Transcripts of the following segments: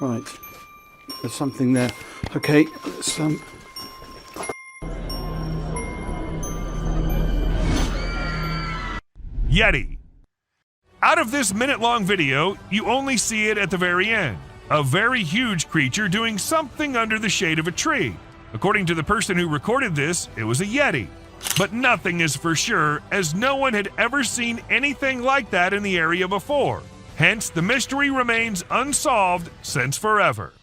Right, there's something there. Okay, let's Yeti. Out of this minute-long video, you only see it at the very end. A very huge creature doing something under the shade of a tree. According to the person who recorded this, it was a Yeti. But nothing is for sure, as no one had ever seen anything like that in the area before. Hence, the mystery remains unsolved since forever.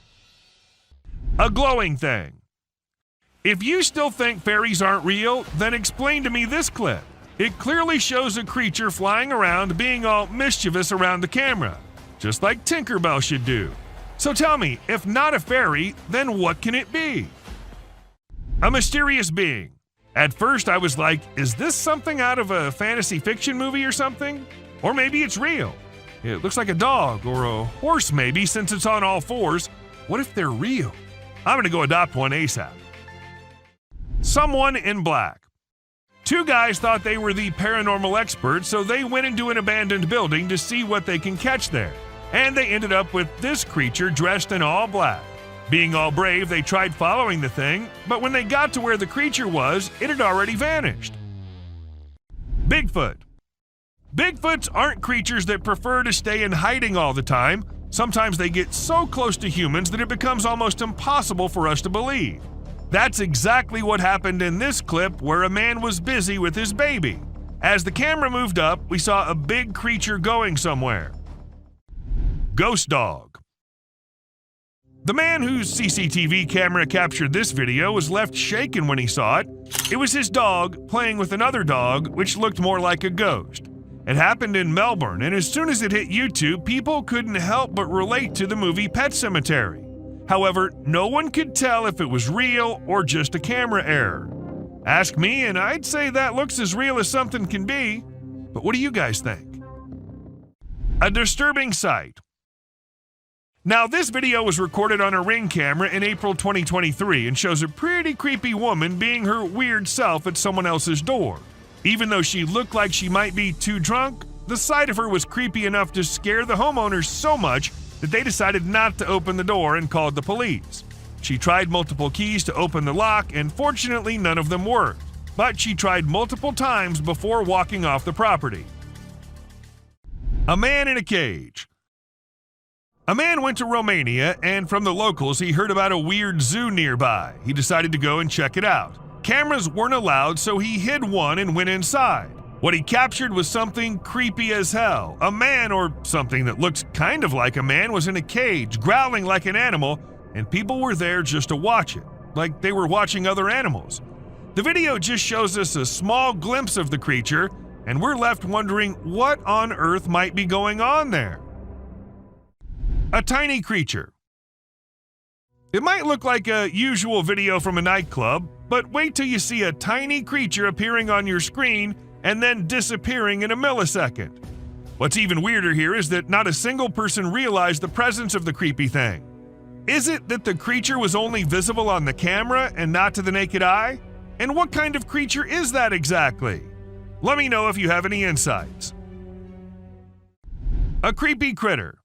A glowing thing. If you still think fairies aren't real, then explain to me this clip. It clearly shows a creature flying around being all mischievous around the camera, just like Tinkerbell should do. So tell me, if not a fairy, then what can it be? A mysterious being. At first I was like, is this something out of a fantasy fiction movie or something? Or maybe it's real. It looks like a dog or a horse maybe, since it's on all fours. What if they're real? I'm gonna go adopt one ASAP. Someone in black. Two guys thought they were the paranormal experts, so they went into an abandoned building to see what they can catch there. And they ended up with this creature dressed in all black. Being all brave, they tried following the thing, but when they got to where the creature was, it had already vanished. Bigfoot. Bigfoots aren't creatures that prefer to stay in hiding all the time. Sometimes they get so close to humans that it becomes almost impossible for us to believe. That's exactly what happened in this clip, where a man was busy with his baby. As the camera moved up, we saw a big creature going somewhere. Ghost dog. The man whose CCTV camera captured this video was left shaken when he saw it. It was his dog playing with another dog, which looked more like a ghost. It happened in Melbourne, and as soon as it hit YouTube, people couldn't help but relate to the movie Pet Sematary. However, no one could tell if it was real or just a camera error. Ask me, and I'd say that looks as real as something can be. But what do you guys think? A disturbing sight. Now, this video was recorded on a Ring camera in April 2023 and shows a pretty creepy woman being her weird self at someone else's door. Even though she looked like she might be too drunk, the sight of her was creepy enough to scare the homeowners so much that they decided not to open the door and called the police. She tried multiple keys to open the lock, and fortunately none of them worked. But she tried multiple times before walking off the property. A man in a cage. A man went to Romania, and from the locals he heard about a weird zoo nearby. He decided to go and check it out. Cameras weren't allowed, so he hid one and went inside. What he captured was something creepy as hell. A man, or something that looked kind of like a man, was in a cage, growling like an animal, and people were there just to watch it, like they were watching other animals. The video just shows us a small glimpse of the creature, and we're left wondering what on earth might be going on there. A tiny creature. It might look like a usual video from a nightclub, but wait till you see a tiny creature appearing on your screen and then disappearing in a millisecond. What's even weirder here is that not a single person realized the presence of the creepy thing. Is it that the creature was only visible on the camera and not to the naked eye? And what kind of creature is that exactly? Let me know if you have any insights. A creepy critter.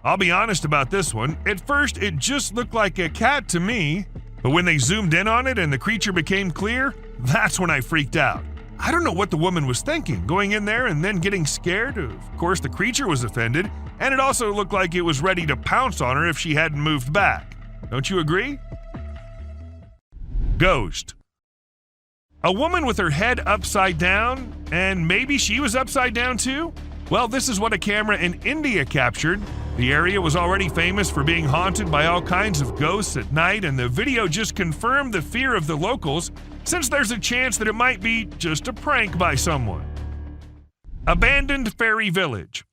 I'll be honest about this one. At first, it just looked like a cat to me, but when they zoomed in on it and the creature became clear, that's when I freaked out. I don't know what the woman was thinking, going in there and then getting scared. Of course, the creature was offended, and it also looked like it was ready to pounce on her if she hadn't moved back. Don't you agree? Ghost. A woman with her head upside down, and maybe she was upside down too? Well, this is what a camera in India captured. The area was already famous for being haunted by all kinds of ghosts at night, and the video just confirmed the fear of the locals, since there's a chance that it might be just a prank by someone. Abandoned fairy village.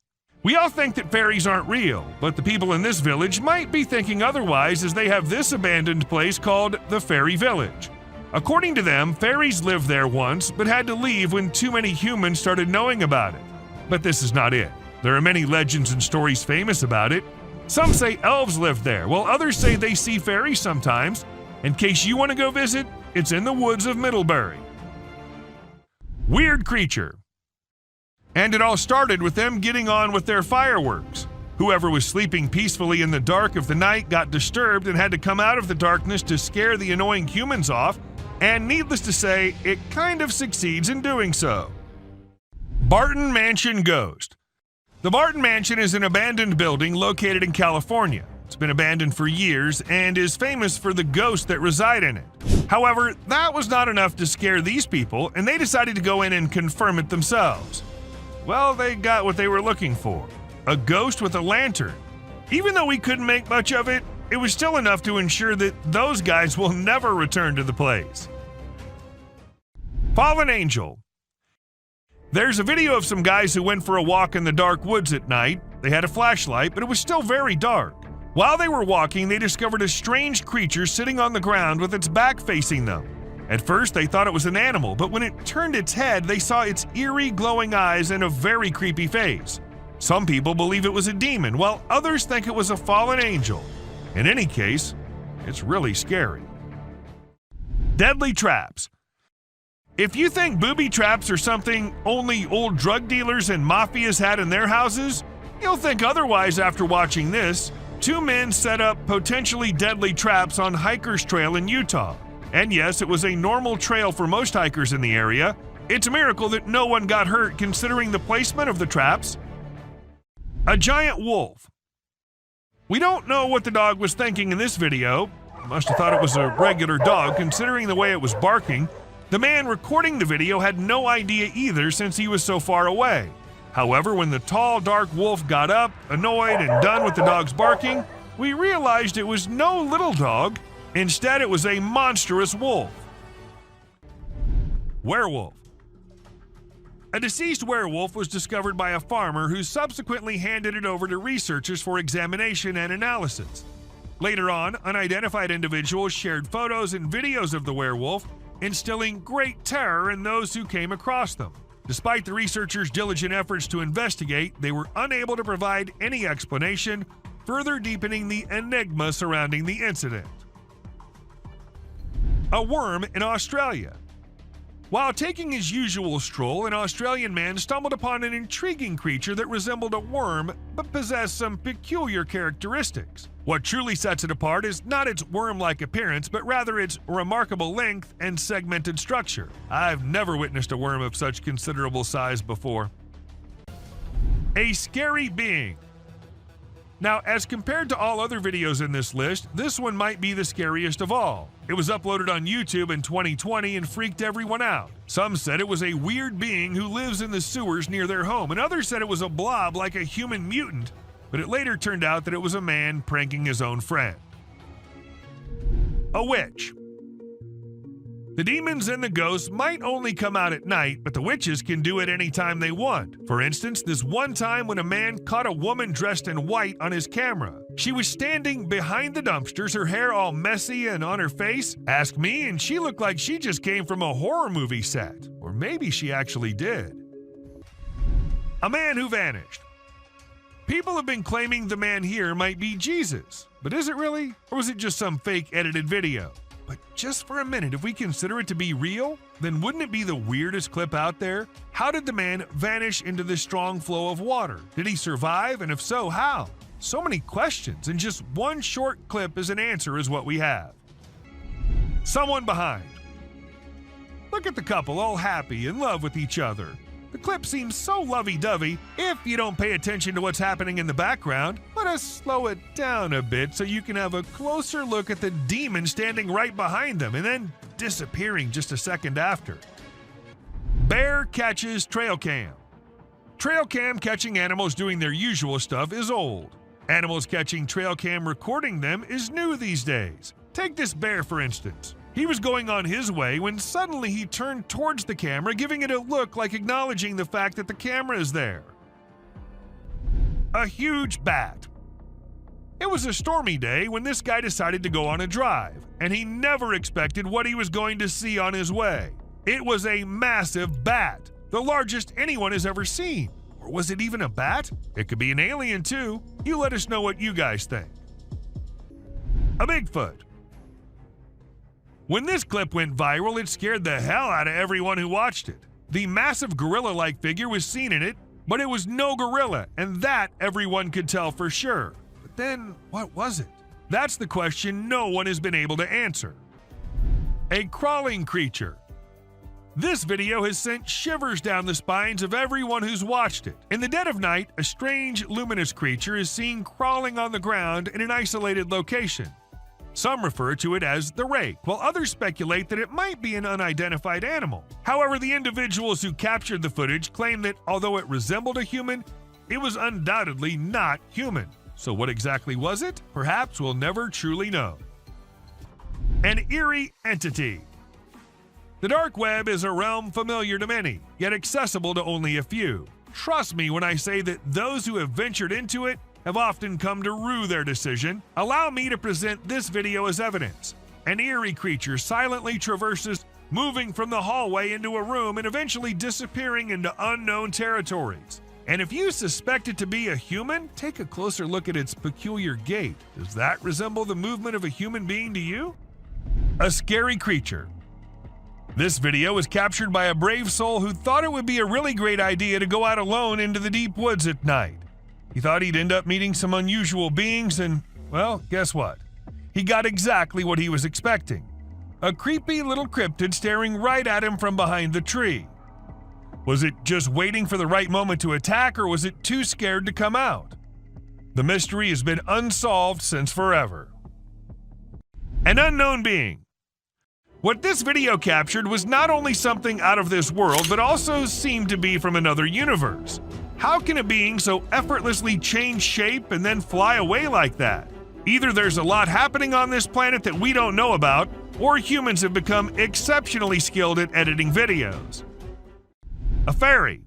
We all think that fairies aren't real, but the people in this village might be thinking otherwise, as they have this abandoned place called the Fairy Village. According to them, fairies lived there once, but had to leave when too many humans started knowing about it. But this is not it. There are many legends and stories famous about it. Some say elves lived there, while others say they see fairies sometimes. In case you want to go visit, it's in the woods of Middlebury. Weird creature. And it all started with them getting on with their fireworks. Whoever was sleeping peacefully in the dark of the night got disturbed and had to come out of the darkness to scare the annoying humans off, and needless to say, it kind of succeeds in doing so. Barton Mansion Ghost. The Barton Mansion is an abandoned building located in California. It's been abandoned for years and is famous for the ghosts that reside in it. However, that was not enough to scare these people, and they decided to go in and confirm it themselves. Well, they got what they were looking for. A ghost with a lantern. Even though we couldn't make much of it, it was still enough to ensure that those guys will never return to the place. Fallen Angel. There's a video of some guys who went for a walk in the dark woods at night. They had a flashlight, but it was still very dark. While they were walking, they discovered a strange creature sitting on the ground with its back facing them. At first, they thought it was an animal, but when it turned its head, they saw its eerie glowing eyes and a very creepy face. Some people believe it was a demon, while others think it was a fallen angel. In any case, it's really scary. Deadly traps. If you think booby traps are something only old drug dealers and mafias had in their houses, you'll think otherwise after watching this. Two men set up potentially deadly traps on Hiker's Trail in Utah. And yes, it was a normal trail for most hikers in the area. It's a miracle that no one got hurt considering the placement of the traps. A giant wolf. We don't know what the dog was thinking in this video. Must have thought it was a regular dog considering the way it was barking. The man recording the video had no idea either since he was so far away. However, when the tall, dark wolf got up, annoyed and done with the dog's barking, we realized it was no little dog. Instead, it was a monstrous wolf. Werewolf. A deceased werewolf was discovered by a farmer who subsequently handed it over to researchers for examination and analysis. Later on, unidentified individuals shared photos and videos of the werewolf, instilling great terror in those who came across them. Despite the researchers' diligent efforts to investigate, they were unable to provide any explanation, further deepening the enigma surrounding the incident. A worm in Australia. While taking his usual stroll, an Australian man stumbled upon an intriguing creature that resembled a worm but possessed some peculiar characteristics. What truly sets it apart is not its worm-like appearance, but rather its remarkable length and segmented structure. I've never witnessed a worm of such considerable size before. A scary being. Now, as compared to all other videos in this list, this one might be the scariest of all. It was uploaded on YouTube in 2020 and freaked everyone out. Some said it was a weird being who lives in the sewers near their home, and others said it was a blob like a human mutant, but it later turned out that it was a man pranking his own friend. A witch. The demons and the ghosts might only come out at night, but the witches can do it any time they want. For instance, this one time when a man caught a woman dressed in white on his camera. She was standing behind the dumpsters, her hair all messy and on her face. Ask me, and she looked like she just came from a horror movie set. Or maybe she actually did. A man who vanished. People have been claiming the man here might be Jesus, but is it really? Or was it just some fake edited video? But just for a minute, if we consider it to be real, then wouldn't it be the weirdest clip out there? How did the man vanish into this strong flow of water? Did he survive? And if so, how? So many questions, and just one short clip as an answer is what we have. Someone behind. Look at the couple all happy, in love with each other. The clip seems so lovey-dovey. If you don't pay attention to what's happening in the background, let us slow it down a bit so you can have a closer look at the demon standing right behind them and then disappearing just a second after. Bear catches trail cam. Trail cam catching animals doing their usual stuff is old. Animals catching trail cam recording them is new these days. Take this bear for instance. He was going on his way when suddenly he turned towards the camera, giving it a look like acknowledging the fact that the camera is there. A huge bat. It was a stormy day when this guy decided to go on a drive, and he never expected what he was going to see on his way. It was a massive bat, the largest anyone has ever seen. Or was it even a bat? It could be an alien too. You let us know what you guys think. A Bigfoot. When this clip went viral, it scared the hell out of everyone who watched it. The massive gorilla-like figure was seen in it, But it was no gorilla, and that everyone could tell for sure. But then, what was it? That's the question no one has been able to answer. A crawling creature. This video has sent shivers down the spines of everyone who's watched it. In the dead of night, a strange, luminous creature is seen crawling on the ground in an isolated location. Some refer to it as the rake, while others speculate that it might be an unidentified animal. However, the individuals who captured the footage claim that although it resembled a human, it was undoubtedly not human. So what exactly was it? Perhaps we'll never truly know. An eerie entity. The dark web is a realm familiar to many, yet accessible to only a few. Trust me when I say that those who have ventured into it have often come to rue their decision. Allow me to present this video as evidence. An eerie creature silently traverses, moving from the hallway into a room and eventually disappearing into unknown territories. And if you suspect it to be a human, take a closer look at its peculiar gait. Does that resemble the movement of a human being to you? A scary creature. This video was captured by a brave soul who thought it would be a really great idea to go out alone into the deep woods at night. He thought he'd end up meeting some unusual beings and, well, guess what? He got exactly what he was expecting. A creepy little cryptid staring right at him from behind the tree. Was it just waiting for the right moment to attack, or was it too scared to come out? The mystery has been unsolved since forever. An unknown being. What this video captured was not only something out of this world, but also seemed to be from another universe. How can a being so effortlessly change shape and then fly away like that? Either there's a lot happening on this planet that we don't know about, or humans have become exceptionally skilled at editing videos. A fairy.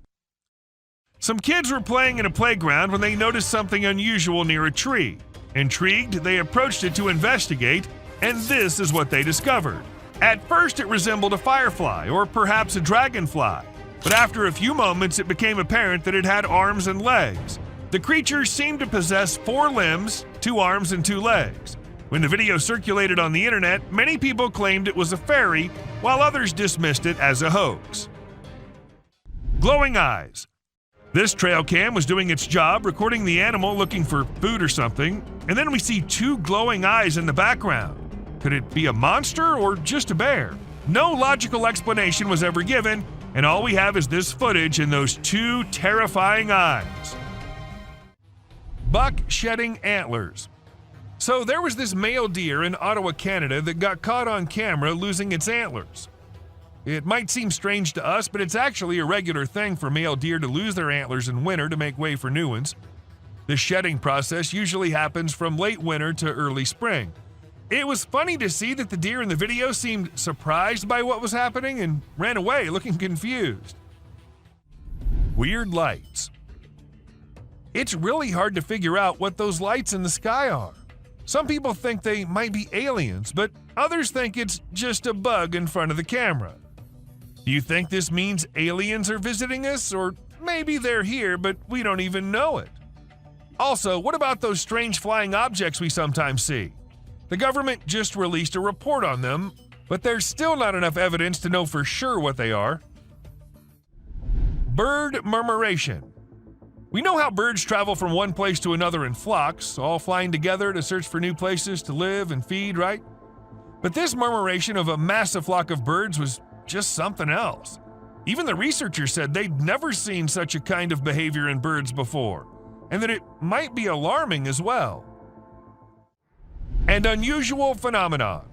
Some kids were playing in a playground when they noticed something unusual near a tree. Intrigued, they approached it to investigate, and this is what they discovered. At first, it resembled a firefly, or perhaps a dragonfly. But after a few moments, it became apparent that it had arms and legs. The creature seemed to possess 4 limbs, 2 arms, and 2 legs. When the video circulated on the internet, many people claimed it was a fairy, while others dismissed it as a hoax. Glowing eyes. This trail cam was doing its job, recording the animal looking for food or something, and then we see 2 glowing eyes in the background. Could it be a monster or just a bear? No logical explanation was ever given, and all we have is this footage and those 2 terrifying eyes. Buck shedding antlers. So there was this male deer in Ottawa, Canada that got caught on camera losing its antlers. It might seem strange to us, but it's actually a regular thing for male deer to lose their antlers in winter to make way for new ones. The shedding process usually happens from late winter to early spring. It was funny to see that the deer in the video seemed surprised by what was happening and ran away looking confused. Weird lights. It's really hard to figure out what those lights in the sky are. Some people think they might be aliens, but others think it's just a bug in front of the camera. Do you think this means aliens are visiting us, or maybe they're here but we don't even know it? Also, what about those strange flying objects we sometimes see? The government just released a report on them, but there's still not enough evidence to know for sure what they are. Bird murmuration. We know how birds travel from one place to another in flocks, all flying together to search for new places to live and feed, right? But this murmuration of a massive flock of birds was just something else. Even the researchers said they'd never seen such a kind of behavior in birds before, and that it might be alarming as well. An unusual phenomenon.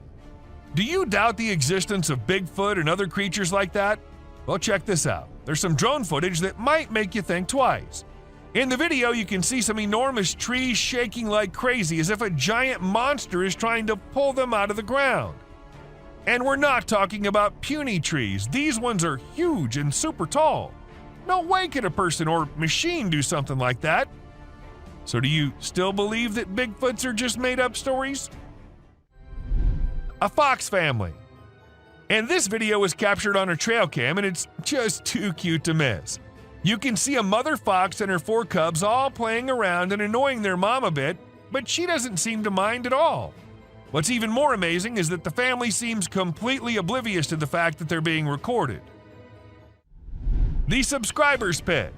Do you doubt the existence of Bigfoot and other creatures like that? Well, check this out. There's some drone footage that might make you think twice. In the video, you can see some enormous trees shaking like crazy as if a giant monster is trying to pull them out of the ground. And we're not talking about puny trees. These ones are huge and super tall. No way could a person or machine do something like that. So do you still believe that Bigfoots are just made-up stories? A fox family. And this video was captured on a trail cam, and it's just too cute to miss. You can see a mother fox and her 4 cubs all playing around and annoying their mom a bit, but she doesn't seem to mind at all. What's even more amazing is that the family seems completely oblivious to the fact that they're being recorded. The subscribers pick.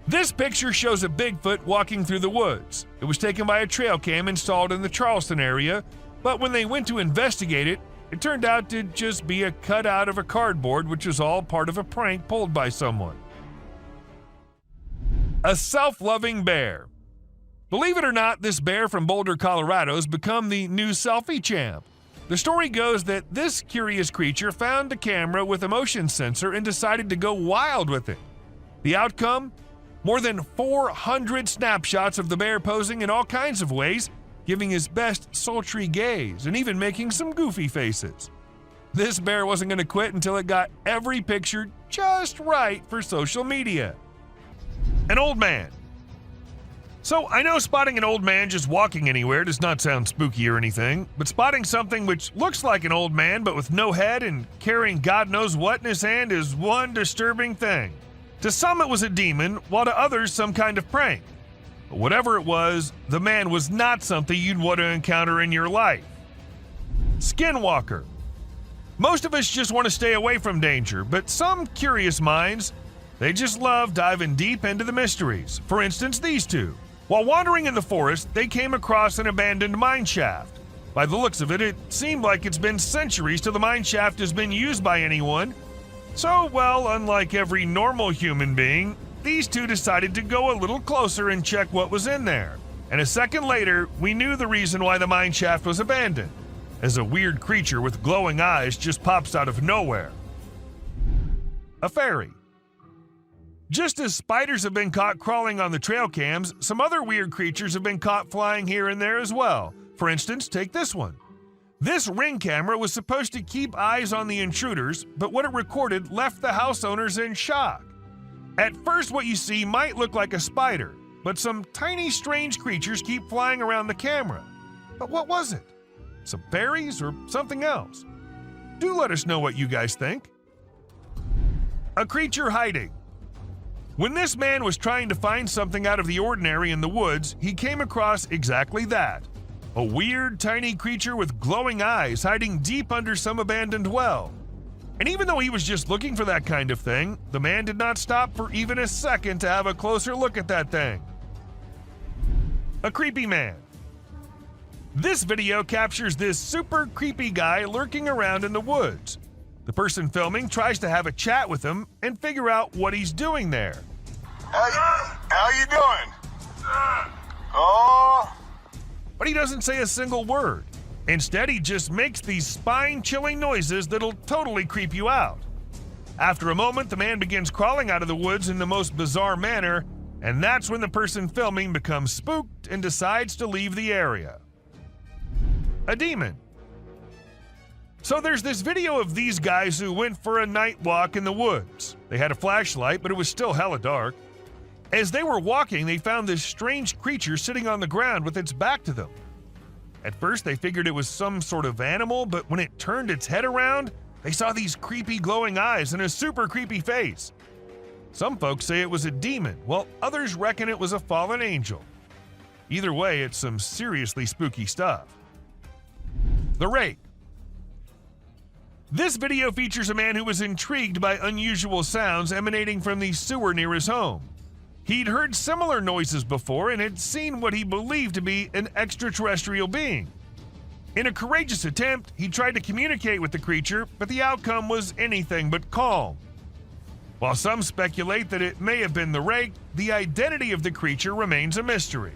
This picture shows a Bigfoot walking through the woods. It was taken by a trail cam installed in the Charleston area, but when they went to investigate it, it turned out to just be a cutout of a cardboard, which was all part of a prank pulled by someone. A self-loving bear. Believe it or not, this bear from Boulder, Colorado has become the new selfie champ. The story goes that this curious creature found a camera with a motion sensor and decided to go wild with it. The outcome? More than 400 snapshots of the bear posing in all kinds of ways, giving his best sultry gaze and even making some goofy faces. This bear wasn't going to quit until it got every picture just right for social media. An old man. So I know spotting an old man just walking anywhere does not sound spooky or anything, but spotting something which looks like an old man but with no head and carrying God knows what in his hand is one disturbing thing. To some it was a demon, while to others some kind of prank. But whatever it was, the man was not something you'd want to encounter in your life. Skinwalker. Most of us just want to stay away from danger, but some curious minds, they just love diving deep into the mysteries. For instance, these two. While wandering in the forest, they came across an abandoned mine shaft. By the looks of it, it seemed like it's been centuries till the mine shaft has been used by anyone. So, well, unlike every normal human being, these two decided to go a little closer and check what was in there. And a second later, we knew the reason why the mine shaft was abandoned, as a weird creature with glowing eyes just pops out of nowhere. A fairy. Just as spiders have been caught crawling on the trail cams, some other weird creatures have been caught flying here and there as well. For instance, take this one. This Ring camera was supposed to keep eyes on the intruders, but what it recorded left the house owners in shock. At first, what you see might look like a spider, but some tiny strange creatures keep flying around the camera. But what was it? Some fairies or something else? Do let us know what you guys think. A creature hiding. When this man was trying to find something out of the ordinary in the woods, he came across exactly that. A weird, tiny creature with glowing eyes hiding deep under some abandoned well. And even though he was just looking for that kind of thing, the man did not stop for even a second to have a closer look at that thing. A creepy man. This video captures this super creepy guy lurking around in the woods. The person filming tries to have a chat with him and figure out what he's doing there. How you doing? Oh. But he doesn't say a single word. Instead, he just makes these spine-chilling noises that'll totally creep you out. After a moment, the man begins crawling out of the woods in the most bizarre manner, and that's when the person filming becomes spooked and decides to leave the area. A demon. So there's this video of these guys who went for a night walk in the woods. They had a flashlight, but it was still hella dark. As they were walking, they found this strange creature sitting on the ground with its back to them. At first, they figured it was some sort of animal, but when it turned its head around, they saw these creepy glowing eyes and a super creepy face. Some folks say it was a demon, while others reckon it was a fallen angel. Either way, it's some seriously spooky stuff. The Rake. This video features a man who was intrigued by unusual sounds emanating from the sewer near his home. He'd heard similar noises before and had seen what he believed to be an extraterrestrial being. In a courageous attempt, he tried to communicate with the creature, but the outcome was anything but calm. While some speculate that it may have been the Rake, the identity of the creature remains a mystery.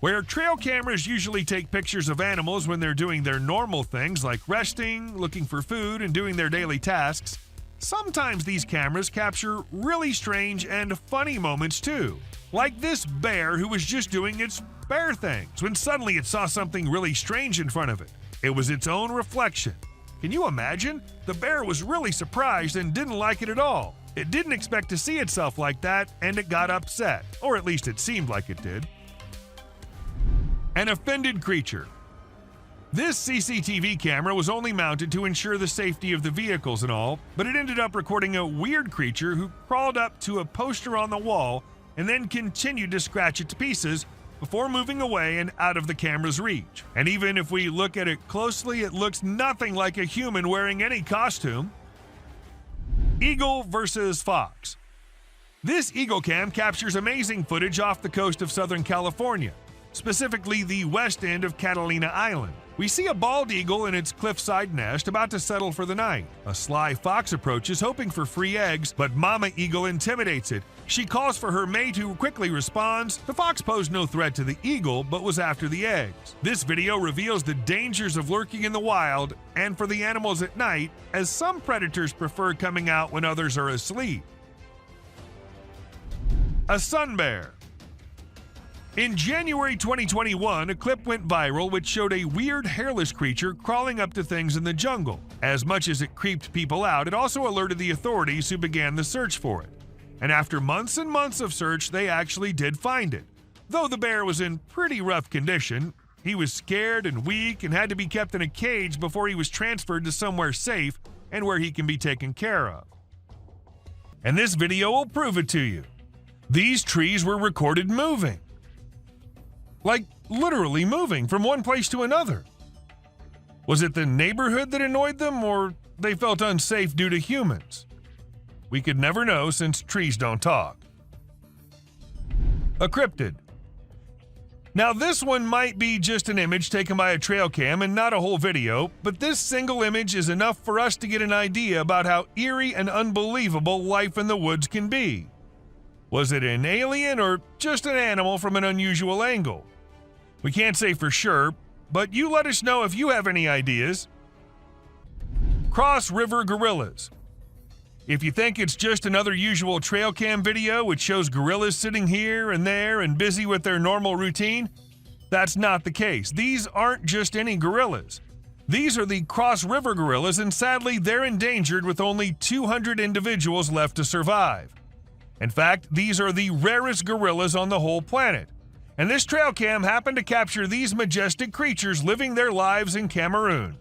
Where trail cameras usually take pictures of animals when they're doing their normal things like resting, looking for food, and doing their daily tasks, sometimes these cameras capture really strange and funny moments too. Like this bear who was just doing its bear things when suddenly it saw something really strange in front of it. It was its own reflection. Can you imagine? The bear was really surprised and didn't like it at all. It didn't expect to see itself like that, and it got upset, or at least it seemed like it did. An offended creature. This CCTV camera was only mounted to ensure the safety of the vehicles and all, but it ended up recording a weird creature who crawled up to a poster on the wall and then continued to scratch it to pieces before moving away and out of the camera's reach. And even if we look at it closely, it looks nothing like a human wearing any costume. Eagle versus fox. This Eagle cam captures amazing footage off the coast of Southern California, specifically the west end of Catalina Island. We see a bald eagle in its cliffside nest about to settle for the night. A sly fox approaches hoping for free eggs, but Mama Eagle intimidates it. She calls for her mate who quickly responds. The fox posed no threat to the eagle, but was after the eggs. This video reveals the dangers of lurking in the wild and for the animals at night, as some predators prefer coming out when others are asleep. A sun bear. In January 2021, a clip went viral which showed a weird hairless creature crawling up to things in the jungle. As much as it creeped people out, it also alerted the authorities who began the search for it. And after months and months of search, they actually did find it. Though the bear was in pretty rough condition, he was scared and weak and had to be kept in a cage before he was transferred to somewhere safe and where he can be taken care of. And this video will prove it to you. These trees were recorded moving. Like, literally moving from one place to another. Was it the neighborhood that annoyed them, or they felt unsafe due to humans? We could never know since trees don't talk. A cryptid. Now this one might be just an image taken by a trail cam and not a whole video, but this single image is enough for us to get an idea about how eerie and unbelievable life in the woods can be. Was it an alien or just an animal from an unusual angle? We can't say for sure, but you let us know if you have any ideas. Cross River Gorillas. If you think it's just another usual trail cam video which shows gorillas sitting here and there and busy with their normal routine, that's not the case. These aren't just any gorillas. These are the Cross River gorillas, and sadly they're endangered with only 200 individuals left to survive. In fact, these are the rarest gorillas on the whole planet. And this trail cam happened to capture these majestic creatures living their lives in Cameroon.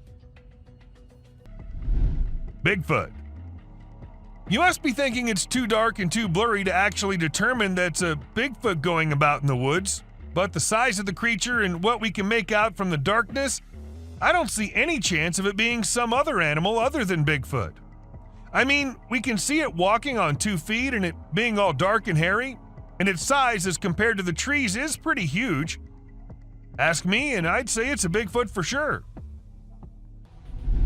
Bigfoot. You must be thinking it's too dark and too blurry to actually determine that's a Bigfoot going about in the woods, but the size of the creature and what we can make out from the darkness, I don't see any chance of it being some other animal other than Bigfoot. I mean, we can see it walking on 2 feet and it being all dark and hairy, and its size as compared to the trees is pretty huge. Ask me and I'd say it's a Bigfoot for sure.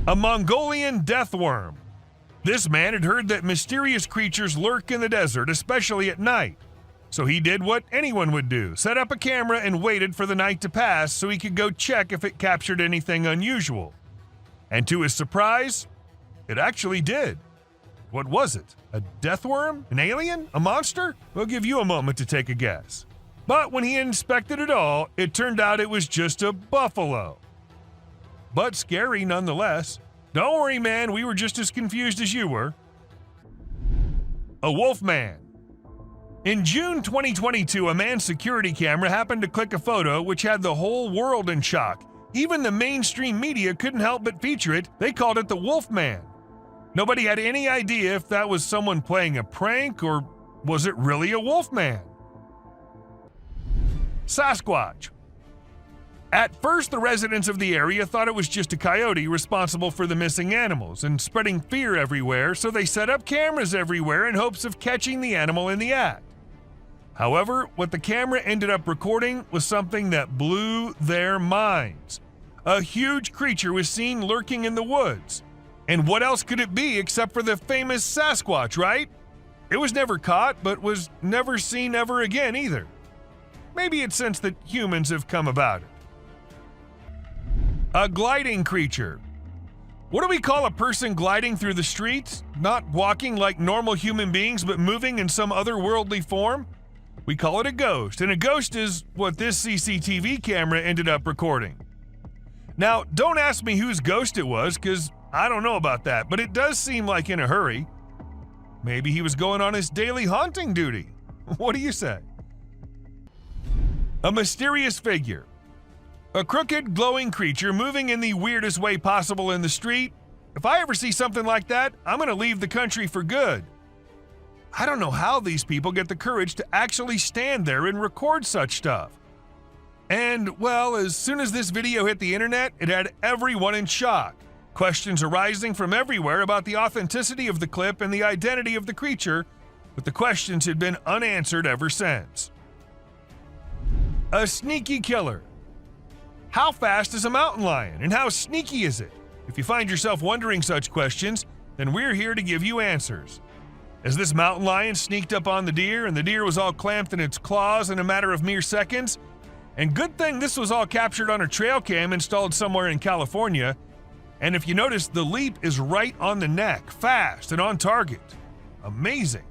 A Mongolian death worm. This man had heard that mysterious creatures lurk in the desert, especially at night. So he did what anyone would do, set up a camera and waited for the night to pass so he could go check if it captured anything unusual. And to his surprise, it actually did. What was it? A death worm? An alien? A monster? We'll give you a moment to take a guess. But when he inspected it all, it turned out it was just a buffalo. But scary nonetheless. Don't worry, man, we were just as confused as you were. A wolf man. In June 2022, a man's security camera happened to click a photo which had the whole world in shock. Even the mainstream media couldn't help but feature it. They called it the Wolf Man. Nobody had any idea if that was someone playing a prank or was it really a wolf man. Sasquatch. At first, the residents of the area thought it was just a coyote responsible for the missing animals and spreading fear everywhere, so they set up cameras everywhere in hopes of catching the animal in the act. However, what the camera ended up recording was something that blew their minds. A huge creature was seen lurking in the woods. And what else could it be except for the famous Sasquatch, right? It was never caught, but was never seen ever again either. Maybe it's since that humans have come about it. A gliding creature. What do we call a person gliding through the streets? Not walking like normal human beings, but moving in some otherworldly form? We call it a ghost, and a ghost is what this CCTV camera ended up recording. Now, don't ask me whose ghost it was, because I don't know about that, but it does seem like in a hurry. Maybe he was going on his daily haunting duty. What do you say? A mysterious figure. A crooked, glowing creature moving in the weirdest way possible in the street. If I ever see something like that, I'm going to leave the country for good. I don't know how these people get the courage to actually stand there and record such stuff. And, well, as soon as this video hit the internet, it had everyone in shock. Questions arising from everywhere about the authenticity of the clip and the identity of the creature, but the questions had been unanswered ever since. A sneaky killer. How fast is a mountain lion, and how sneaky is it? If you find yourself wondering such questions, then we're here to give you answers. As this mountain lion sneaked up on the deer, and the deer was all clamped in its claws in a matter of mere seconds, and good thing this was all captured on a trail cam installed somewhere in California, and if you notice, the leap is right on the neck, fast and on target. Amazing.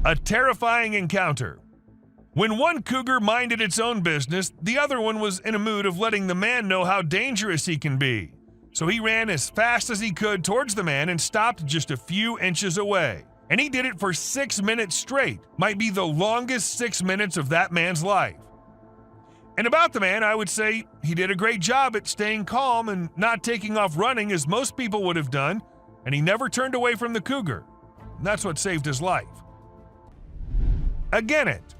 A terrifying encounter. When one cougar minded its own business, the other one was in a mood of letting the man know how dangerous he can be. So he ran as fast as he could towards the man and stopped just a few inches away. And he did it for 6 minutes straight. Might be the longest 6 minutes of that man's life. And about the man, I would say he did a great job at staying calm and not taking off running as most people would have done, and he never turned away from the cougar. And that's what saved his life. Again it.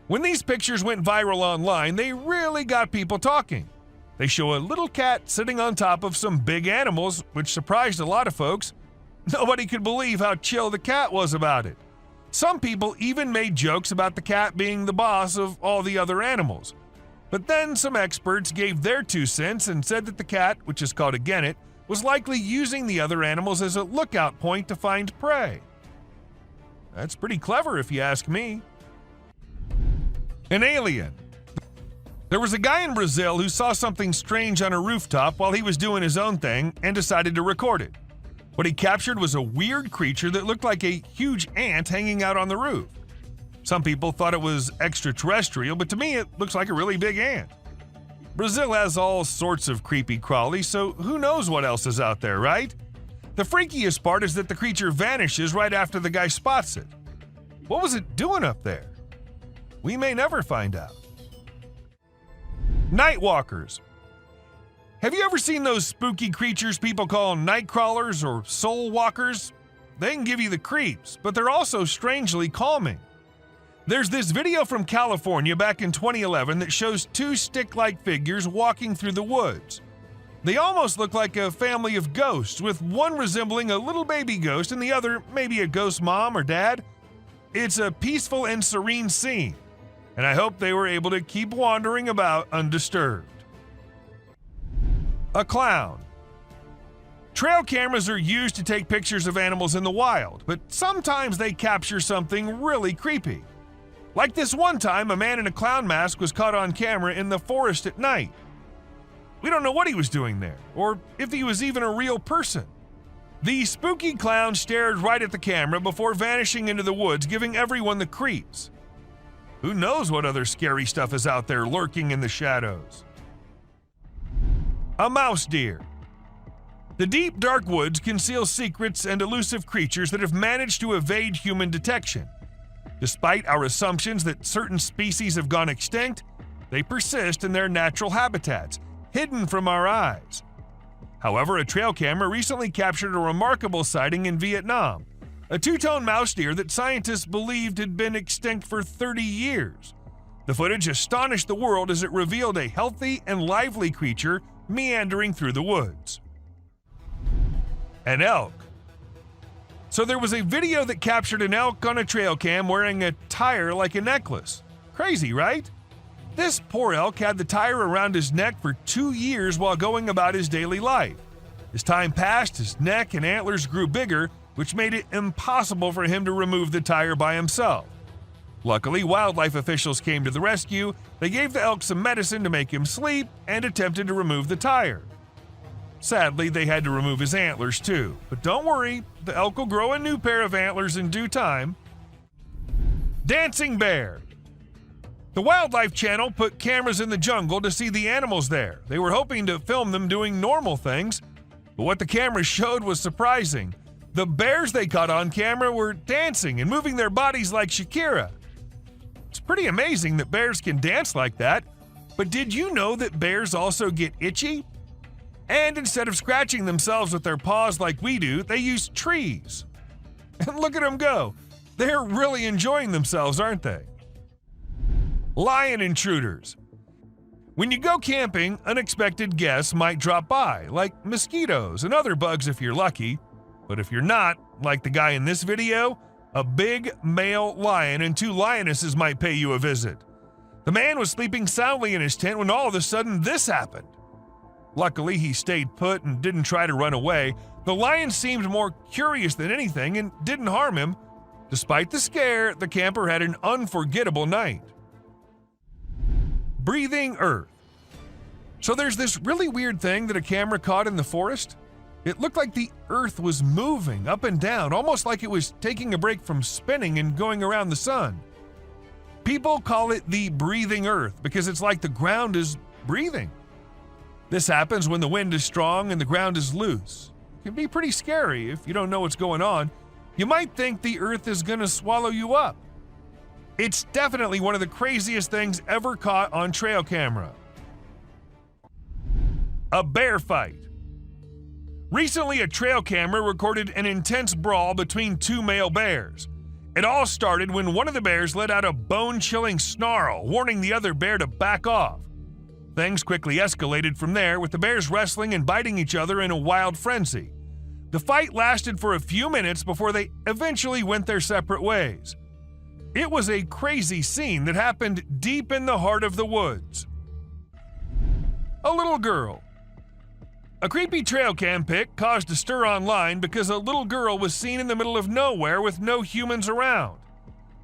When these pictures went viral online, they really got people talking. They show a little cat sitting on top of some big animals, which surprised a lot of folks. Nobody could believe how chill the cat was about it. Some people even made jokes about the cat being the boss of all the other animals. But then some experts gave their 2 cents and said that the cat, which is called a genet, was likely using the other animals as a lookout point to find prey. That's pretty clever if you ask me. An alien. There was a guy in Brazil who saw something strange on a rooftop while he was doing his own thing and decided to record it. What he captured was a weird creature that looked like a huge ant hanging out on the roof. Some people thought it was extraterrestrial, but to me it looks like a really big ant. Brazil has all sorts of creepy crawlies, so who knows what else is out there, right? The freakiest part is that the creature vanishes right after the guy spots it. What was it doing up there? We may never find out. Night walkers. Have you ever seen those spooky creatures people call night crawlers or soul walkers? They can give you the creeps, but they're also strangely calming. There's this video from California back in 2011 that shows 2 stick-like figures walking through the woods. They almost look like a family of ghosts, with one resembling a little baby ghost and the other maybe a ghost mom or dad. It's a peaceful and serene scene, and I hope they were able to keep wandering about undisturbed. A clown. Trail cameras are used to take pictures of animals in the wild, but sometimes they capture something really creepy. Like this one time, a man in a clown mask was caught on camera in the forest at night. We don't know what he was doing there, or if he was even a real person. The spooky clown stared right at the camera before vanishing into the woods, giving everyone the creeps. Who knows what other scary stuff is out there lurking in the shadows? A mouse deer. The deep, dark woods conceal secrets and elusive creatures that have managed to evade human detection. Despite our assumptions that certain species have gone extinct, they persist in their natural habitats, hidden from our eyes. However, a trail camera recently captured a remarkable sighting in Vietnam, a two-tone mouse deer that scientists believed had been extinct for 30 years. The footage astonished the world as it revealed a healthy and lively creature meandering through the woods. An elk. So there was a video that captured an elk on a trail cam wearing a tire like a necklace. Crazy, right? This poor elk had the tire around his neck for 2 years while going about his daily life. As time passed, his neck and antlers grew bigger, which made it impossible for him to remove the tire by himself. Luckily, wildlife officials came to the rescue. They gave the elk some medicine to make him sleep and attempted to remove the tire. Sadly, they had to remove his antlers too. But don't worry, the elk will grow a new pair of antlers in due time. Dancing bear. The Wildlife Channel put cameras in the jungle to see the animals there. They were hoping to film them doing normal things, but what the cameras showed was surprising. The bears they caught on camera were dancing and moving their bodies like Shakira. It's pretty amazing that bears can dance like that, but did you know that bears also get itchy? And instead of scratching themselves with their paws like we do, they use trees. And look at them go. They're really enjoying themselves, aren't they? Lion intruders. When you go camping, unexpected guests might drop by, like mosquitoes and other bugs if you're lucky. But if you're not, like the guy in this video, a big male lion and 2 lionesses might pay you a visit. The man was sleeping soundly in his tent when all of a sudden this happened. Luckily, he stayed put and didn't try to run away. The lion seemed more curious than anything and didn't harm him. Despite the scare, the camper had an unforgettable night. Breathing earth. So there's this really weird thing that a camera caught in the forest. It looked like the earth was moving up and down, almost like it was taking a break from spinning and going around the sun. People call it the breathing earth because it's like the ground is breathing. This happens when the wind is strong and the ground is loose. It can be pretty scary if you don't know what's going on. You might think the earth is going to swallow you up. It's definitely one of the craziest things ever caught on trail camera. A bear fight. Recently, a trail camera recorded an intense brawl between 2 male bears. It all started when one of the bears let out a bone-chilling snarl, warning the other bear to back off. Things quickly escalated from there, with the bears wrestling and biting each other in a wild frenzy. The fight lasted for a few minutes before they eventually went their separate ways. It was a crazy scene that happened deep in the heart of the woods. A little girl. A creepy trail cam pic caused a stir online because a little girl was seen in the middle of nowhere with no humans around.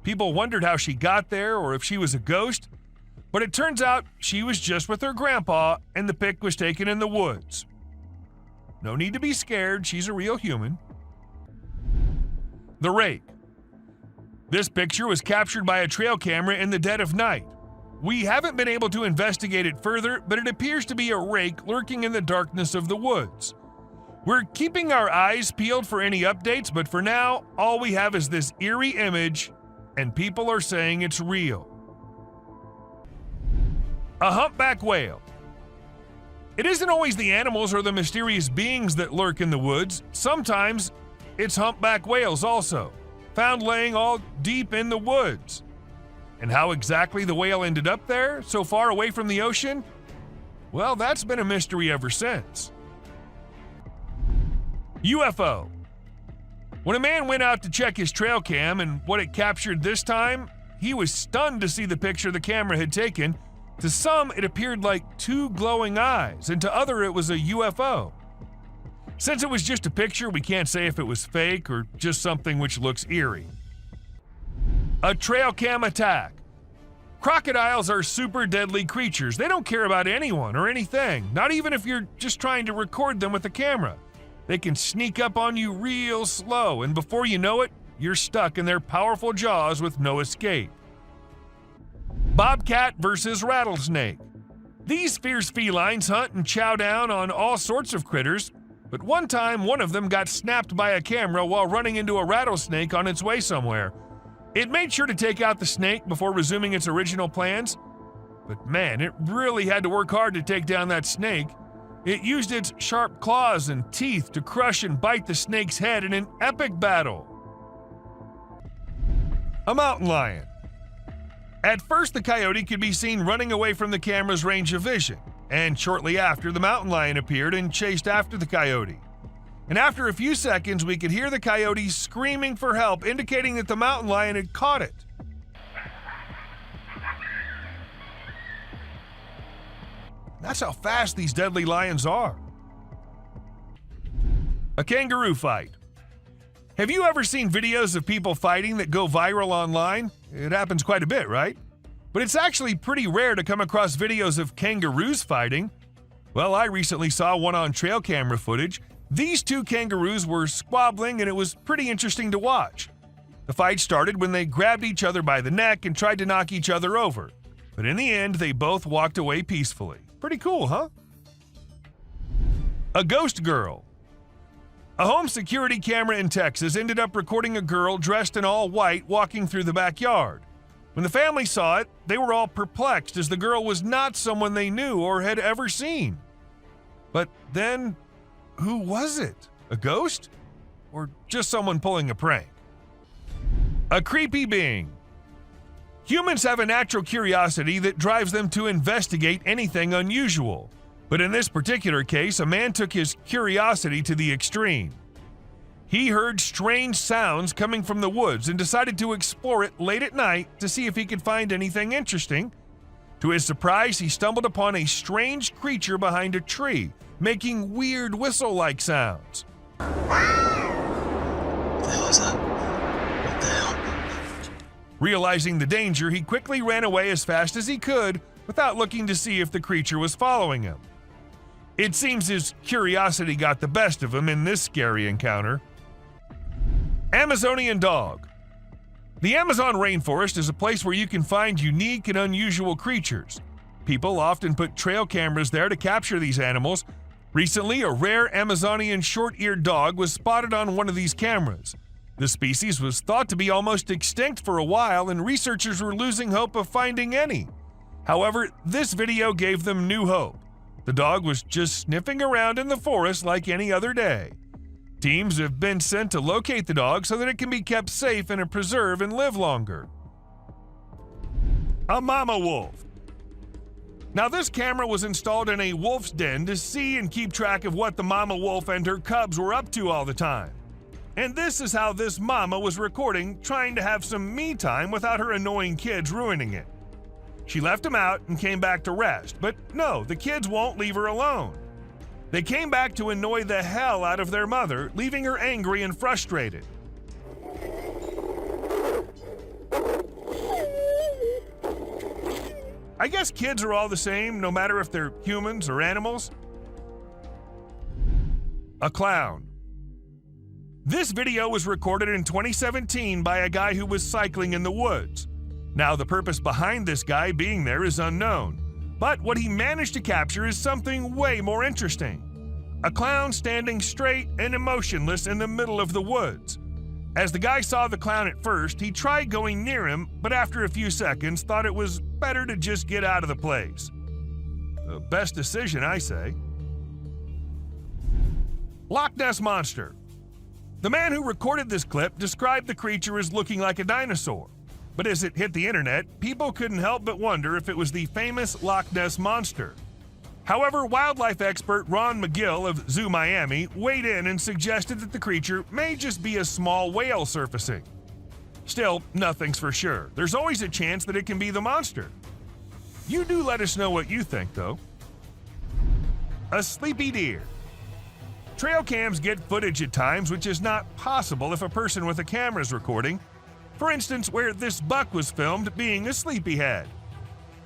People wondered how she got there or if she was a ghost, but it turns out she was just with her grandpa and the pic was taken in the woods. No need to be scared, she's a real human. The rake. This picture was captured by a trail camera in the dead of night. We haven't been able to investigate it further, but it appears to be a rake lurking in the darkness of the woods. We're keeping our eyes peeled for any updates, but for now, all we have is this eerie image, and people are saying it's real. A humpback whale. It isn't always the animals or the mysterious beings that lurk in the woods. Sometimes it's humpback whales also, found laying all deep in the woods. And how exactly the whale ended up there, so far away from the ocean? Well, that's been a mystery ever since. UFO. When a man went out to check his trail cam and what it captured this time, he was stunned to see the picture the camera had taken. To some, it appeared like 2 glowing eyes, and to others, it was a UFO. Since it was just a picture, we can't say if it was fake or just something which looks eerie. A trail cam attack. Crocodiles are super deadly creatures. They don't care about anyone or anything, not even if you're just trying to record them with a camera. They can sneak up on you real slow, and before you know it, you're stuck in their powerful jaws with no escape. Bobcat versus rattlesnake. These fierce felines hunt and chow down on all sorts of critters, but one time one of them got snapped by a camera while running into a rattlesnake on its way somewhere. It made sure to take out the snake before resuming its original plans, but man, it really had to work hard to take down that snake. It used its sharp claws and teeth to crush and bite the snake's head in an epic battle. A mountain lion. At first, the coyote could be seen running away from the camera's range of vision, and shortly after, the mountain lion appeared and chased after the coyote. And after a few seconds, we could hear the coyote screaming for help, indicating that the mountain lion had caught it. That's how fast these deadly lions are. A kangaroo fight. Have you ever seen videos of people fighting that go viral online? It happens quite a bit, right? But it's actually pretty rare to come across videos of kangaroos fighting. Well, I recently saw one on trail camera footage. These 2 kangaroos were squabbling and it was pretty interesting to watch. The fight started when they grabbed each other by the neck and tried to knock each other over. But in the end, they both walked away peacefully. Pretty cool, huh? A ghost girl. A home security camera in Texas ended up recording a girl dressed in all white walking through the backyard. When the family saw it, they were all perplexed as the girl was not someone they knew or had ever seen. But then, who was it? A ghost? Or just someone pulling a prank? A creepy being. Humans have a natural curiosity that drives them to investigate anything unusual. But in this particular case, a man took his curiosity to the extreme. He heard strange sounds coming from the woods and decided to explore it late at night to see if he could find anything interesting. To his surprise, he stumbled upon a strange creature behind a tree, making weird whistle-like sounds. What the hell is that? What the hell? Realizing the danger, he quickly ran away as fast as he could without looking to see if the creature was following him. It seems his curiosity got the best of him in this scary encounter. Amazonian dog. The Amazon rainforest is a place where you can find unique and unusual creatures. People often put trail cameras there to capture these animals. Recently, a rare Amazonian short-eared dog was spotted on one of these cameras. The species was thought to be almost extinct for a while, and researchers were losing hope of finding any. However, this video gave them new hope. The dog was just sniffing around in the forest like any other day. Teams have been sent to locate the dog so that it can be kept safe in a preserve and live longer. A mama wolf. Now, this camera was installed in a wolf's den to see and keep track of what the mama wolf and her cubs were up to all the time. And this is how this mama was recording, trying to have some me time without her annoying kids ruining it. She left them out and came back to rest, but no, the kids won't leave her alone. They came back to annoy the hell out of their mother, leaving her angry and frustrated. I guess kids are all the same, no matter if they're humans or animals. A clown. This video was recorded in 2017 by a guy who was cycling in the woods. Now, the purpose behind this guy being there is unknown, but what he managed to capture is something way more interesting. A clown standing straight and emotionless in the middle of the woods. As the guy saw the clown at first, he tried going near him, but after a few seconds thought it was better to just get out of the place. The best decision, I say. Loch Ness Monster. The man who recorded this clip described the creature as looking like a dinosaur. But as it hit the internet, people couldn't help but wonder if it was the famous Loch Ness Monster. However, wildlife expert Ron McGill of Zoo Miami weighed in and suggested that the creature may just be a small whale surfacing. Still, nothing's for sure. There's always a chance that it can be the monster. You do let us know what you think, though. A sleepy deer. Trail cams get footage at times which is not possible if a person with a camera is recording. For instance, where this buck was filmed being a sleepyhead.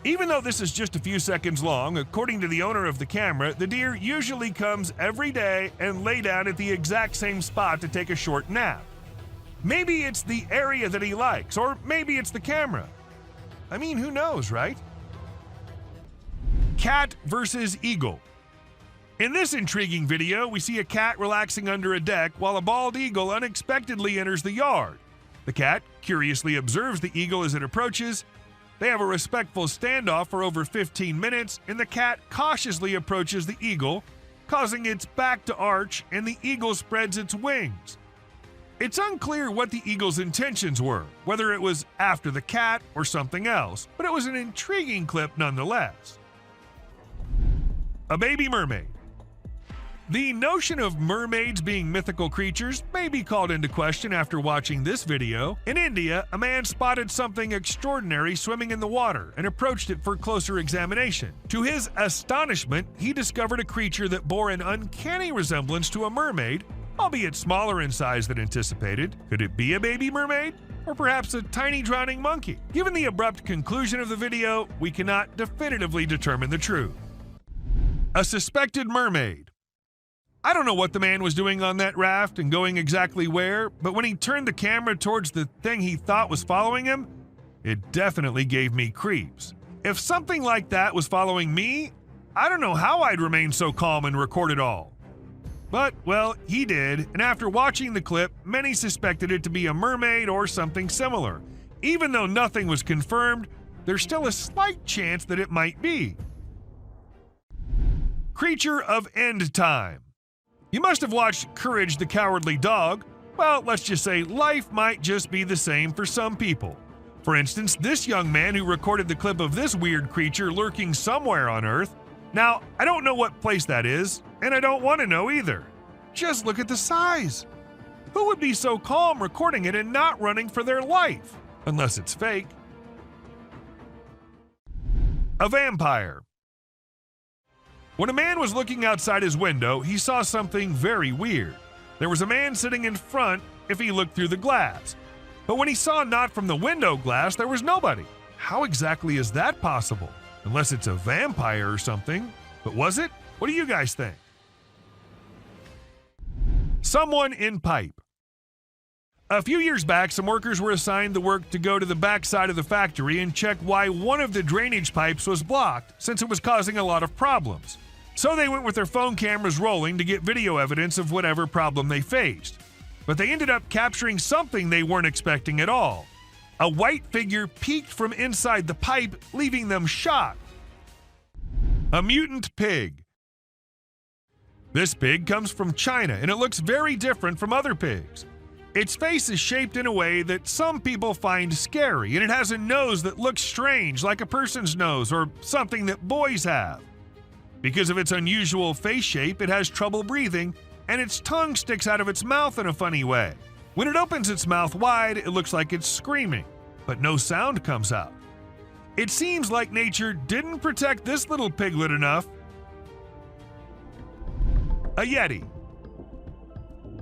Even though this is just a few seconds long, according to the owner of the camera, the deer usually comes every day and lay down at the exact same spot to take a short nap. Maybe it's the area that he likes, or maybe it's the camera. I mean, who knows, right? Cat versus eagle. In this intriguing video, we see a cat relaxing under a deck while a bald eagle unexpectedly enters the yard. The cat curiously observes the eagle as it approaches. They have a respectful standoff for over 15 minutes, and the cat cautiously approaches the eagle, causing its back to arch, and the eagle spreads its wings. It's unclear what the eagle's intentions were, whether it was after the cat or something else, but it was an intriguing clip nonetheless. A baby mermaid. The notion of mermaids being mythical creatures may be called into question after watching this video. In India, a man spotted something extraordinary swimming in the water and approached it for closer examination. To his astonishment, he discovered a creature that bore an uncanny resemblance to a mermaid, albeit smaller in size than anticipated. Could it be a baby mermaid? Or perhaps a tiny drowning monkey? Given the abrupt conclusion of the video, we cannot definitively determine the truth. A suspected mermaid. I don't know what the man was doing on that raft and going exactly where, but when he turned the camera towards the thing he thought was following him, it definitely gave me creeps. If something like that was following me, I don't know how I'd remain so calm and record it all. But, well, he did, and after watching the clip, many suspected it to be a mermaid or something similar. Even though nothing was confirmed, there's still a slight chance that it might be. Creature of End Time. You must have watched Courage the Cowardly Dog. Well, let's just say life might just be the same for some people. For instance, this young man who recorded the clip of this weird creature lurking somewhere on Earth. Now, I don't know what place that is, and I don't want to know either. Just look at the size. Who would be so calm recording it and not running for their life? Unless it's fake. A vampire. When a man was looking outside his window, he saw something very weird. There was a man sitting in front if he looked through the glass. But when he saw not from the window glass, there was nobody. How exactly is that possible? Unless it's a vampire or something. But was it? What do you guys think? Someone in pipe. A few years back, some workers were assigned the work to go to the back side of the factory and check why one of the drainage pipes was blocked, since it was causing a lot of problems. So they went with their phone cameras rolling to get video evidence of whatever problem they faced. But they ended up capturing something they weren't expecting at all. A white figure peeked from inside the pipe, leaving them shocked. A mutant pig. This pig comes from China, and it looks very different from other pigs. Its face is shaped in a way that some people find scary, and it has a nose that looks strange, like a person's nose or something that boys have. Because of its unusual face shape, it has trouble breathing, and its tongue sticks out of its mouth in a funny way. When it opens its mouth wide, it looks like it's screaming, but no sound comes out. It seems like nature didn't protect this little piglet enough. A Yeti.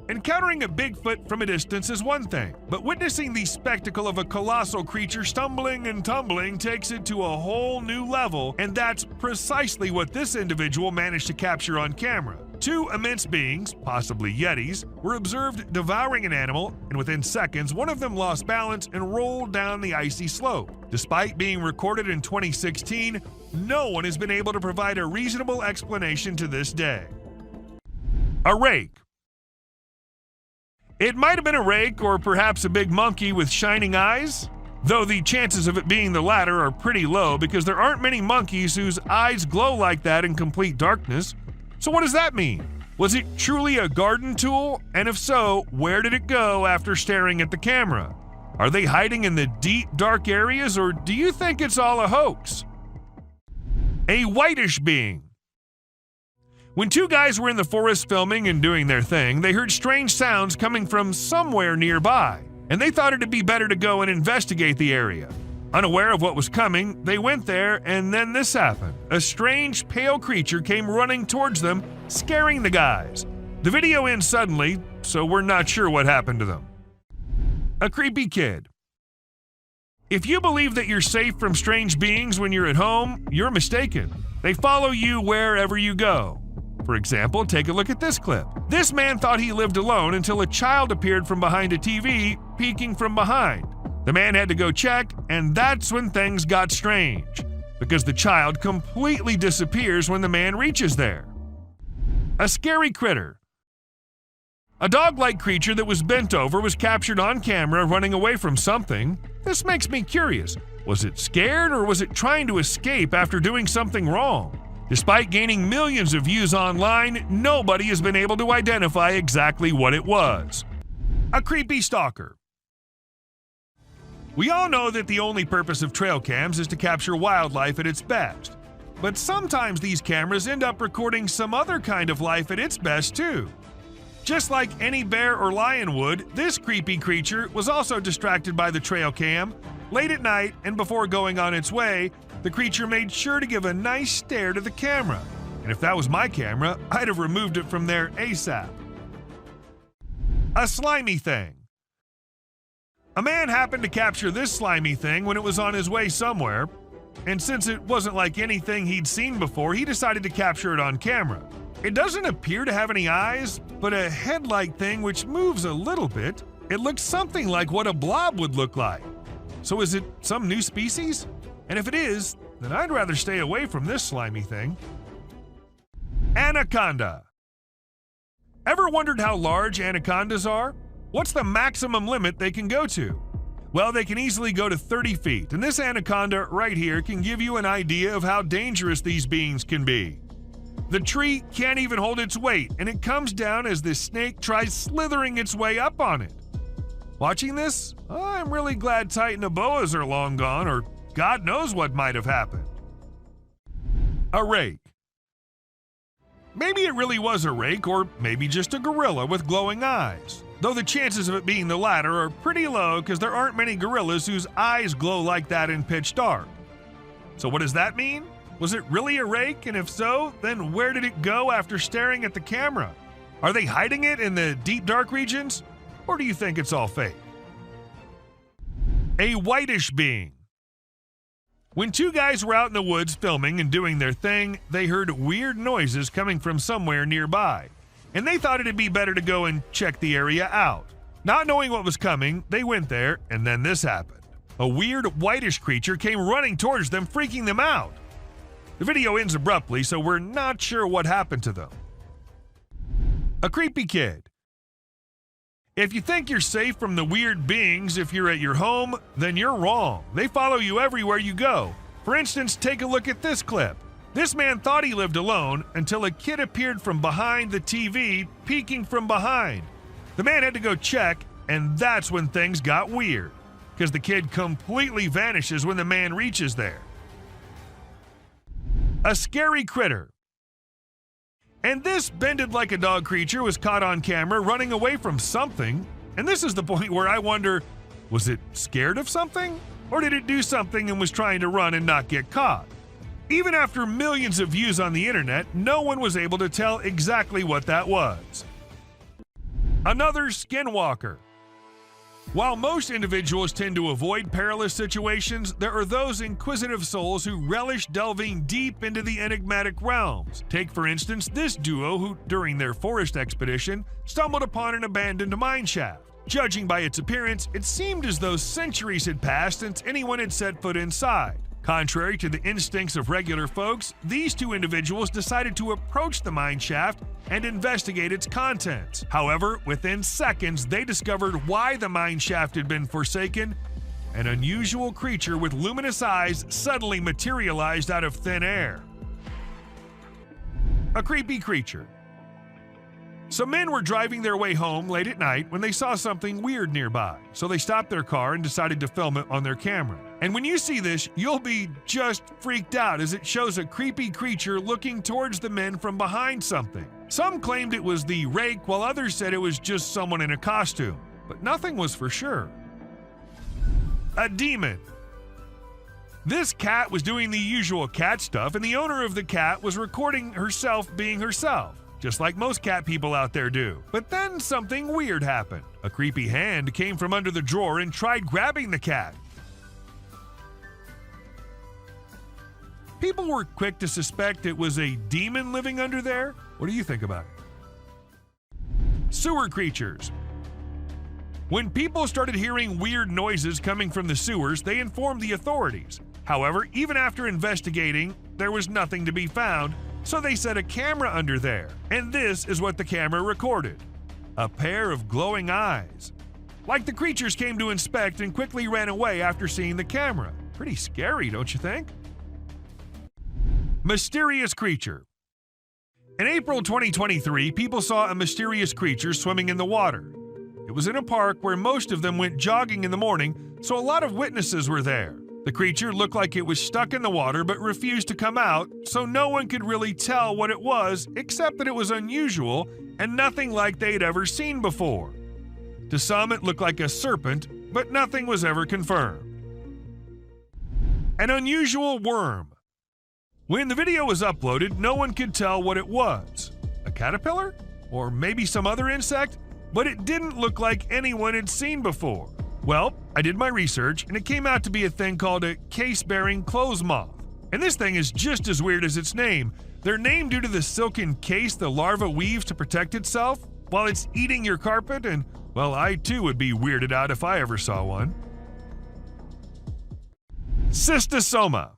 Encountering a Bigfoot from a distance is one thing, but witnessing the spectacle of a colossal creature stumbling and tumbling takes it to a whole new level, and that's precisely what this individual managed to capture on camera. Two immense beings, possibly Yetis, were observed devouring an animal, and within seconds, one of them lost balance and rolled down the icy slope. Despite being recorded in 2016, no one has been able to provide a reasonable explanation to this day. A rake. It might have been a rake or perhaps a big monkey with shining eyes, though the chances of it being the latter are pretty low because there aren't many monkeys whose eyes glow like that in complete darkness. So what does that mean? Was it truly a garden tool? And if so, where did it go after staring at the camera? Are they hiding in the deep, dark areas, or do you think it's all a hoax? A whitish being. When two guys were in the forest filming and doing their thing, they heard strange sounds coming from somewhere nearby, and they thought it'd be better to go and investigate the area. Unaware of what was coming, they went there, and then this happened. A strange, pale creature came running towards them, scaring the guys. The video ends suddenly, so we're not sure what happened to them. A creepy kid. If you believe that you're safe from strange beings when you're at home, you're mistaken. They follow you wherever you go. For example, take a look at this clip. This man thought he lived alone until a child appeared from behind a TV, peeking from behind. The man had to go check, and that's when things got strange, because the child completely disappears when the man reaches there. A scary critter. A dog-like creature that was bent over was captured on camera running away from something. This makes me curious. Was it scared, or was it trying to escape after doing something wrong? Despite gaining millions of views online, nobody has been able to identify exactly what it was. A creepy stalker. We all know that the only purpose of trail cams is to capture wildlife at its best. But sometimes these cameras end up recording some other kind of life at its best too. Just like any bear or lion would, this creepy creature was also distracted by the trail cam. Late at night and before going on its way, the creature made sure to give a nice stare to the camera. And if that was my camera, I'd have removed it from there ASAP. A slimy thing. A man happened to capture this slimy thing when it was on his way somewhere, and since it wasn't like anything he'd seen before, he decided to capture it on camera. It doesn't appear to have any eyes, but a head-like thing which moves a little bit. It looks something like what a blob would look like. So is it some new species? And if it is, then I'd rather stay away from this slimy thing. Anaconda. Ever wondered how large anacondas are? What's the maximum limit they can go to? Well, they can easily go to 30 feet, and this anaconda right here can give you an idea of how dangerous these beings can be. The tree can't even hold its weight, and it comes down as this snake tries slithering its way up on it. Watching this, I'm really glad Titanoboas are long gone, or God knows what might have happened. A rake. Maybe it really was a rake, or maybe just a gorilla with glowing eyes. Though the chances of it being the latter are pretty low because there aren't many gorillas whose eyes glow like that in pitch dark. So what does that mean? Was it really a rake? And if so, then where did it go after staring at the camera? Are they hiding it in the deep dark regions? Or do you think it's all fake? A whitish being. When two guys were out in the woods filming and doing their thing, they heard weird noises coming from somewhere nearby, and they thought it'd be better to go and check the area out. Not knowing what was coming, they went there, and then this happened. A weird whitish creature came running towards them, freaking them out. The video ends abruptly, so we're not sure what happened to them. A creepy kid. If you think you're safe from the weird beings if you're at your home, then you're wrong. They follow you everywhere you go. For instance, take a look at this clip. This man thought he lived alone until a kid appeared from behind the TV, peeking from behind. The man had to go check, and that's when things got weird, because the kid completely vanishes when the man reaches there. A scary critter. And this bended like a dog creature was caught on camera running away from something. And this is the point where I wonder, was it scared of something? Or did it do something and was trying to run and not get caught? Even after millions of views on the internet, no one was able to tell exactly what that was. Another skinwalker. While most individuals tend to avoid perilous situations, there are those inquisitive souls who relish delving deep into the enigmatic realms. Take, for instance, this duo who, during their forest expedition, stumbled upon an abandoned mine shaft. Judging by its appearance, it seemed as though centuries had passed since anyone had set foot inside. Contrary to the instincts of regular folks, these two individuals decided to approach the mine shaft and investigate its contents. However, within seconds, they discovered why the mine shaft had been forsaken. An unusual creature with luminous eyes suddenly materialized out of thin air. A creepy creature. Some men were driving their way home late at night when they saw something weird nearby, so they stopped their car and decided to film it on their camera. And when you see this, you'll be just freaked out as it shows a creepy creature looking towards the men from behind something. Some claimed it was the rake, while others said it was just someone in a costume, but nothing was for sure. A demon. This cat was doing the usual cat stuff, and the owner of the cat was recording herself being herself, just like most cat people out there do. But then something weird happened. A creepy hand came from under the drawer and tried grabbing the cat. People were quick to suspect it was a demon living under there. What do you think about it? Sewer creatures. When people started hearing weird noises coming from the sewers, they informed the authorities. However, even after investigating, there was nothing to be found, so they set a camera under there. And this is what the camera recorded. A pair of glowing eyes. Like the creatures came to inspect and quickly ran away after seeing the camera. Pretty scary, don't you think? Mysterious creature. In April 2023, people saw a mysterious creature swimming in the water. It was in a park where most of them went jogging in the morning, so a lot of witnesses were there. The creature looked like it was stuck in the water but refused to come out, so no one could really tell what it was except that it was unusual and nothing like they'd ever seen before. To some, it looked like a serpent, but nothing was ever confirmed. An unusual worm. When the video was uploaded, no one could tell what it was. A caterpillar? Or maybe some other insect? But it didn't look like anyone had seen before. Well, I did my research, and it came out to be a thing called a case-bearing clothes moth. And this thing is just as weird as its name. They're named due to the silken case the larva weaves to protect itself while it's eating your carpet, and, well, I too would be weirded out if I ever saw one. Cystosoma.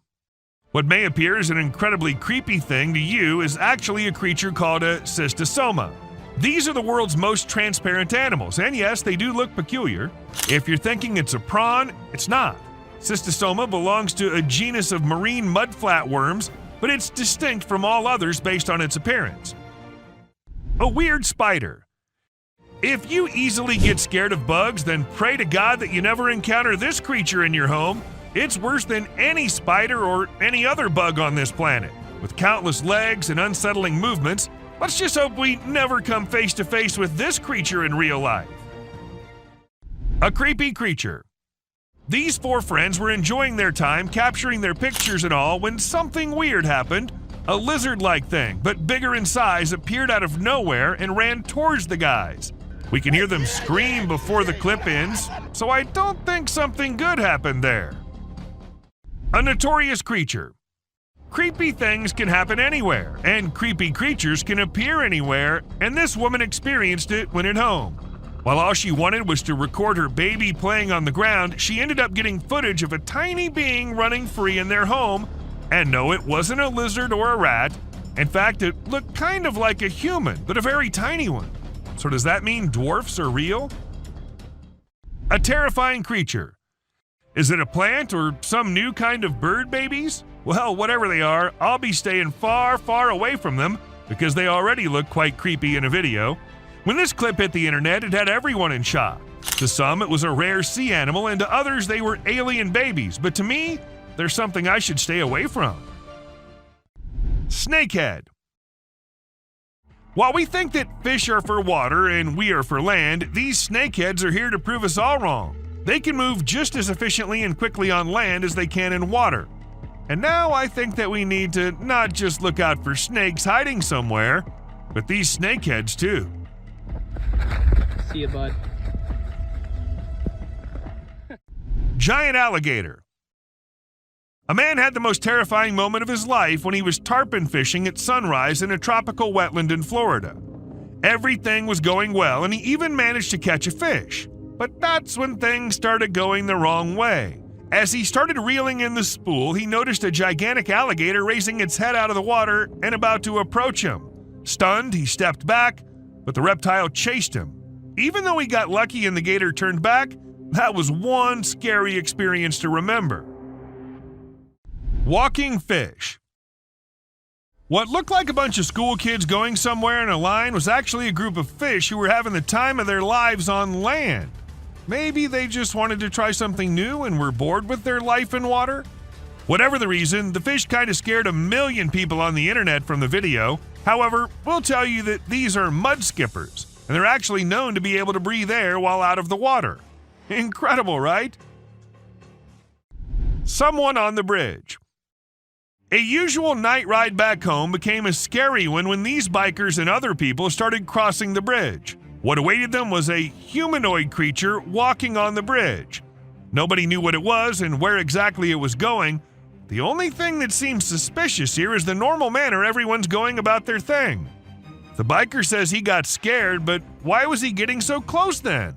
What may appear as an incredibly creepy thing to you is actually a creature called a cystosoma. These are the world's most transparent animals, and yes, they do look peculiar. If you're thinking it's a prawn, it's not. Cystosoma belongs to a genus of marine mud flatworms, but it's distinct from all others based on its appearance. A weird spider. If you easily get scared of bugs, then pray to God that you never encounter this creature in your home. It's worse than any spider or any other bug on this planet. With countless legs and unsettling movements, let's just hope we never come face to face with this creature in real life. A creepy creature. These four friends were enjoying their time capturing their pictures and all when something weird happened. A lizard-like thing, but bigger in size, appeared out of nowhere and ran towards the guys. We can hear them scream before the clip ends, so I don't think something good happened there. A notorious creature. Creepy things can happen anywhere, and creepy creatures can appear anywhere, and this woman experienced it when at home. While all she wanted was to record her baby playing on the ground, she ended up getting footage of a tiny being running free in their home. And no, it wasn't a lizard or a rat. In fact, it looked kind of like a human, but a very tiny one. So does that mean dwarfs are real? A terrifying creature. Is it a plant or some new kind of bird babies? Well, whatever they are, I'll be staying far, far away from them because they already look quite creepy in a video. When this clip hit the internet, it had everyone in shock. To some, it was a rare sea animal, and to others, they were alien babies. But to me, they're something I should stay away from. Snakehead. While we think that fish are for water and we are for land, these snakeheads are here to prove us all wrong. They can move just as efficiently and quickly on land as they can in water. And now I think that we need to not just look out for snakes hiding somewhere, but these snakeheads too. See you, bud. Giant alligator. A man had the most terrifying moment of his life when he was tarpon fishing at sunrise in a tropical wetland in Florida. Everything was going well, and he even managed to catch a fish. But that's when things started going the wrong way. As he started reeling in the spool, he noticed a gigantic alligator raising its head out of the water and about to approach him. Stunned, he stepped back, but the reptile chased him. Even though he got lucky and the gator turned back, that was one scary experience to remember. Walking fish. What looked like a bunch of school kids going somewhere in a line was actually a group of fish who were having the time of their lives on land. Maybe they just wanted to try something new and were bored with their life in water? Whatever the reason, the fish kind of scared 1 million people on the internet from the video. However, we'll tell you that these are mud skippers, and they're actually known to be able to breathe air while out of the water. Incredible, right? Someone on the bridge. A usual night ride back home became a scary one when these bikers and other people started crossing the bridge. What awaited them was a humanoid creature walking on the bridge. Nobody knew what it was and where exactly it was going. The only thing that seems suspicious here is the normal manner everyone's going about their thing. The biker says he got scared, but why was he getting so close then?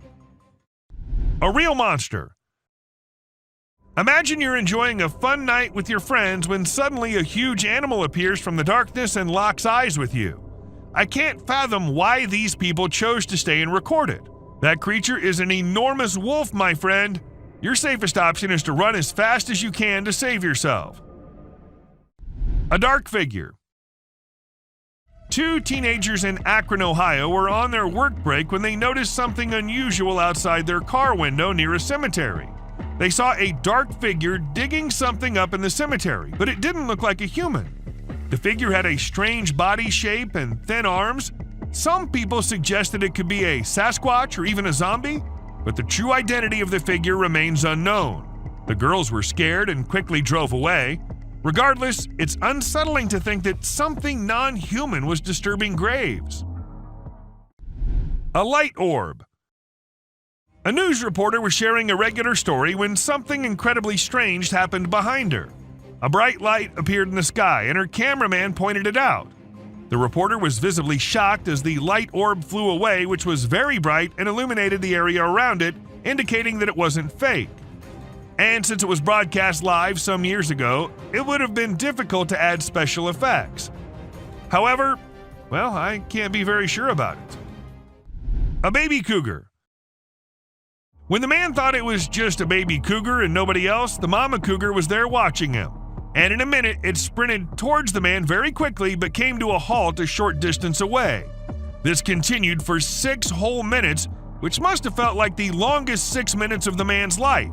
A real monster. Imagine you're enjoying a fun night with your friends when suddenly a huge animal appears from the darkness and locks eyes with you. I can't fathom why these people chose to stay and record it. That creature is an enormous wolf, my friend. Your safest option is to run as fast as you can to save yourself. A dark figure. 2 teenagers in Akron, Ohio were on their work break when they noticed something unusual outside their car window near a cemetery. They saw a dark figure digging something up in the cemetery, but it didn't look like a human. The figure had a strange body shape and thin arms. Some people suggested it could be a Sasquatch or even a zombie, but the true identity of the figure remains unknown. The girls were scared and quickly drove away. Regardless, it's unsettling to think that something non-human was disturbing graves. A light orb. A news reporter was sharing a regular story when something incredibly strange happened behind her. A bright light appeared in the sky, and her cameraman pointed it out. The reporter was visibly shocked as the light orb flew away, which was very bright and illuminated the area around it, indicating that it wasn't fake. And since it was broadcast live some years ago, it would have been difficult to add special effects. However, well, I can't be very sure about it. A baby cougar. When the man thought it was just a baby cougar and nobody else, the mama cougar was there watching him. And in a minute, it sprinted towards the man very quickly but came to a halt a short distance away. This continued for 6 whole minutes, which must have felt like the longest 6 minutes of the man's life.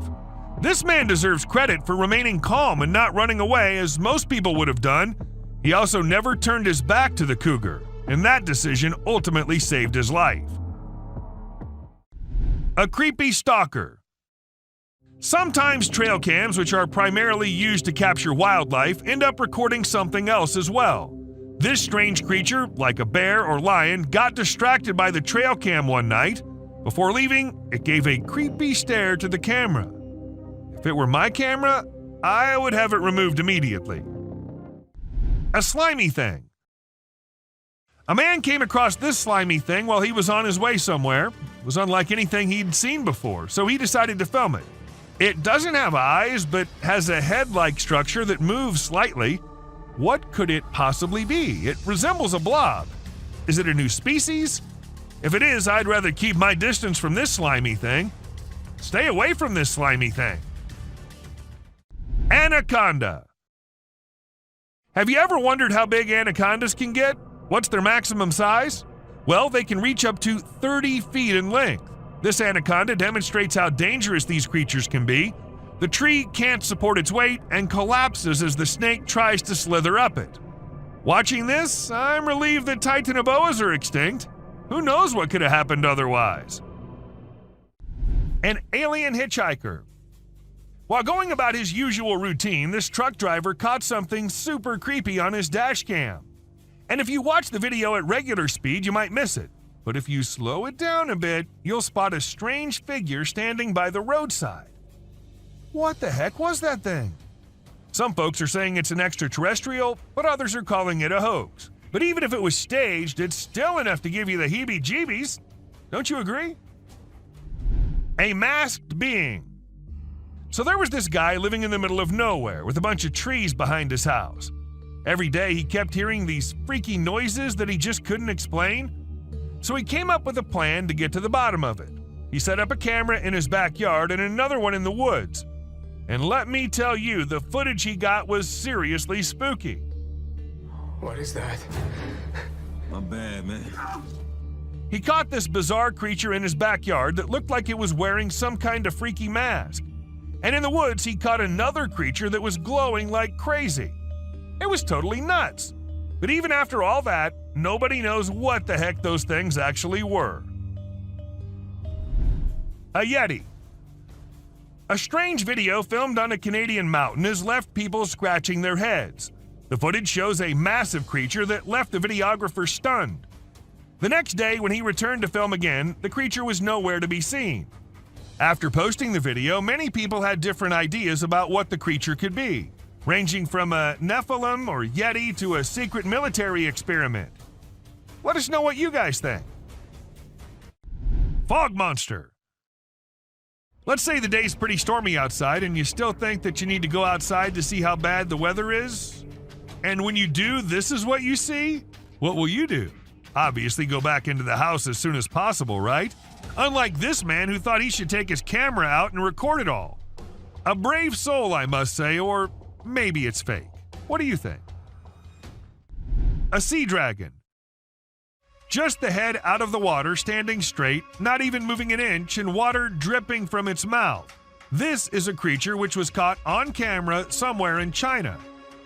This man deserves credit for remaining calm and not running away as most people would have done. He also never turned his back to the cougar, and that decision ultimately saved his life. A creepy stalker. Sometimes trail cams, which are primarily used to capture wildlife, end up recording something else as well. This strange creature, like a bear or lion, got distracted by the trail cam one night. Before leaving, it gave a creepy stare to the camera. If it were my camera, I would have it removed immediately. A slimy thing. A man came across this slimy thing while he was on his way somewhere. It was unlike anything he'd seen before, so he decided to film it. It doesn't have eyes, but has a head-like structure that moves slightly. What could it possibly be? It resembles a blob. Is it a new species? If it is, I'd rather keep my distance from this slimy thing. Stay away from this slimy thing. Anaconda. Have you ever wondered how big anacondas can get? What's their maximum size? Well, they can reach up to 30 feet in length. This anaconda demonstrates how dangerous these creatures can be. The tree can't support its weight and collapses as the snake tries to slither up it. Watching this, I'm relieved that titanoboas are extinct. Who knows what could have happened otherwise? An alien hitchhiker. While going about his usual routine, this truck driver caught something super creepy on his dash cam. And if you watch the video at regular speed, you might miss it. But if you slow it down a bit, you'll spot a strange figure standing by the roadside. What the heck was that thing? Some folks are saying it's an extraterrestrial, but others are calling it a hoax. But even if it was staged, it's still enough to give you the heebie-jeebies. Don't you agree? A masked being. So there was this guy living in the middle of nowhere with a bunch of trees behind his house. Every day he kept hearing these freaky noises that he just couldn't explain. So he came up with a plan to get to the bottom of it. He set up a camera in his backyard and another one in the woods. And let me tell you, the footage he got was seriously spooky. What is that? My bad, man. He caught this bizarre creature in his backyard that looked like it was wearing some kind of freaky mask. And in the woods, he caught another creature that was glowing like crazy. It was totally nuts. But even after all that, nobody knows what the heck those things actually were. A Yeti. A strange video filmed on a Canadian mountain has left people scratching their heads. The footage shows a massive creature that left the videographer stunned. The next day, when he returned to film again, the creature was nowhere to be seen. After posting the video, many people had different ideas about what the creature could be, ranging from a Nephilim or Yeti to a secret military experiment. Let us know what you guys think. Fog monster. Let's say the day's pretty stormy outside and you still think that you need to go outside to see how bad the weather is. And when you do, this is what you see? What will you do? Obviously go back into the house as soon as possible, right? Unlike this man who thought he should take his camera out and record it all. A brave soul, I must say, or maybe it's fake. What do you think? A sea dragon. Just the head out of the water, standing straight, not even moving an inch, and water dripping from its mouth. This is a creature which was caught on camera somewhere in China.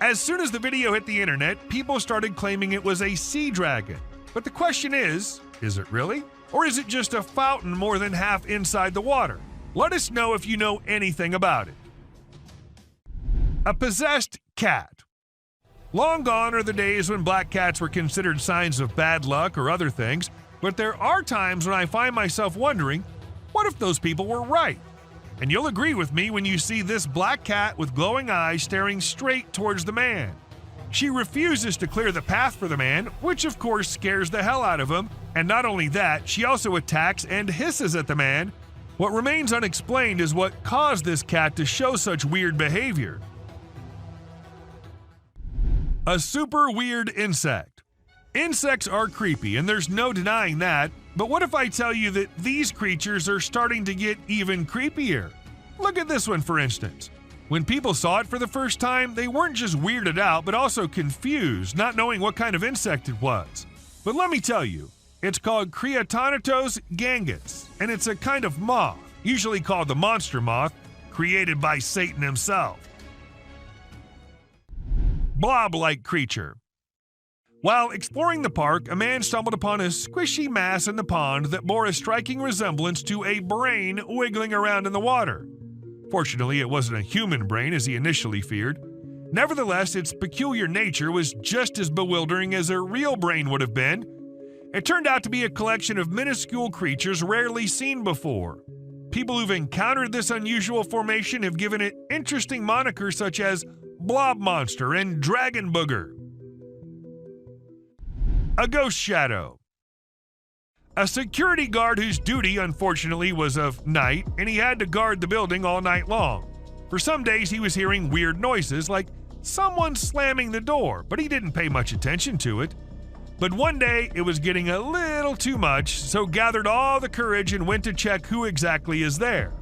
As soon as the video hit the internet, people started claiming it was a sea dragon. But the question is it really? Or is it just a fountain more than half inside the water? Let us know if you know anything about it. A possessed cat. Long gone are the days when black cats were considered signs of bad luck or other things, but there are times when I find myself wondering, what if those people were right? And you'll agree with me when you see this black cat with glowing eyes staring straight towards the man. She refuses to clear the path for the man, which of course scares the hell out of him, and not only that, she also attacks and hisses at the man. What remains unexplained is what caused this cat to show such weird behavior. A super weird insect. Insects are creepy, and there's no denying that, but what if I tell you that these creatures are starting to get even creepier? Look at this one, for instance. When people saw it for the first time, they weren't just weirded out, but also confused, not knowing what kind of insect it was. But let me tell you, It's called Creatonatos gangus, and it's a kind of moth, usually called the monster moth, created by Satan himself. Blob-like creature. While exploring the park, a man stumbled upon a squishy mass in the pond that bore a striking resemblance to a brain wiggling around in the water. Fortunately, it wasn't a human brain as he initially feared. Nevertheless, its peculiar nature was just as bewildering as a real brain would have been. It turned out to be a collection of minuscule creatures rarely seen before. People who've encountered this unusual formation have given it interesting monikers such as Blob Monster and Dragon Booger. A ghost shadow. A security guard whose duty, unfortunately, was of night, and he had to guard the building all night long. For some days, he was hearing weird noises like someone slamming the door, but he didn't pay much attention to it. But one day, it was getting a little too much, so gathered all the courage and went to check who exactly is there.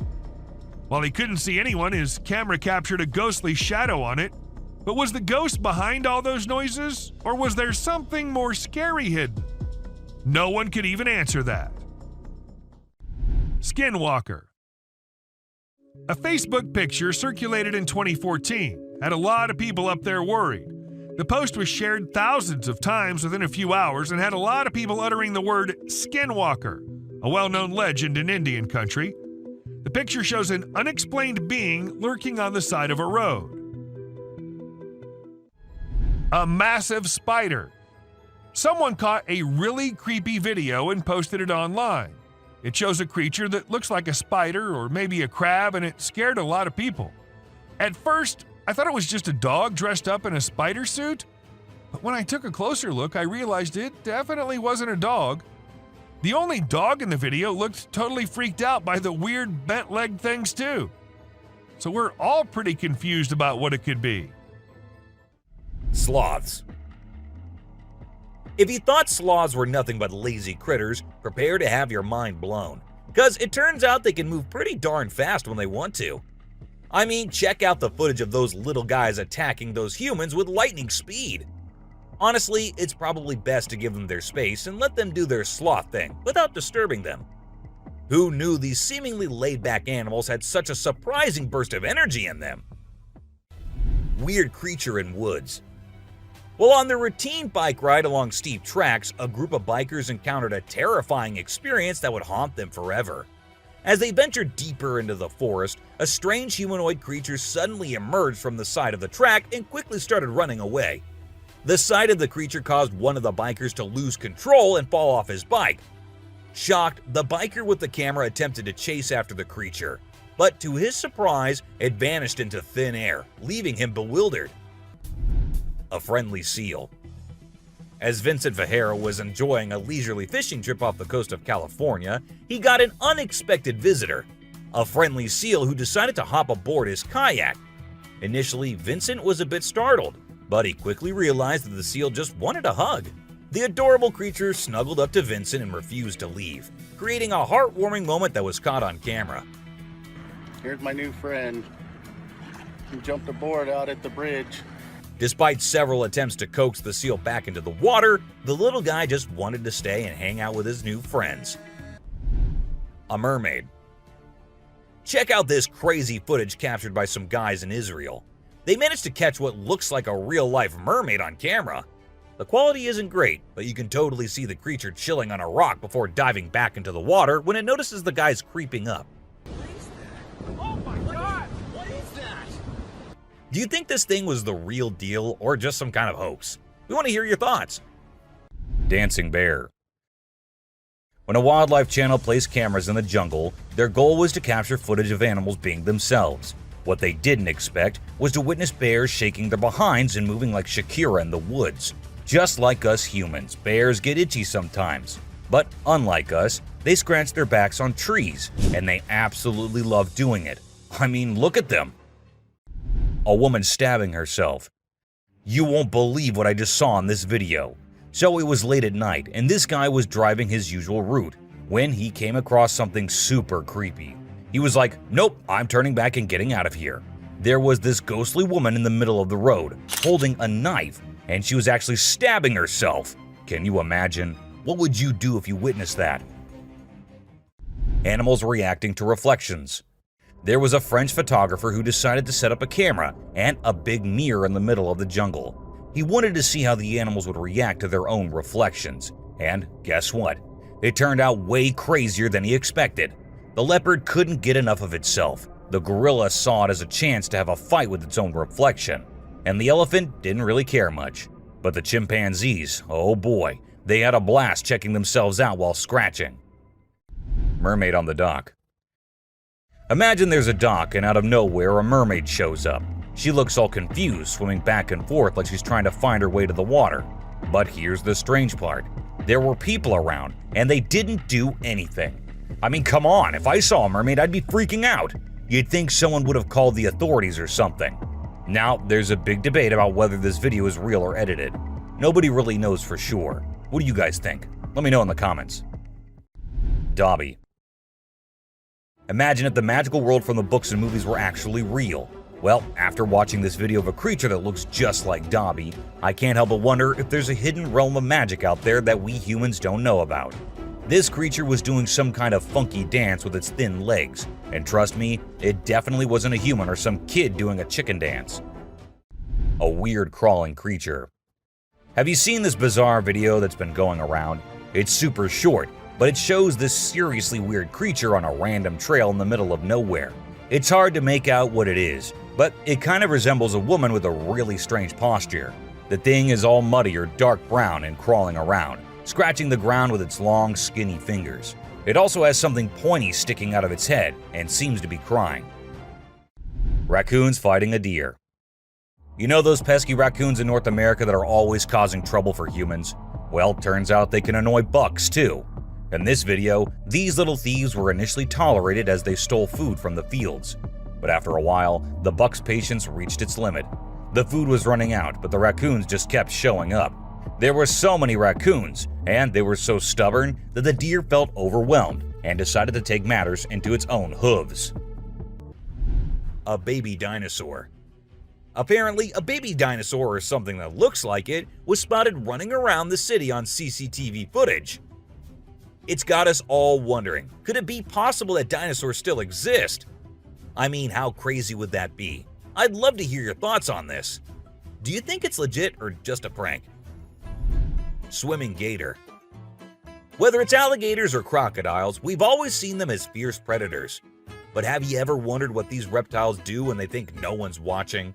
While he couldn't see anyone, his camera captured a ghostly shadow on it. But was the ghost behind all those noises, or was there something more scary hidden? No one could even answer that. Skinwalker. A Facebook picture circulated in 2014 had a lot of people up there worried. The post was shared thousands of times within a few hours and had a lot of people uttering the word Skinwalker, a well-known legend in Indian country. The picture shows an unexplained being lurking on the side of a road. A massive spider. Someone caught a really creepy video and posted it online. It shows a creature that looks like a spider or maybe a crab, and it scared a lot of people. At first, I thought it was just a dog dressed up in a spider suit, but when I took a closer look, I realized it definitely wasn't a dog. The only dog in the video looked totally freaked out by the weird bent-legged things too. So we're all pretty confused about what it could be. Sloths. If you thought sloths were nothing but lazy critters, prepare to have your mind blown. Because it turns out they can move pretty darn fast when they want to. I mean, check out the footage of those little guys attacking those humans with lightning speed. Honestly, it's probably best to give them their space and let them do their sloth thing without disturbing them. Who knew these seemingly laid-back animals had such a surprising burst of energy in them? Weird creature in woods. While on their routine bike ride along steep tracks, a group of bikers encountered a terrifying experience that would haunt them forever. As they ventured deeper into the forest, a strange humanoid creature suddenly emerged from the side of the track and quickly started running away. The sight of the creature caused one of the bikers to lose control and fall off his bike. Shocked, the biker with the camera attempted to chase after the creature, but to his surprise, it vanished into thin air, leaving him bewildered. A friendly seal. As Vincent Vajera was enjoying a leisurely fishing trip off the coast of California, he got an unexpected visitor, a friendly seal who decided to hop aboard his kayak. Initially, Vincent was a bit startled, but he quickly realized that the seal just wanted a hug. The adorable creature snuggled up to Vincent and refused to leave, creating a heartwarming moment that was caught on camera. Here's my new friend. He jumped aboard out at the bridge. Despite several attempts to coax the seal back into the water, the little guy just wanted to stay and hang out with his new friends. A mermaid. Check out this crazy footage captured by some guys in Israel. They managed to catch what looks like a real-life mermaid on camera. The quality isn't great, but you can totally see the creature chilling on a rock before diving back into the water when it notices the guys creeping up. Oh my god! What is that? Do you think this thing was the real deal or just some kind of hoax? We want to hear your thoughts. Dancing bear. When a wildlife channel placed cameras in the jungle, their goal was to capture footage of animals being themselves. What they didn't expect was to witness bears shaking their behinds and moving like Shakira in the woods. Just like us humans, bears get itchy sometimes. But unlike us, they scratch their backs on trees, and they absolutely love doing it. I mean, look at them. A woman stabbing herself. You won't believe what I just saw in this video. So it was late at night, and this guy was driving his usual route when he came across something super creepy. He was like, nope, I'm turning back and getting out of here. There was this ghostly woman in the middle of the road, holding a knife, and she was actually stabbing herself. Can you imagine? What would you do if you witnessed that? Animals reacting to reflections. There was a French photographer who decided to set up a camera and a big mirror in the middle of the jungle. He wanted to see how the animals would react to their own reflections. And guess what? It turned out way crazier than he expected. The leopard couldn't get enough of itself. The gorilla saw it as a chance to have a fight with its own reflection. And the elephant didn't really care much. But the chimpanzees, oh boy, they had a blast checking themselves out while scratching. Mermaid on the dock. Imagine there's a dock and out of nowhere a mermaid shows up. She looks all confused, swimming back and forth like she's trying to find her way to the water. But here's the strange part. There were people around, and they didn't do anything. I mean, come on, if I saw a mermaid, I'd be freaking out. You'd think someone would have called the authorities or something. Now, there's a big debate about whether this video is real or edited. Nobody really knows for sure. What do you guys think? Let me know in the comments. Dobby. Imagine if the magical world from the books and movies were actually real. Well, after watching this video of a creature that looks just like Dobby, I can't help but wonder if there's a hidden realm of magic out there that we humans don't know about. This creature was doing some kind of funky dance with its thin legs, and trust me, it definitely wasn't a human or some kid doing a chicken dance. A weird crawling creature. Have you seen this bizarre video that's been going around? It's super short, but it shows this seriously weird creature on a random trail in the middle of nowhere. It's hard to make out what it is, but it kind of resembles a woman with a really strange posture. The thing is all muddy or dark brown and crawling around, scratching the ground with its long, skinny fingers. It also has something pointy sticking out of its head and seems to be crying. Raccoons fighting a deer. You know those pesky raccoons in North America that are always causing trouble for humans? Well, turns out they can annoy bucks too. In this video, these little thieves were initially tolerated as they stole food from the fields. But after a while, the buck's patience reached its limit. The food was running out, but the raccoons just kept showing up. There were so many raccoons, and they were so stubborn that the deer felt overwhelmed and decided to take matters into its own hooves. A baby dinosaur. Apparently, a baby dinosaur or something that looks like it was spotted running around the city on CCTV footage. It's got us all wondering, could it be possible that dinosaurs still exist? I mean, how crazy would that be? I'd love to hear your thoughts on this. Do you think it's legit or just a prank? Swimming gator. Whether it's alligators or crocodiles, we've always seen them as fierce predators. But have you ever wondered what these reptiles do when they think no one's watching?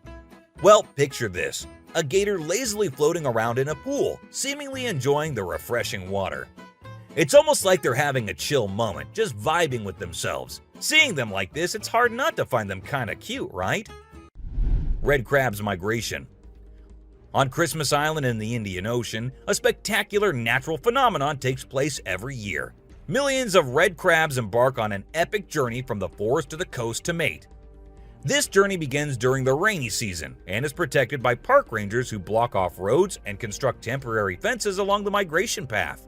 Well, picture this. A gator lazily floating around in a pool, seemingly enjoying the refreshing water. It's almost like they're having a chill moment, just vibing with themselves. Seeing them like this, it's hard not to find them kinda cute, right? Red crab's migration. On Christmas Island in the Indian Ocean, a spectacular natural phenomenon takes place every year. Millions of red crabs embark on an epic journey from the forest to the coast to mate. This journey begins during the rainy season and is protected by park rangers who block off roads and construct temporary fences along the migration path.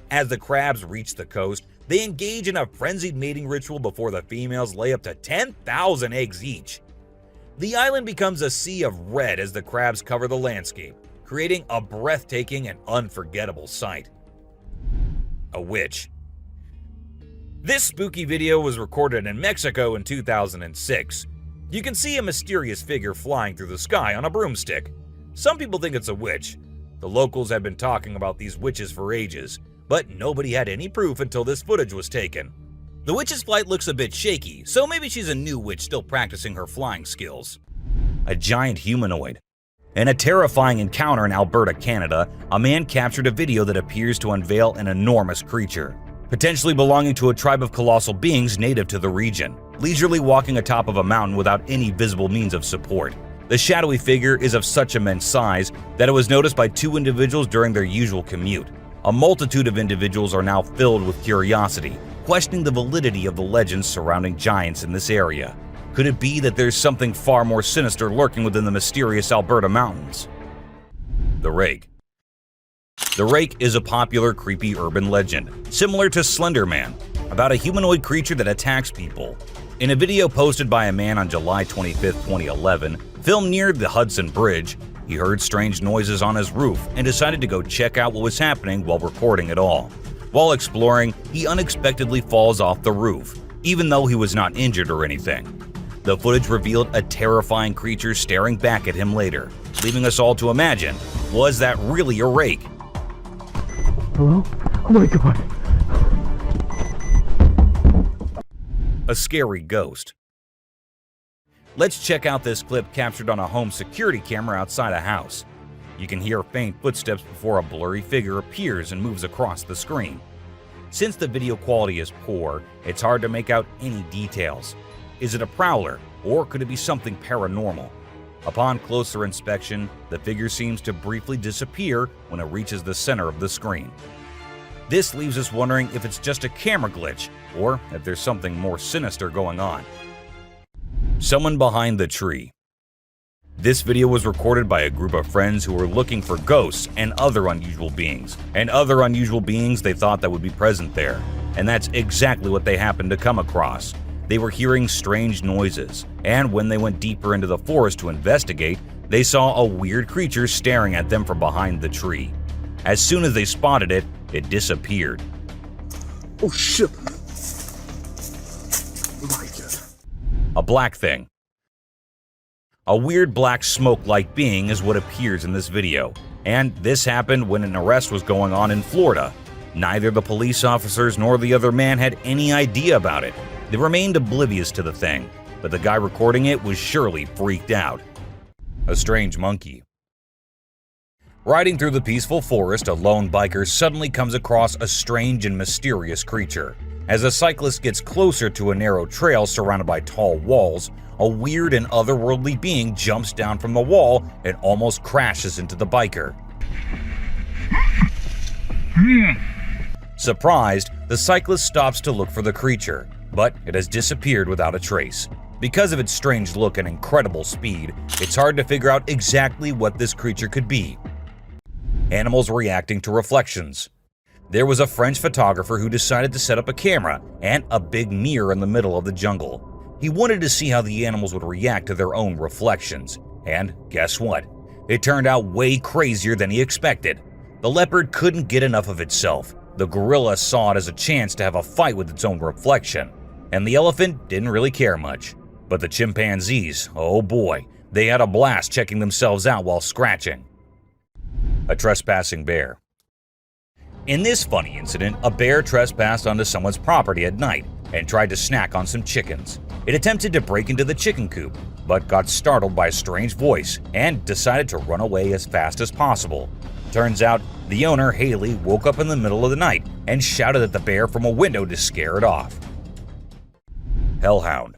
As the crabs reach the coast, they engage in a frenzied mating ritual before the females lay up to 10,000 eggs each. The island becomes a sea of red as the crabs cover the landscape, creating a breathtaking and unforgettable sight. A witch. This spooky video was recorded in Mexico in 2006. You can see a mysterious figure flying through the sky on a broomstick. Some people think it's a witch. The locals have been talking about these witches for ages, but nobody had any proof until this footage was taken. The witch's flight looks a bit shaky, so maybe she's a new witch still practicing her flying skills. A giant humanoid. In a terrifying encounter in Alberta, Canada, a man captured a video that appears to unveil an enormous creature, potentially belonging to a tribe of colossal beings native to the region, leisurely walking atop of a mountain without any visible means of support. The shadowy figure is of such immense size that it was noticed by two individuals during their usual commute. A multitude of individuals are now filled with curiosity, questioning the validity of the legends surrounding giants in this area. Could it be that there's something far more sinister lurking within the mysterious Alberta mountains? The Rake. The Rake is a popular creepy urban legend, similar to Slender Man, about a humanoid creature that attacks people. In a video posted by a man on July 25, 2011, filmed near the Hudson Bridge, He heard strange noises on his roof and decided to go check out what was happening while recording it all. While exploring, he unexpectedly falls off the roof, even though he was not injured or anything. The footage revealed a terrifying creature staring back at him later, leaving us all to imagine, was that really a rake? Hello? Oh my god. A scary ghost. Let's check out this clip captured on a home security camera outside a house. You can hear faint footsteps before a blurry figure appears and moves across the screen. Since the video quality is poor, it's hard to make out any details. Is it a prowler, or could it be something paranormal? Upon closer inspection, the figure seems to briefly disappear when it reaches the center of the screen. This leaves us wondering if it's just a camera glitch, or if there's something more sinister going on. Someone behind the tree. This video was recorded by a group of friends who were looking for ghosts and other unusual beings, they thought that would be present there. And that's exactly what they happened to come across. They were hearing strange noises, and when they went deeper into the forest to investigate, they saw a weird creature staring at them from behind the tree. As soon as they spotted it, it disappeared. Oh shit! A black thing. A weird black smoke-like being is what appears in this video, and this happened when an arrest was going on in Florida. Neither the police officers nor the other man had any idea about it. They remained oblivious to the thing, but the guy recording it was surely freaked out. A strange monkey. Riding through the peaceful forest, a lone biker suddenly comes across a strange and mysterious creature. As a cyclist gets closer to a narrow trail surrounded by tall walls, a weird and otherworldly being jumps down from the wall and almost crashes into the biker. Surprised, the cyclist stops to look for the creature, but it has disappeared without a trace. Because of its strange look and incredible speed, it's hard to figure out exactly what this creature could be. Animals reacting to reflections. There was a French photographer who decided to set up a camera and a big mirror in the middle of the jungle. He wanted to see how the animals would react to their own reflections. And guess what? It turned out way crazier than he expected. The leopard couldn't get enough of itself. The gorilla saw it as a chance to have a fight with its own reflection. And the elephant didn't really care much. But the chimpanzees, oh boy, they had a blast checking themselves out while scratching. A trespassing bear. In this funny incident, a bear trespassed onto someone's property at night and tried to snack on some chickens. It attempted to break into the chicken coop, but got startled by a strange voice and decided to run away as fast as possible. Turns out, the owner, Haley, woke up in the middle of the night and shouted at the bear from a window to scare it off. Hellhound.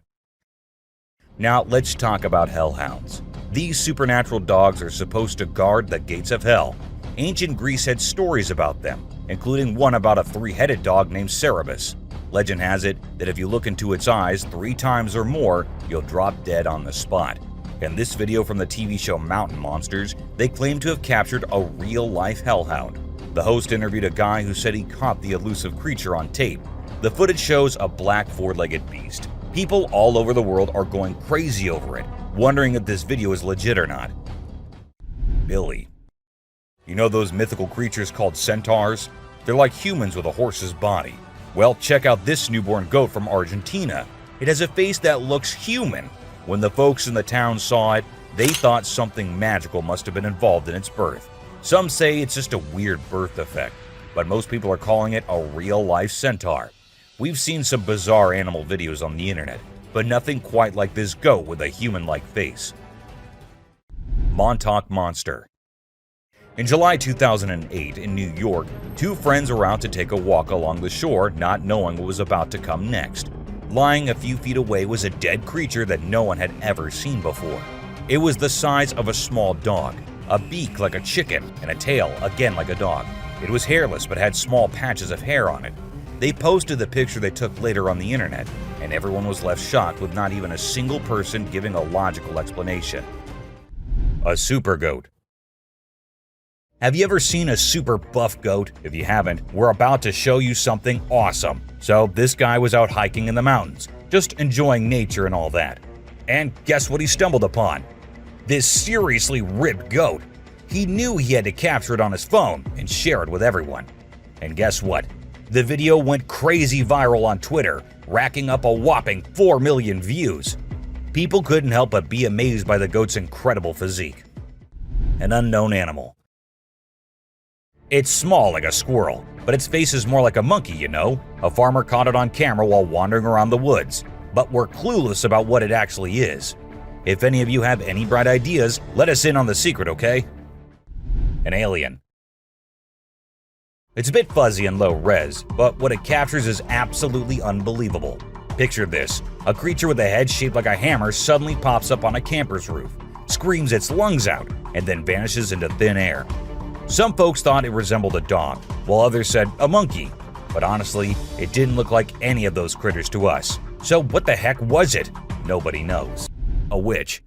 Now let's talk about hellhounds. These supernatural dogs are supposed to guard the gates of hell. Ancient Greece had stories about them, including one about a three-headed dog named Cerberus. Legend has it that if you look into its eyes 3 times or more, you'll drop dead on the spot. In this video from the TV show Mountain Monsters, they claim to have captured a real-life hellhound. The host interviewed a guy who said he caught the elusive creature on tape. The footage shows a black 4-legged beast. People all over the world are going crazy over it, wondering if this video is legit or not. Billy. You know those mythical creatures called centaurs? They're like humans with a horse's body. Well, check out this newborn goat from Argentina. It has a face that looks human. When the folks in the town saw it, they thought something magical must have been involved in its birth. Some say it's just a weird birth defect, but most people are calling it a real-life centaur. We've seen some bizarre animal videos on the internet, but nothing quite like this goat with a human-like face. Montauk Monster. In July 2008 in New York, 2 friends were out to take a walk along the shore, not knowing what was about to come next. Lying a few feet away was a dead creature that no one had ever seen before. It was the size of a small dog, a beak like a chicken, and a tail again like a dog. It was hairless but had small patches of hair on it. They posted the picture they took later on the internet, and everyone was left shocked with not even a single person giving a logical explanation. A super goat. Have you ever seen a super buff goat? If you haven't, we're about to show you something awesome. So this guy was out hiking in the mountains, just enjoying nature and all that. And guess what he stumbled upon? this seriously ripped goat. He knew he had to capture it on his phone and share it with everyone. And guess what? The video went crazy viral on Twitter, racking up a whopping 4 million views. People couldn't help but be amazed by the goat's incredible physique. An unknown animal. It's small like a squirrel, but its face is more like a monkey, you know. A farmer caught it on camera while wandering around the woods, but we're clueless about what it actually is. If any of you have any bright ideas, let us in on the secret, okay? An alien. It's a bit fuzzy and low res, but what it captures is absolutely unbelievable. Picture this: a creature with a head shaped like a hammer suddenly pops up on a camper's roof, screams its lungs out, and then vanishes into thin air. Some folks thought it resembled a dog, while others said a monkey, but honestly, it didn't look like any of those critters to us. So what the heck was it? Nobody knows. A witch.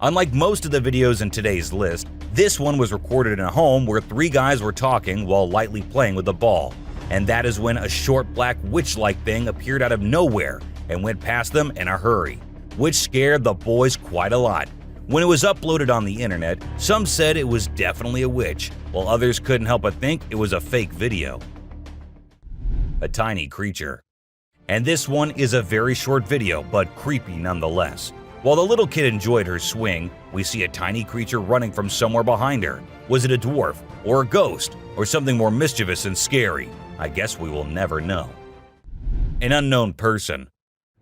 Unlike most of the videos in today's list, this one was recorded in a home where 3 guys were talking while lightly playing with a ball. And that is when a short black witch-like thing appeared out of nowhere and went past them in a hurry, which scared the boys quite a lot. When it was uploaded on the internet, some said it was definitely a witch, while others couldn't help but think it was a fake video. A tiny creature. And this one is a very short video, but creepy nonetheless. While the little kid enjoyed her swing, we see a tiny creature running from somewhere behind her. Was it a dwarf, or a ghost, or something more mischievous and scary? I guess we will never know. An unknown person.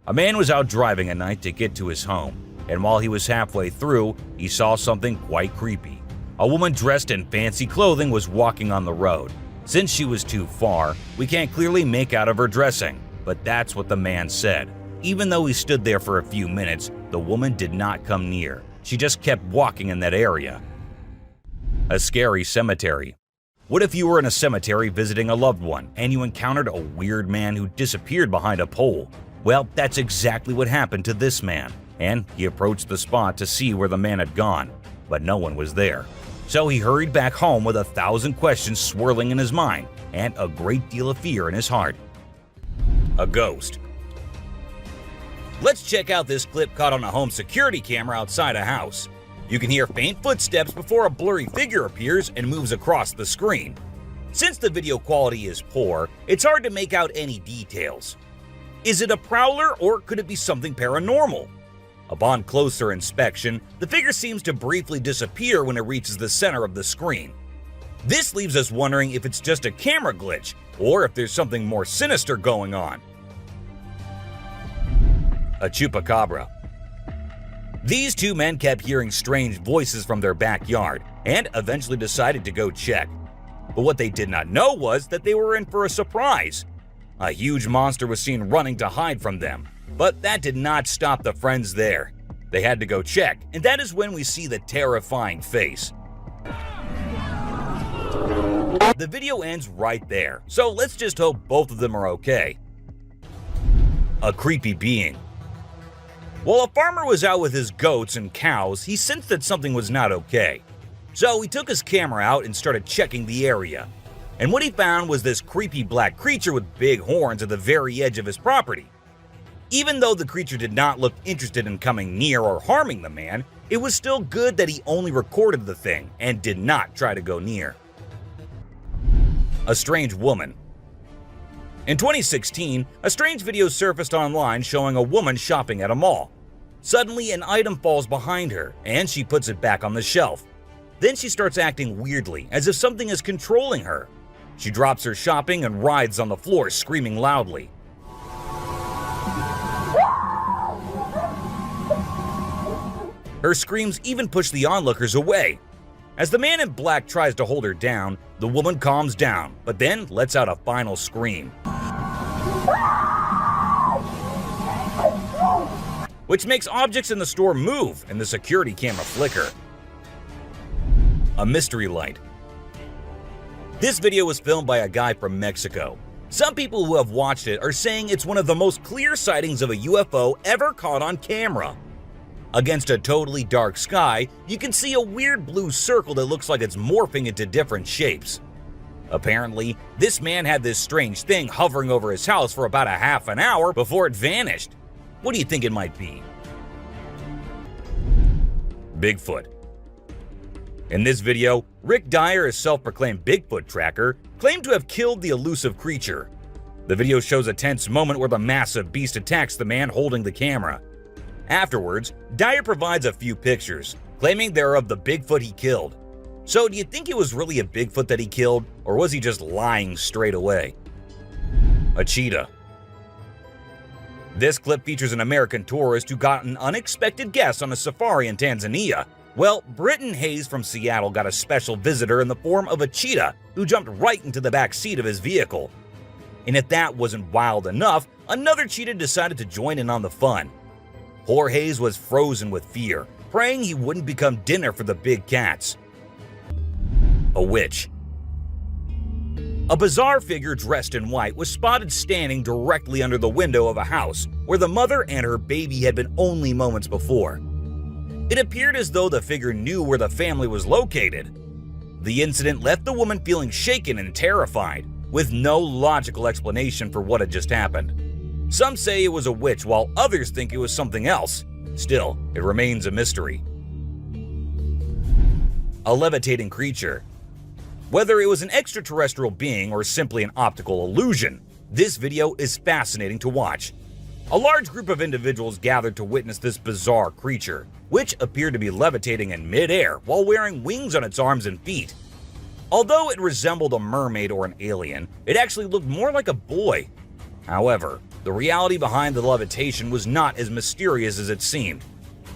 A man was out driving at night to get to his home, and while he was halfway through, he saw something quite creepy. A woman dressed in fancy clothing was walking on the road. Since she was too far, we can't clearly make out of her dressing, but that's what the man said. Even though he stood there for a few minutes, the woman did not come near. She just kept walking in that area. A scary cemetery. What if you were in a cemetery visiting a loved one and you encountered a weird man who disappeared behind a pole? Well, that's exactly what happened to this man, and he approached the spot to see where the man had gone, but no one was there. So he hurried back home with 1,000 questions swirling in his mind and a great deal of fear in his heart. A ghost. Let's check out this clip caught on a home security camera outside a house. You can hear faint footsteps before a blurry figure appears and moves across the screen. Since the video quality is poor, it's hard to make out any details. Is it a prowler, or could it be something paranormal? Upon closer inspection, the figure seems to briefly disappear when it reaches the center of the screen. This leaves us wondering if it's just a camera glitch, or if there's something more sinister going on. A chupacabra. These 2 men kept hearing strange voices from their backyard and eventually decided to go check. But what they did not know was that they were in for a surprise. A huge monster was seen running to hide from them, but that did not stop the friends there. They had to go check, and that is when we see the terrifying face. The video ends right there, so let's just hope both of them are okay. A creepy being. While a farmer was out with his goats and cows, he sensed that something was not okay. So he took his camera out and started checking the area. And what he found was this creepy black creature with big horns at the very edge of his property. Even though the creature did not look interested in coming near or harming the man, it was still good that he only recorded the thing and did not try to go near. A strange woman. In 2016, a strange video surfaced online showing a woman shopping at a mall. Suddenly, an item falls behind her, and she puts it back on the shelf. Then she starts acting weirdly, as if something is controlling her. She drops her shopping and writhes on the floor, screaming loudly. Her screams even push the onlookers away. As the man in black tries to hold her down, the woman calms down, but then lets out a final scream, which makes objects in the store move and the security camera flicker. A mystery light. This video was filmed by a guy from Mexico. Some people who have watched it are saying it's one of the most clear sightings of a UFO ever caught on camera. Against a totally dark sky, you can see a weird blue circle that looks like it's morphing into different shapes. Apparently, this man had this strange thing hovering over his house for about a half an hour before it vanished. What do you think it might be? Bigfoot. In this video, Rick Dyer, a self-proclaimed Bigfoot tracker, claimed to have killed the elusive creature. The video shows a tense moment where the massive beast attacks the man holding the camera. Afterwards, Dyer provides a few pictures, claiming they're of the Bigfoot he killed. So do you think it was really a Bigfoot that he killed, or was he just lying straight away? A cheetah. This clip features an American tourist who got an unexpected guest on a safari in Tanzania. Well, Britton Hayes from Seattle got a special visitor in the form of a cheetah who jumped right into the back seat of his vehicle. And if that wasn't wild enough, another cheetah decided to join in on the fun. Poor Hayes was frozen with fear, praying he wouldn't become dinner for the big cats. A witch. A bizarre figure dressed in white was spotted standing directly under the window of a house where the mother and her baby had been only moments before. It appeared as though the figure knew where the family was located. The incident left the woman feeling shaken and terrified, with no logical explanation for what had just happened. Some say it was a witch, while others think it was something else. Still, it remains a mystery. A levitating creature. Whether it was an extraterrestrial being or simply an optical illusion, this video is fascinating to watch. A large group of individuals gathered to witness this bizarre creature, which appeared to be levitating in midair while wearing wings on its arms and feet. Although it resembled a mermaid or an alien, it actually looked more like a boy. However, the reality behind the levitation was not as mysterious as it seemed.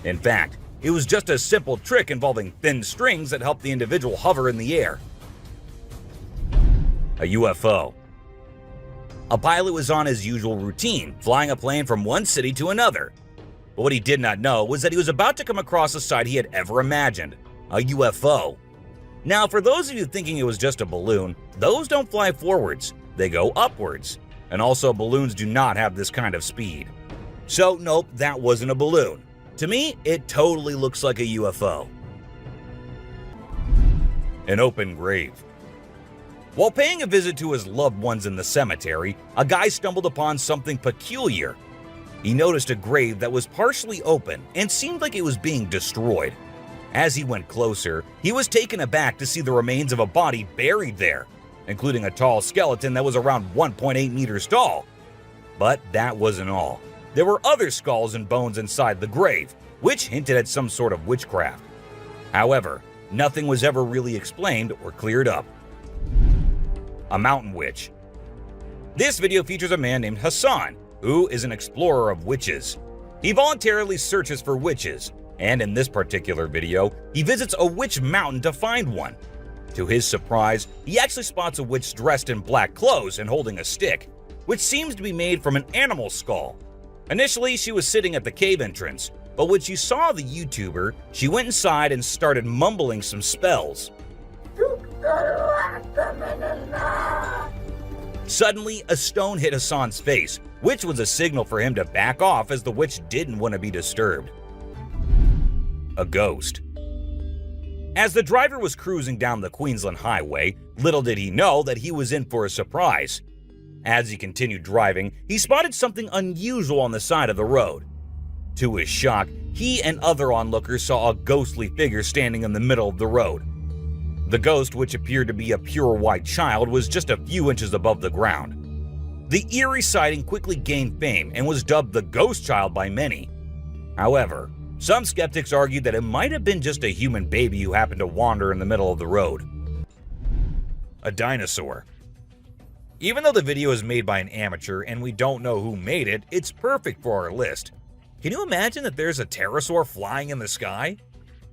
In fact, it was just a simple trick involving thin strings that helped the individual hover in the air. A UFO. A pilot was on his usual routine, flying a plane from one city to another. But what he did not know was that he was about to come across a sight he had ever imagined, a UFO. Now, for those of you thinking it was just a balloon, those don't fly forwards, they go upwards. And also, balloons do not have this kind of speed. So, nope, that wasn't a balloon. To me, it totally looks like a UFO. An open grave. While paying a visit to his loved ones in the cemetery, a guy stumbled upon something peculiar. He noticed a grave that was partially open and seemed like it was being destroyed. As he went closer, he was taken aback to see the remains of a body buried there, including a tall skeleton that was around 1.8 meters tall. But that wasn't all. There were other skulls and bones inside the grave, which hinted at some sort of witchcraft. However, nothing was ever really explained or cleared up. A mountain witch. This video features a man named Hassan, who is an explorer of witches. He voluntarily searches for witches, and in this particular video, he visits a witch mountain to find one. To his surprise, he actually spots a witch dressed in black clothes and holding a stick, which seems to be made from an animal skull. Initially, she was sitting at the cave entrance, but when she saw the YouTuber, she went inside and started mumbling some spells. Suddenly, a stone hit Hassan's face, which was a signal for him to back off as the witch didn't want to be disturbed. A ghost. As the driver was cruising down the Queensland Highway, little did he know that he was in for a surprise. As he continued driving, he spotted something unusual on the side of the road. To his shock, he and other onlookers saw a ghostly figure standing in the middle of the road. The ghost, which appeared to be a pure white child, was just a few inches above the ground. The eerie sighting quickly gained fame and was dubbed the Ghost Child by many. However, some skeptics argued that it might have been just a human baby who happened to wander in the middle of the road. A dinosaur. Even though the video is made by an amateur and we don't know who made it, it's perfect for our list. Can you imagine that there's a pterosaur flying in the sky?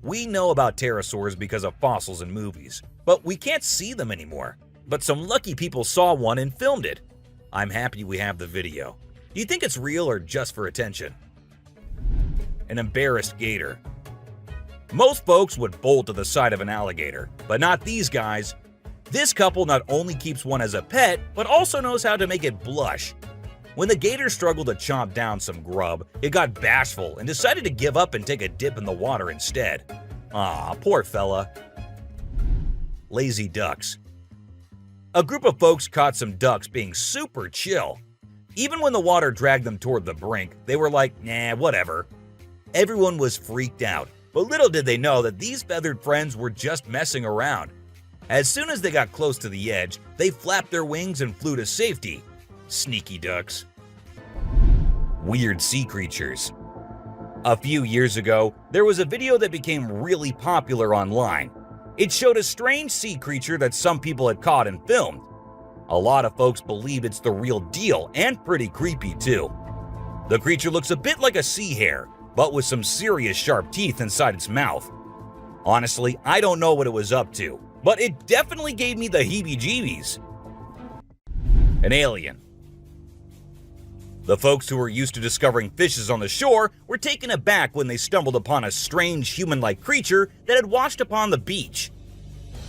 We know about pterosaurs because of fossils in movies, but we can't see them anymore. But some lucky people saw one and filmed it. I'm happy we have the video. Do you think it's real or just for attention? An embarrassed gator. Most folks would bolt to the side of an alligator, but not these guys. This couple not only keeps one as a pet, but also knows how to make it blush. When the gator struggled to chomp down some grub, it got bashful and decided to give up and take a dip in the water instead. Aw, poor fella. Lazy ducks. A group of folks caught some ducks being super chill. Even when the water dragged them toward the brink, they were like, nah, whatever. Everyone was freaked out, But little did they know that these feathered friends were just messing around. As soon as they got close to the edge, they flapped their wings and flew to safety. Sneaky ducks. Weird sea creatures. A few years ago, there was a video that became really popular online. It showed a strange sea creature that some people had caught and filmed. A lot of folks believe it's the real deal and pretty creepy too. The creature looks a bit like a sea hare, but with some serious sharp teeth inside its mouth. Honestly, I don't know what it was up to, but it definitely gave me the heebie-jeebies. An alien. The folks who were used to discovering fishes on the shore were taken aback when they stumbled upon a strange human-like creature that had washed upon the beach.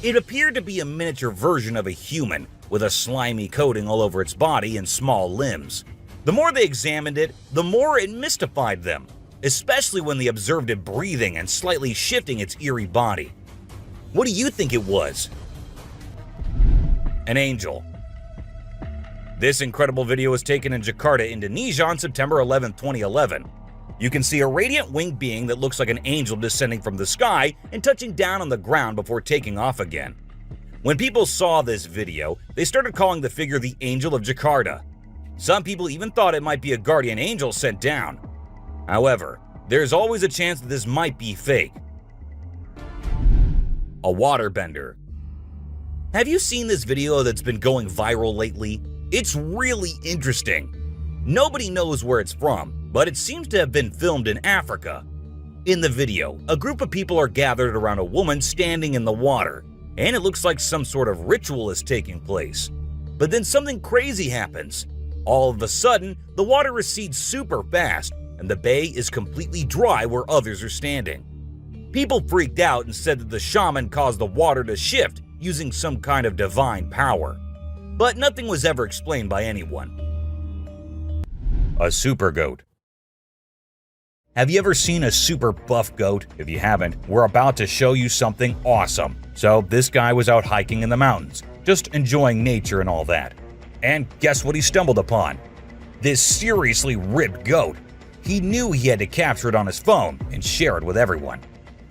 It appeared to be a miniature version of a human, with a slimy coating all over its body and small limbs. The more they examined it, the more it mystified them, especially when they observed it breathing and slightly shifting its eerie body. What do you think it was? An angel. This incredible video was taken in Jakarta, Indonesia on September 11, 2011. You can see a radiant winged being that looks like an angel descending from the sky and touching down on the ground before taking off again. When people saw this video, they started calling the figure the Angel of Jakarta. Some people even thought it might be a guardian angel sent down. However, there's always a chance that this might be fake. A waterbender. Have you seen this video that's been going viral lately? It's really interesting. Nobody knows where it's from, but it seems to have been filmed in Africa. In the video, a group of people are gathered around a woman standing in the water, and it looks like some sort of ritual is taking place. But then something crazy happens. All of a sudden, the water recedes super fast, and the bay is completely dry where others are standing. People freaked out and said that the shaman caused the water to shift using some kind of divine power. But nothing was ever explained by anyone. A super goat. Have you ever seen a super buff goat? If you haven't, we're about to show you something awesome. So this guy was out hiking in the mountains, just enjoying nature and all that. And guess what he stumbled upon? This seriously ripped goat. He knew he had to capture it on his phone and share it with everyone.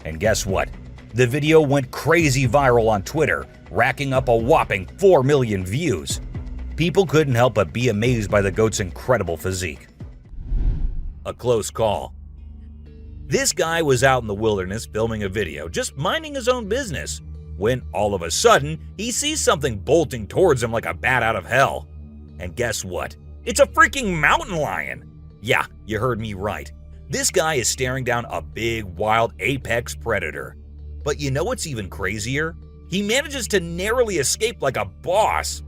And guess what? The video went crazy viral on Twitter, racking up a whopping 4 million views. People couldn't help but be amazed by the goat's incredible physique. A close call. This guy was out in the wilderness filming a video, just minding his own business, when all of a sudden, he sees something bolting towards him like a bat out of hell. And guess what? It's a freaking mountain lion! Yeah, you heard me right. This guy is staring down a big, wild apex predator. But you know what's even crazier? He manages to narrowly escape like a boss.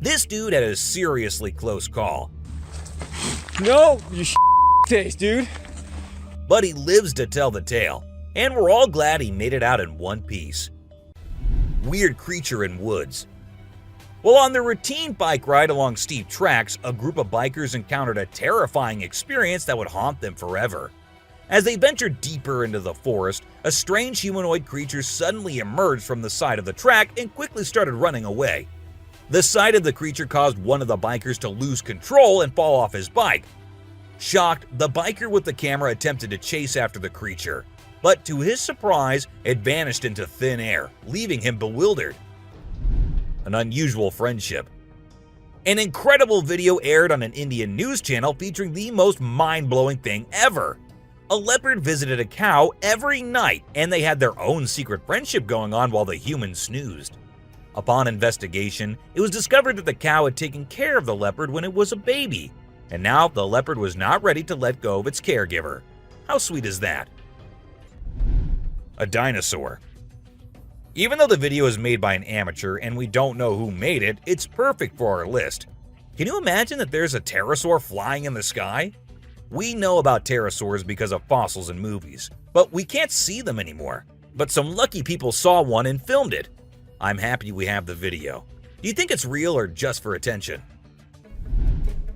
This dude had a seriously close call. No, you taste, dude. But he lives to tell the tale, and we're all glad he made it out in one piece. Weird creature in woods. Well, on their routine bike ride along steep tracks, a group of bikers encountered a terrifying experience that would haunt them forever. As they ventured deeper into the forest, a strange humanoid creature suddenly emerged from the side of the track and quickly started running away. The sight of the creature caused one of the bikers to lose control and fall off his bike. Shocked, the biker with the camera attempted to chase after the creature, but to his surprise, it vanished into thin air, leaving him bewildered. An unusual friendship. An incredible video aired on an Indian news channel featuring the most mind-blowing thing ever. A leopard visited a cow every night, and they had their own secret friendship going on while the human snoozed. Upon investigation, it was discovered that the cow had taken care of the leopard when it was a baby, and now the leopard was not ready to let go of its caregiver. How sweet is that? A dinosaur. Even though the video is made by an amateur and we don't know who made it, it's perfect for our list. Can you imagine that there's a pterosaur flying in the sky? We know about pterosaurs because of fossils in movies, but we can't see them anymore. But some lucky people saw one and filmed it. I'm happy we have the video. Do you think it's real or just for attention?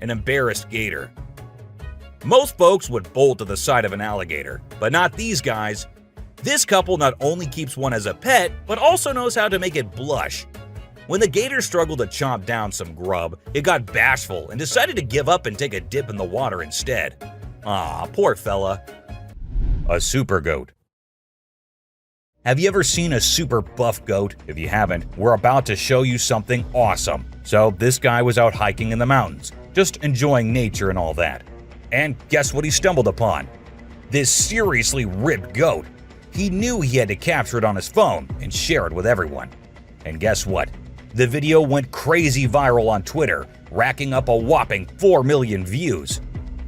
An embarrassed gator. Most folks would bolt to the side of an alligator, but not these guys. This couple not only keeps one as a pet, but also knows how to make it blush. When the gator struggled to chomp down some grub, it got bashful and decided to give up and take a dip in the water instead. Aw, poor fella. A super goat. Have you ever seen a super buff goat? If you haven't, we're about to show you something awesome. So this guy was out hiking in the mountains, just enjoying nature and all that. And guess what he stumbled upon? This seriously ripped goat. He knew he had to capture it on his phone and share it with everyone. And guess what? The video went crazy viral on Twitter, racking up a whopping 4 million views.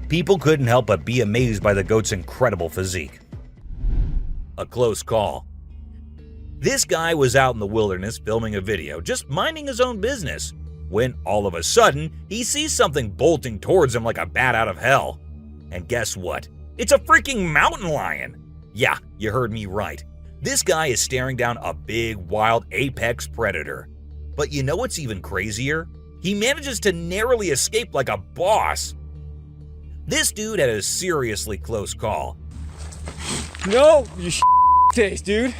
People couldn't help but be amazed by the goat's incredible physique. A close call. This guy was out in the wilderness filming a video, just minding his own business, when all of a sudden, he sees something bolting towards him like a bat out of hell. And guess what? It's a freaking mountain lion! Yeah, you heard me right. This guy is staring down a big, wild apex predator. But you know what's even crazier? He manages to narrowly escape like a boss. This dude had a seriously close call. No, you taste, dude.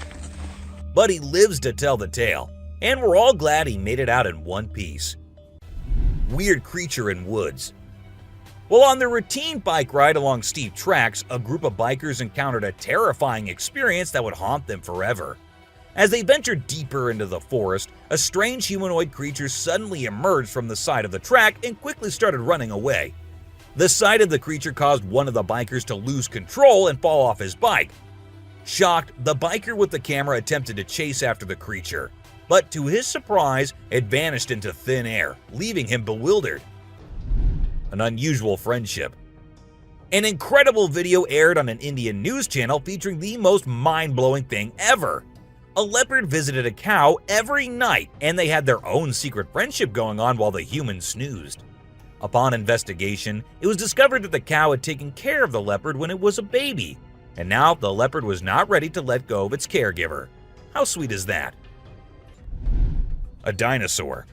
But he lives to tell the tale, and we're all glad he made it out in one piece. Weird creature in woods. Well, on their routine bike ride along steep tracks, a group of bikers encountered a terrifying experience that would haunt them forever. As they ventured deeper into the forest, a strange humanoid creature suddenly emerged from the side of the track and quickly started running away. The sight of the creature caused one of the bikers to lose control and fall off his bike. Shocked, the biker with the camera attempted to chase after the creature, but to his surprise, it vanished into thin air, leaving him bewildered. An unusual friendship. An incredible video aired on an Indian news channel featuring the most mind-blowing thing ever. A leopard visited a cow every night, and they had their own secret friendship going on while the humans snoozed. Upon investigation, it was discovered that the cow had taken care of the leopard when it was a baby, and now the leopard was not ready to let go of its caregiver. How sweet is that? A dinosaur.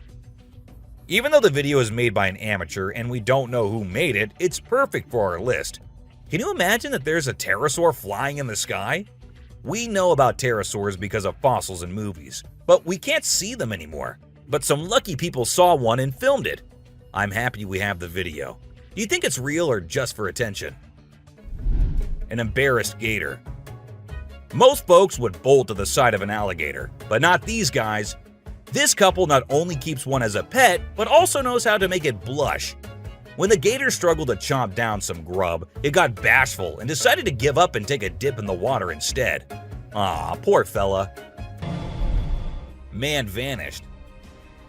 Even though the video is made by an amateur and we don't know who made it, it's perfect for our list. Can you imagine that there's a pterosaur flying in the sky? We know about pterosaurs because of fossils in movies, but we can't see them anymore. But some lucky people saw one and filmed it. I'm happy we have the video. Do you think it's real or just for attention? An embarrassed gator. Most folks would bolt to the side of an alligator, but not these guys. This couple not only keeps one as a pet, but also knows how to make it blush. When the gator struggled to chomp down some grub, it got bashful and decided to give up and take a dip in the water instead. Aw, poor fella. Man vanished.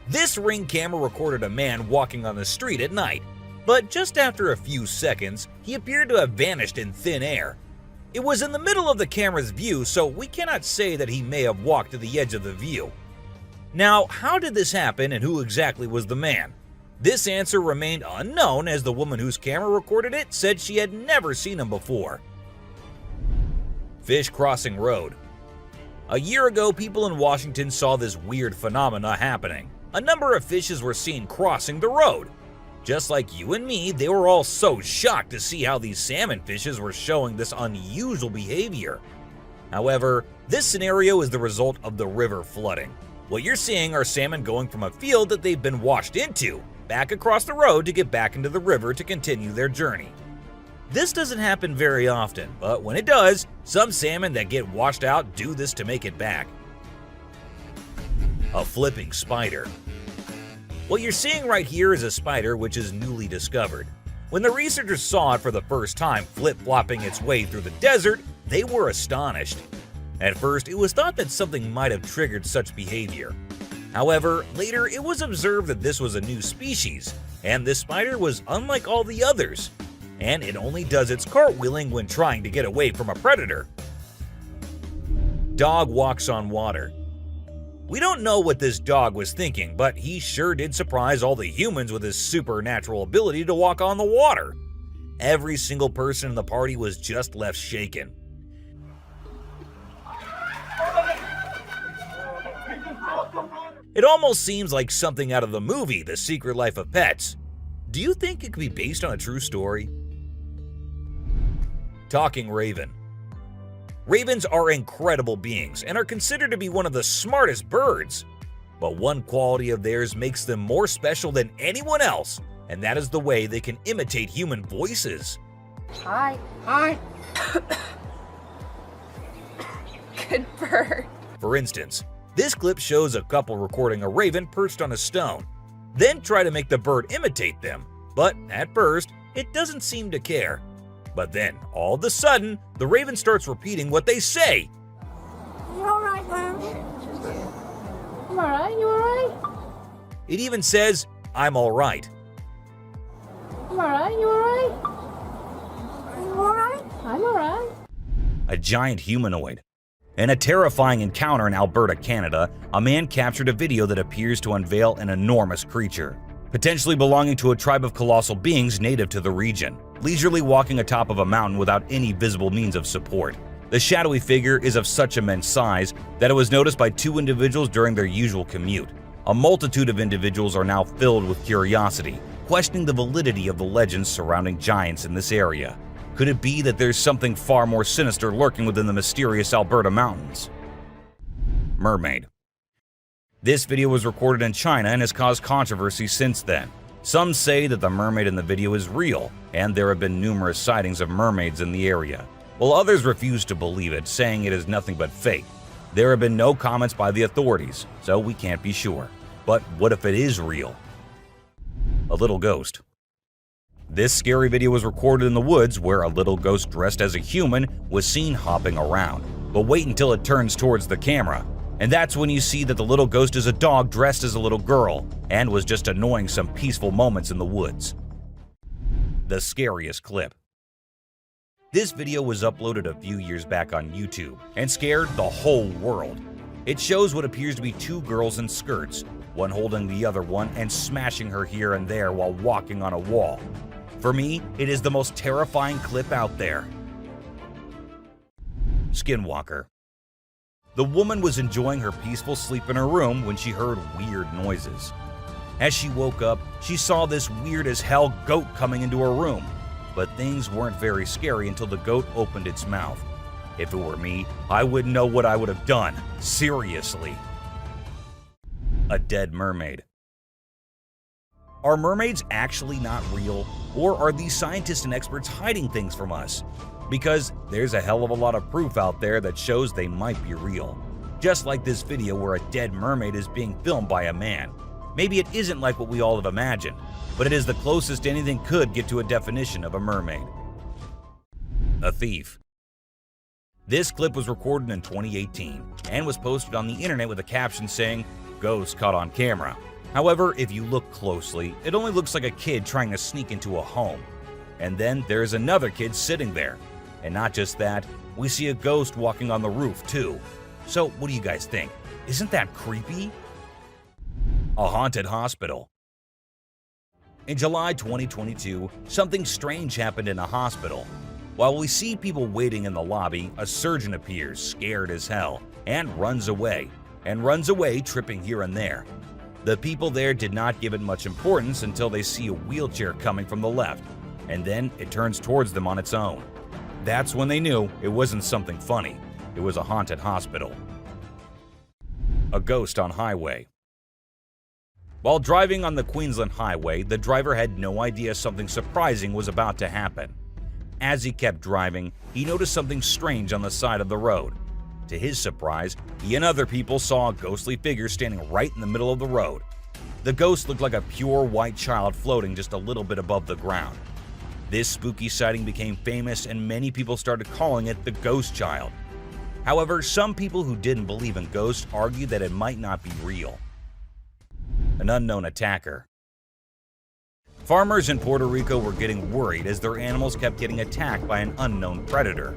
This Ring camera recorded a man walking on the street at night, but just after a few seconds, he appeared to have vanished in thin air. It was in the middle of the camera's view, so we cannot say that he may have walked to the edge of the view. Now, how did this happen and who exactly was the man? This answer remained unknown as the woman whose camera recorded it said she had never seen him before. Fish crossing road. A year ago, people in Washington saw this weird phenomena happening. A number of fishes were seen crossing the road. Just like you and me, they were all so shocked to see how these salmon fishes were showing this unusual behavior. However, this scenario is the result of the river flooding. What you're seeing are salmon going from a field that they've been washed into, back across the road to get back into the river to continue their journey. This doesn't happen very often, but when it does, some salmon that get washed out do this to make it back. A flipping spider. What you're seeing right here is a spider which is newly discovered. When the researchers saw it for the first time flip-flopping its way through the desert, they were astonished. At first, it was thought that something might have triggered such behavior. However, later it was observed that this was a new species, and this spider was unlike all the others, and it only does its cartwheeling when trying to get away from a predator. Dog walks on water. We don't know what this dog was thinking, but he sure did surprise all the humans with his supernatural ability to walk on the water. Every single person in the party was just left shaken. It almost seems like something out of the movie The Secret Life of Pets. Do you think it could be based on a true story? Talking raven. Ravens are incredible beings and are considered to be one of the smartest birds. But one quality of theirs makes them more special than anyone else, and that is the way they can imitate human voices. Hi. Hi. good bird. For instance, this clip shows a couple recording a raven perched on a stone, then try to make the bird imitate them, but at first, it doesn't seem to care. But then, all of a sudden, the raven starts repeating what they say. You alright, love? I'm alright, you alright? It even says, "I'm alright." I'm alright, you alright? You alright? I'm alright. A giant humanoid. In a terrifying encounter in Alberta, Canada, a man captured a video that appears to unveil an enormous creature, potentially belonging to a tribe of colossal beings native to the region, leisurely walking atop of a mountain without any visible means of support. The shadowy figure is of such immense size that it was noticed by 2 individuals during their usual commute. A multitude of individuals are now filled with curiosity, questioning the validity of the legends surrounding giants in this area. Could it be that there's something far more sinister lurking within the mysterious Alberta mountains? Mermaid. This video was recorded in China and has caused controversy since then. Some say that the mermaid in the video is real, and there have been numerous sightings of mermaids in the area, while others refuse to believe it, saying it is nothing but fake. There have been no comments by the authorities, so we can't be sure. But what if it is real? A little ghost. This scary video was recorded in the woods where a little ghost dressed as a human was seen hopping around. But wait until it turns towards the camera, and that's when you see that the little ghost is a dog dressed as a little girl and was just annoying some peaceful moments in the woods. The scariest clip. This video was uploaded a few years back on YouTube and scared the whole world. It shows what appears to be 2 girls in skirts, one holding the other one and smashing her here and there while walking on a wall. For me, it is the most terrifying clip out there. Skinwalker. The woman was enjoying her peaceful sleep in her room when she heard weird noises. As she woke up, she saw this weird as hell goat coming into her room. But things weren't very scary until the goat opened its mouth. If it were me, I wouldn't know what I would have done. Seriously. A dead mermaid. Are mermaids actually not real? Or are these scientists and experts hiding things from us? Because there's a hell of a lot of proof out there that shows they might be real. Just like this video where a dead mermaid is being filmed by a man. Maybe it isn't like what we all have imagined, but it is the closest anything could get to a definition of a mermaid. A thief. This clip was recorded in 2018 and was posted on the internet with a caption saying, "Ghost caught on camera." However, if you look closely, it only looks like a kid trying to sneak into a home. And then there's another kid sitting there. And not just that, we see a ghost walking on the roof too. So what do you guys think? Isn't that creepy? A haunted hospital. In July 2022, something strange happened in a hospital. While we see people waiting in the lobby, a surgeon appears, scared as hell, and runs away, tripping here and there. The people there did not give it much importance until they see a wheelchair coming from the left, and then it turns towards them on its own. That's when they knew it wasn't something funny. It was a haunted hospital. A ghost on highway. While driving on the Queensland Highway, the driver had no idea something surprising was about to happen. As he kept driving, he noticed something strange on the side of the road. To his surprise, he and other people saw a ghostly figure standing right in the middle of the road. The ghost looked like a pure white child floating just a little bit above the ground. This spooky sighting became famous and many people started calling it the ghost child. However, some people who didn't believe in ghosts argued that it might not be real. An unknown attacker. Farmers in Puerto Rico were getting worried as their animals kept getting attacked by an unknown predator.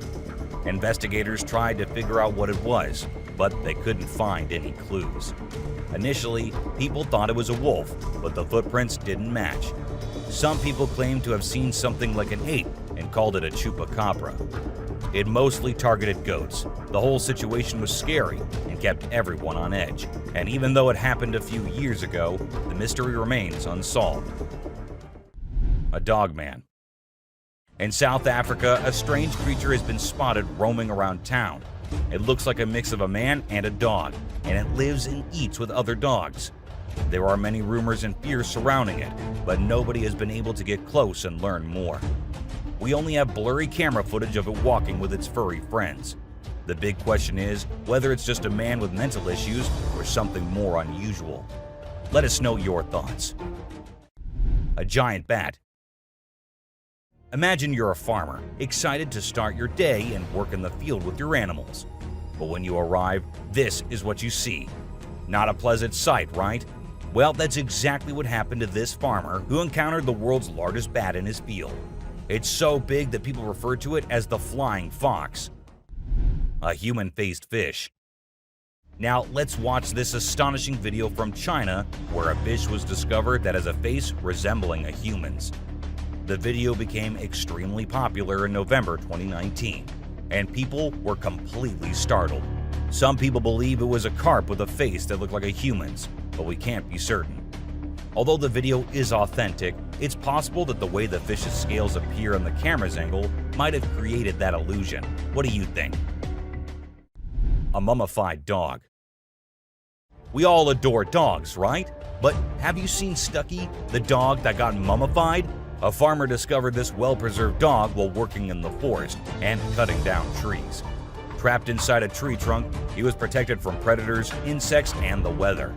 Investigators tried to figure out what it was, but they couldn't find any clues. Initially, people thought it was a wolf, but the footprints didn't match. Some people claimed to have seen something like an ape and called it a chupacabra. It mostly targeted goats. The whole situation was scary and kept everyone on edge. And even though it happened a few years ago, the mystery remains unsolved. A dogman. In South Africa, a strange creature has been spotted roaming around town. It looks like a mix of a man and a dog, and it lives and eats with other dogs. There are many rumors and fears surrounding it, but nobody has been able to get close and learn more. We only have blurry camera footage of it walking with its furry friends. The big question is whether it's just a man with mental issues or something more unusual. Let us know your thoughts. A giant bat. Imagine you're a farmer, excited to start your day and work in the field with your animals. But when you arrive, this is what you see. Not a pleasant sight, right? Well, that's exactly what happened to this farmer who encountered the world's largest bat in his field. It's so big that people refer to it as the flying fox. A human-faced fish. Now, let's watch this astonishing video from China where a fish was discovered that has a face resembling a human's. The video became extremely popular in November 2019, and people were completely startled. Some people believe it was a carp with a face that looked like a human's, but we can't be certain. Although the video is authentic, it's possible that the way the fish's scales appear on the camera's angle might have created that illusion. What do you think? A mummified dog. We all adore dogs, right? But have you seen Stucky, the dog that got mummified? A farmer discovered this well-preserved dog while working in the forest and cutting down trees. Trapped inside a tree trunk, he was protected from predators, insects, and the weather.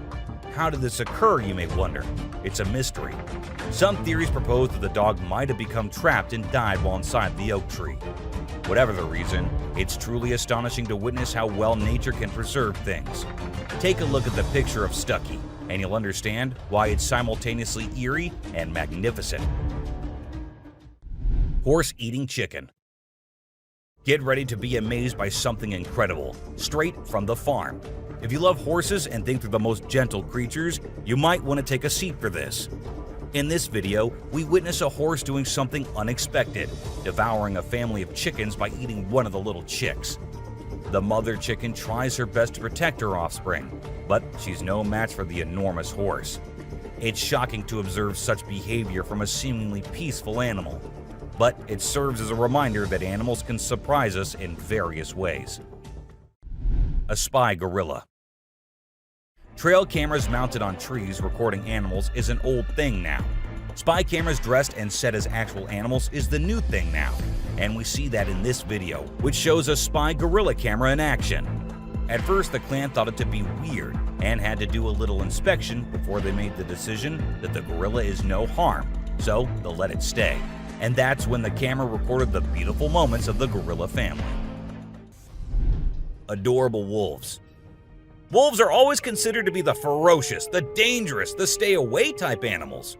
How did this occur, you may wonder? It's a mystery. Some theories propose that the dog might have become trapped and died while inside the oak tree. Whatever the reason, it's truly astonishing to witness how well nature can preserve things. Take a look at the picture of Stucky, and you'll understand why it's simultaneously eerie and magnificent. Horse eating chicken. Get ready to be amazed by something incredible, straight from the farm. If you love horses and think they're the most gentle creatures, you might want to take a seat for this. In this video, we witness a horse doing something unexpected, devouring a family of chickens by eating one of the little chicks. The mother chicken tries her best to protect her offspring, but she's no match for the enormous horse. It's shocking to observe such behavior from a seemingly peaceful animal, but it serves as a reminder that animals can surprise us in various ways. A spy gorilla. Trail cameras mounted on trees recording animals is an old thing now. Spy cameras dressed and set as actual animals is the new thing now, and we see that in this video, which shows a spy gorilla camera in action. At first, the clan thought it to be weird and had to do a little inspection before they made the decision that the gorilla is no harm, so they'll let it stay. And that's when the camera recorded the beautiful moments of the gorilla family. Adorable wolves. Wolves are always considered to be the ferocious, the dangerous, the stay-away type animals.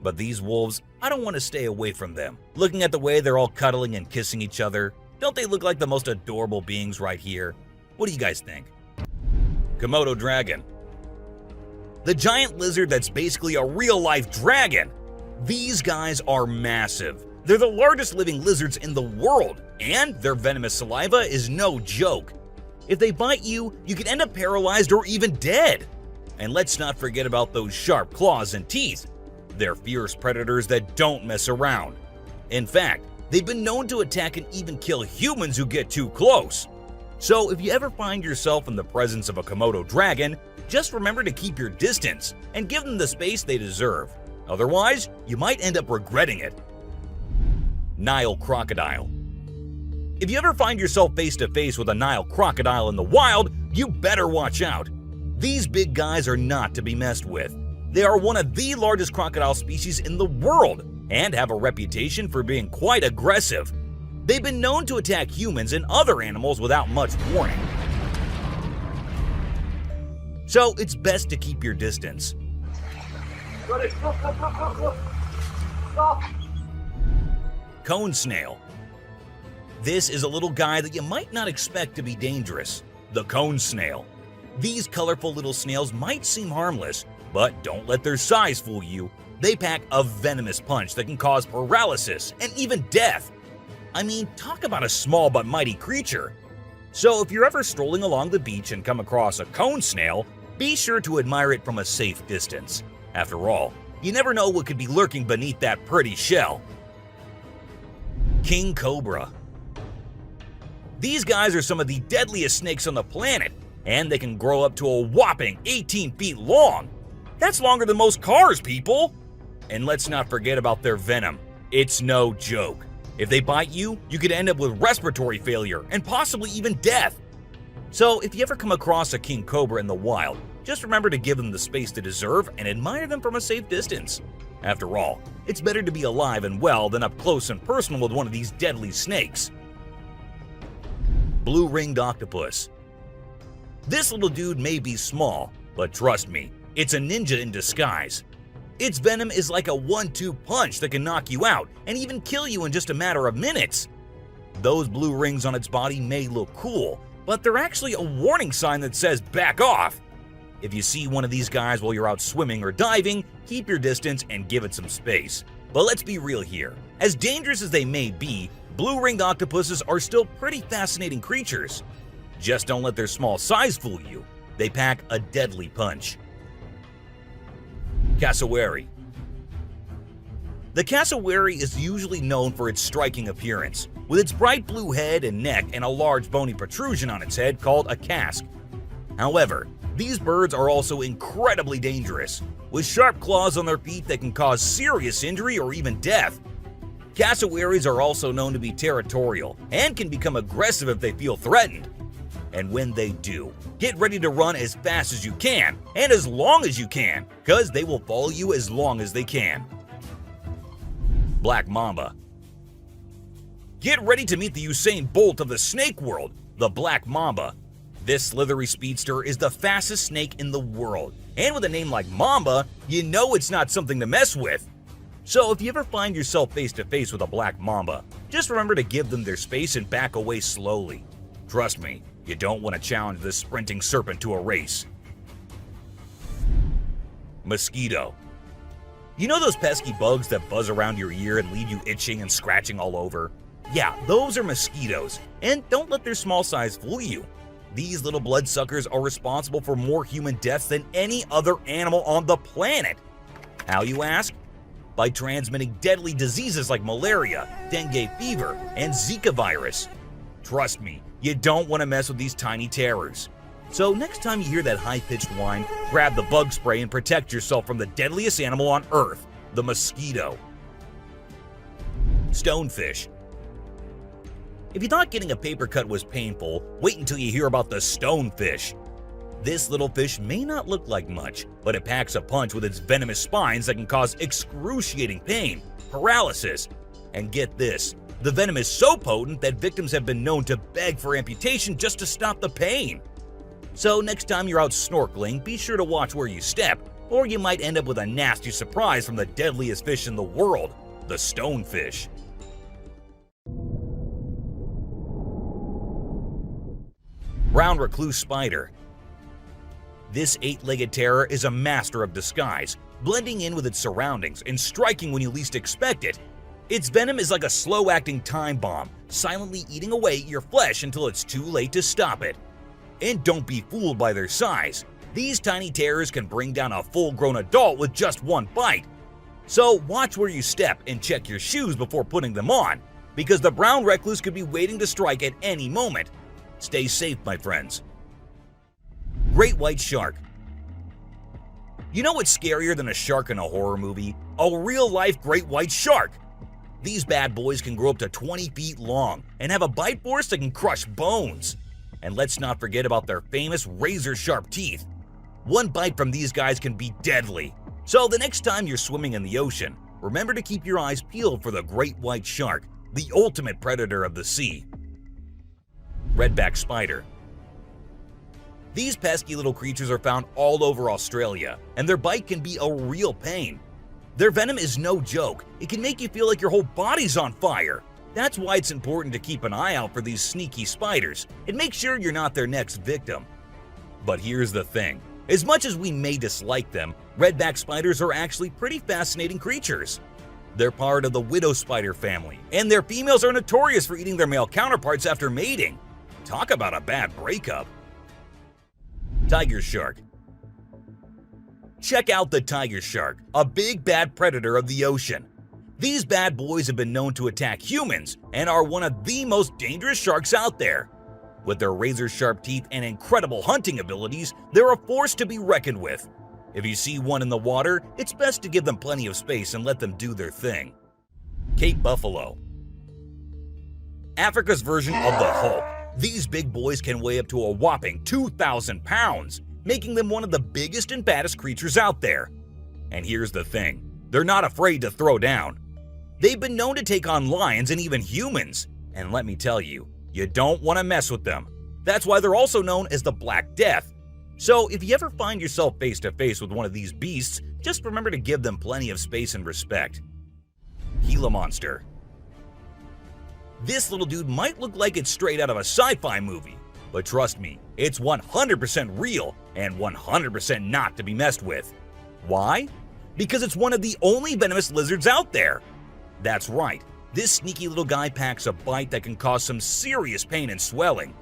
But these wolves, I don't want to stay away from them. Looking at the way they're all cuddling and kissing each other, don't they look like the most adorable beings right here? What do you guys think? Komodo dragon. The giant lizard that's basically a real-life dragon. These guys are massive. They're the largest living lizards in the world, and their venomous saliva is no joke. If they bite you, you can end up paralyzed or even dead. And let's not forget about those sharp claws and teeth. They're fierce predators that don't mess around. In fact, they've been known to attack and even kill humans who get too close. So if you ever find yourself in the presence of a Komodo dragon, just remember to keep your distance and give them the space they deserve. Otherwise, you might end up regretting it. Nile crocodile. If you ever find yourself face to face with a Nile crocodile in the wild, you better watch out. These big guys are not to be messed with. They are one of the largest crocodile species in the world and have a reputation for being quite aggressive. They've been known to attack humans and other animals without much warning. So it's best to keep your distance. Cone snail. This is a little guy that you might not expect to be dangerous. The cone snail. These colorful little snails might seem harmless, but don't let their size fool you. They pack a venomous punch that can cause paralysis and even death. I mean, talk about a small but mighty creature. So if you're ever strolling along the beach and come across a cone snail, be sure to admire it from a safe distance. After all, you never know what could be lurking beneath that pretty shell. King cobra. These guys are some of the deadliest snakes on the planet, and they can grow up to a whopping 18 feet long. That's longer than most cars, people! And let's not forget about their venom. It's no joke. If they bite you, you could end up with respiratory failure and possibly even death. So if you ever come across a king cobra in the wild, just remember to give them the space they deserve and admire them from a safe distance. After all, it's better to be alive and well than up close and personal with one of these deadly snakes. Blue-ringed octopus. This little dude may be small, but trust me, it's a ninja in disguise. Its venom is like a 1-2 punch that can knock you out and even kill you in just a matter of minutes. Those blue rings on its body may look cool, but they're actually a warning sign that says back off. If you see one of these guys while you're out swimming or diving, keep your distance and give it some space. But let's be real here. As dangerous as they may be, blue-ringed octopuses are still pretty fascinating creatures. Just don't let their small size fool you. They pack a deadly punch. Cassowary. The cassowary is usually known for its striking appearance, with its bright blue head and neck and a large bony protrusion on its head called a casque. However, these birds are also incredibly dangerous, with sharp claws on their feet that can cause serious injury or even death. Cassowaries are also known to be territorial and can become aggressive if they feel threatened. And when they do, get ready to run as fast as you can and as long as you can, because they will follow you as long as they can. Black mamba. Get ready to meet the Usain Bolt of the snake world, the black mamba. This slithery speedster is the fastest snake in the world, and with a name like Mamba, you know it's not something to mess with. So if you ever find yourself face to face with a black mamba, just remember to give them their space and back away slowly. Trust me, you don't want to challenge this sprinting serpent to a race. Mosquito. You know those pesky bugs that buzz around your ear and leave you itching and scratching all over? Yeah, those are mosquitoes, and don't let their small size fool you. These little bloodsuckers are responsible for more human deaths than any other animal on the planet. How, you ask? By transmitting deadly diseases like malaria, dengue fever, and Zika virus. Trust me, you don't want to mess with these tiny terrors. So next time you hear that high-pitched whine, grab the bug spray and protect yourself from the deadliest animal on Earth, the mosquito. Stonefish. If you thought getting a paper cut was painful, wait until you hear about the stonefish. This little fish may not look like much, but it packs a punch with its venomous spines that can cause excruciating pain, paralysis, and get this, the venom is so potent that victims have been known to beg for amputation just to stop the pain. So next time you're out snorkeling, be sure to watch where you step, or you might end up with a nasty surprise from the deadliest fish in the world, the stonefish. Brown recluse spider. This 8-legged terror is a master of disguise, blending in with its surroundings and striking when you least expect it. Its venom is like a slow-acting time bomb, silently eating away at your flesh until it's too late to stop it. And don't be fooled by their size. These tiny terrors can bring down a full-grown adult with just one bite. So watch where you step and check your shoes before putting them on, because the brown recluse could be waiting to strike at any moment. Stay safe, my friends. Great white shark. You know what's scarier than a shark in a horror movie? A real-life great white shark. These bad boys can grow up to 20 feet long and have a bite force that can crush bones. And let's not forget about their famous razor-sharp teeth. One bite from these guys can be deadly. So the next time you're swimming in the ocean, remember to keep your eyes peeled for the great white shark, the ultimate predator of the sea. Redback spider. These pesky little creatures are found all over Australia, and their bite can be a real pain. Their venom is no joke. It can make you feel like your whole body's on fire. That's why it's important to keep an eye out for these sneaky spiders and make sure you're not their next victim. But here's the thing. As much as we may dislike them, redback spiders are actually pretty fascinating creatures. They're part of the widow spider family, and their females are notorious for eating their male counterparts after mating. Talk about a bad breakup. Tiger shark. Check out the tiger shark, a big bad predator of the ocean. These bad boys have been known to attack humans and are one of the most dangerous sharks out there. With their razor-sharp teeth and incredible hunting abilities, they're a force to be reckoned with. If you see one in the water, it's best to give them plenty of space and let them do their thing. Cape buffalo. Africa's version of the Hulk. These big boys can weigh up to a whopping 2,000 pounds, making them one of the biggest and baddest creatures out there. And here's the thing, they're not afraid to throw down. They've been known to take on lions and even humans, and let me tell you, you don't want to mess with them. That's why they're also known as the Black Death. So if you ever find yourself face to face with one of these beasts, just remember to give them plenty of space and respect. Gila Monster. This little dude might look like it's straight out of a sci-fi movie, but trust me, it's 100% real and 100% not to be messed with. Why? Because it's one of the only venomous lizards out there. That's right, this sneaky little guy packs a bite that can cause some serious pain and swelling.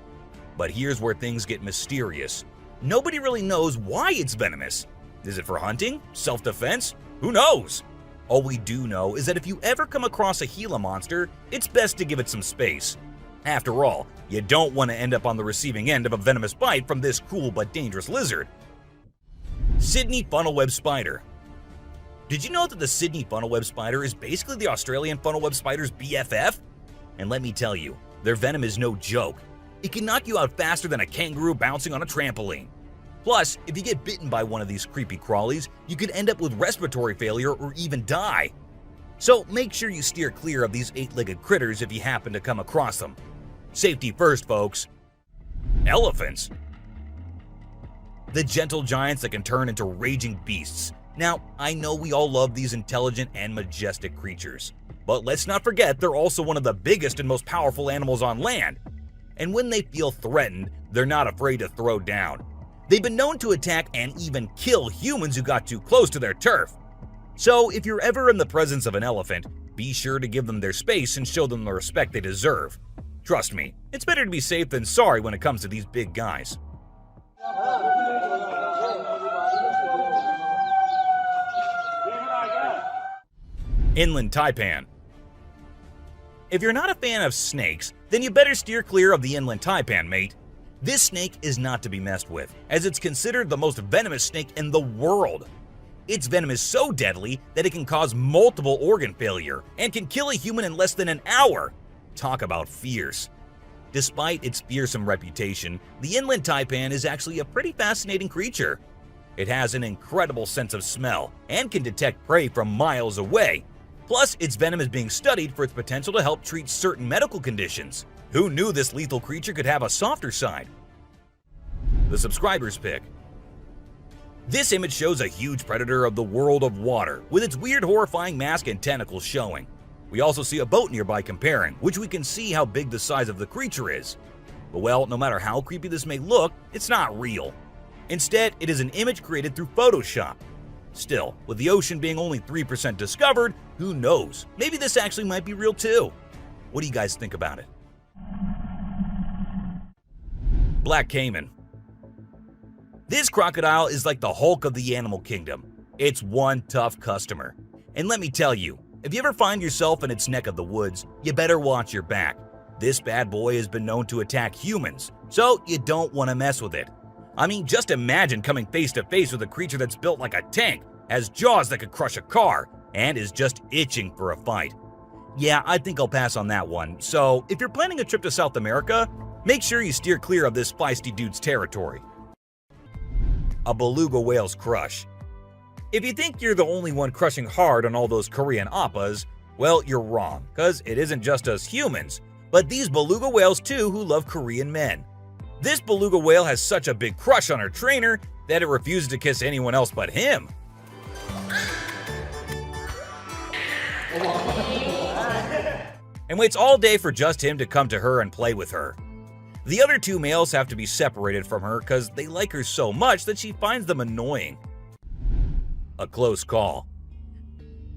But here's where things get mysterious. Nobody really knows why it's venomous. Is it for hunting? Self-defense? Who knows? All we do know is that if you ever come across a Gila monster, it's best to give it some space. After all, you don't want to end up on the receiving end of a venomous bite from this cool but dangerous lizard. Sydney funnel-web spider. Did you know that the Sydney funnel-web spider is basically the Australian funnel-web spider's BFF? And let me tell you, their venom is no joke. It can knock you out faster than a kangaroo bouncing on a trampoline. Plus, if you get bitten by one of these creepy crawlies, you could end up with respiratory failure or even die. So make sure you steer clear of these 8-legged critters if you happen to come across them. Safety first, folks. Elephants. The gentle giants that can turn into raging beasts. Now, I know we all love these intelligent and majestic creatures, but let's not forget they're also one of the biggest and most powerful animals on land. And when they feel threatened, they're not afraid to throw down. They've been known to attack and even kill humans who got too close to their turf. So if you're ever in the presence of an elephant, be sure to give them their space and show them the respect they deserve. Trust me, it's better to be safe than sorry when it comes to these big guys. Inland taipan. If you're not a fan of snakes, then you better steer clear of the inland taipan, mate. This snake is not to be messed with, as it's considered the most venomous snake in the world. Its venom is so deadly that it can cause multiple organ failure and can kill a human in less than an hour. Talk about fierce. Despite its fearsome reputation, the inland taipan is actually a pretty fascinating creature. It has an incredible sense of smell and can detect prey from miles away. Plus, its venom is being studied for its potential to help treat certain medical conditions. Who knew this lethal creature could have a softer side? The subscriber's pick. This image shows a huge predator of the world of water, with its weird horrifying mask and tentacles showing. We also see a boat nearby comparing, which we can see how big the size of the creature is. But well, no matter how creepy this may look, it's not real. Instead, it is an image created through Photoshop. Still, with the ocean being only 3% discovered, who knows? Maybe this actually might be real too. What do you guys think about it? Black Caiman. This crocodile is like the Hulk of the animal kingdom. It's one tough customer. And let me tell you, if you ever find yourself in its neck of the woods, you better watch your back. This bad boy has been known to attack humans, so you don't want to mess with it. I mean, just imagine coming face to face with a creature that's built like a tank, has jaws that could crush a car, and is just itching for a fight. Yeah, I think I'll pass on that one. So if you're planning a trip to South America, make sure you steer clear of this feisty dude's territory. A beluga whale's crush. If you think you're the only one crushing hard on all those Korean oppas, well, you're wrong, because it isn't just us humans, but these beluga whales too who love Korean men. This beluga whale has such a big crush on her trainer that it refuses to kiss anyone else but him. And waits all day for just him to come to her and play with her. The other two males have to be separated from her because they like her so much that she finds them annoying. A close call.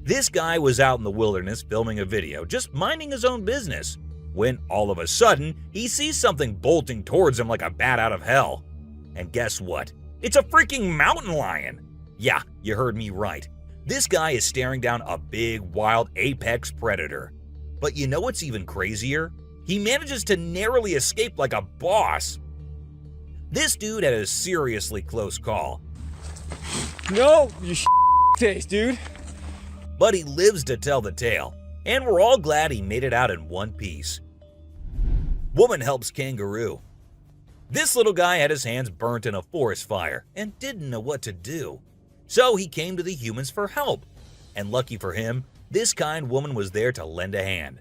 This guy was out in the wilderness filming a video, just minding his own business, when all of a sudden he sees something bolting towards him like a bat out of hell. And guess what? It's a freaking mountain lion! Yeah, you heard me right. This guy is staring down a big, wild apex predator. But you know what's even crazier? He manages to narrowly escape like a boss. This dude had a seriously close call. No, you taste, dude. But he lives to tell the tale, and we're all glad he made it out in one piece. Woman helps kangaroo. This little guy had his hands burnt in a forest fire and didn't know what to do. So he came to the humans for help. And lucky for him, this kind woman was there to lend a hand.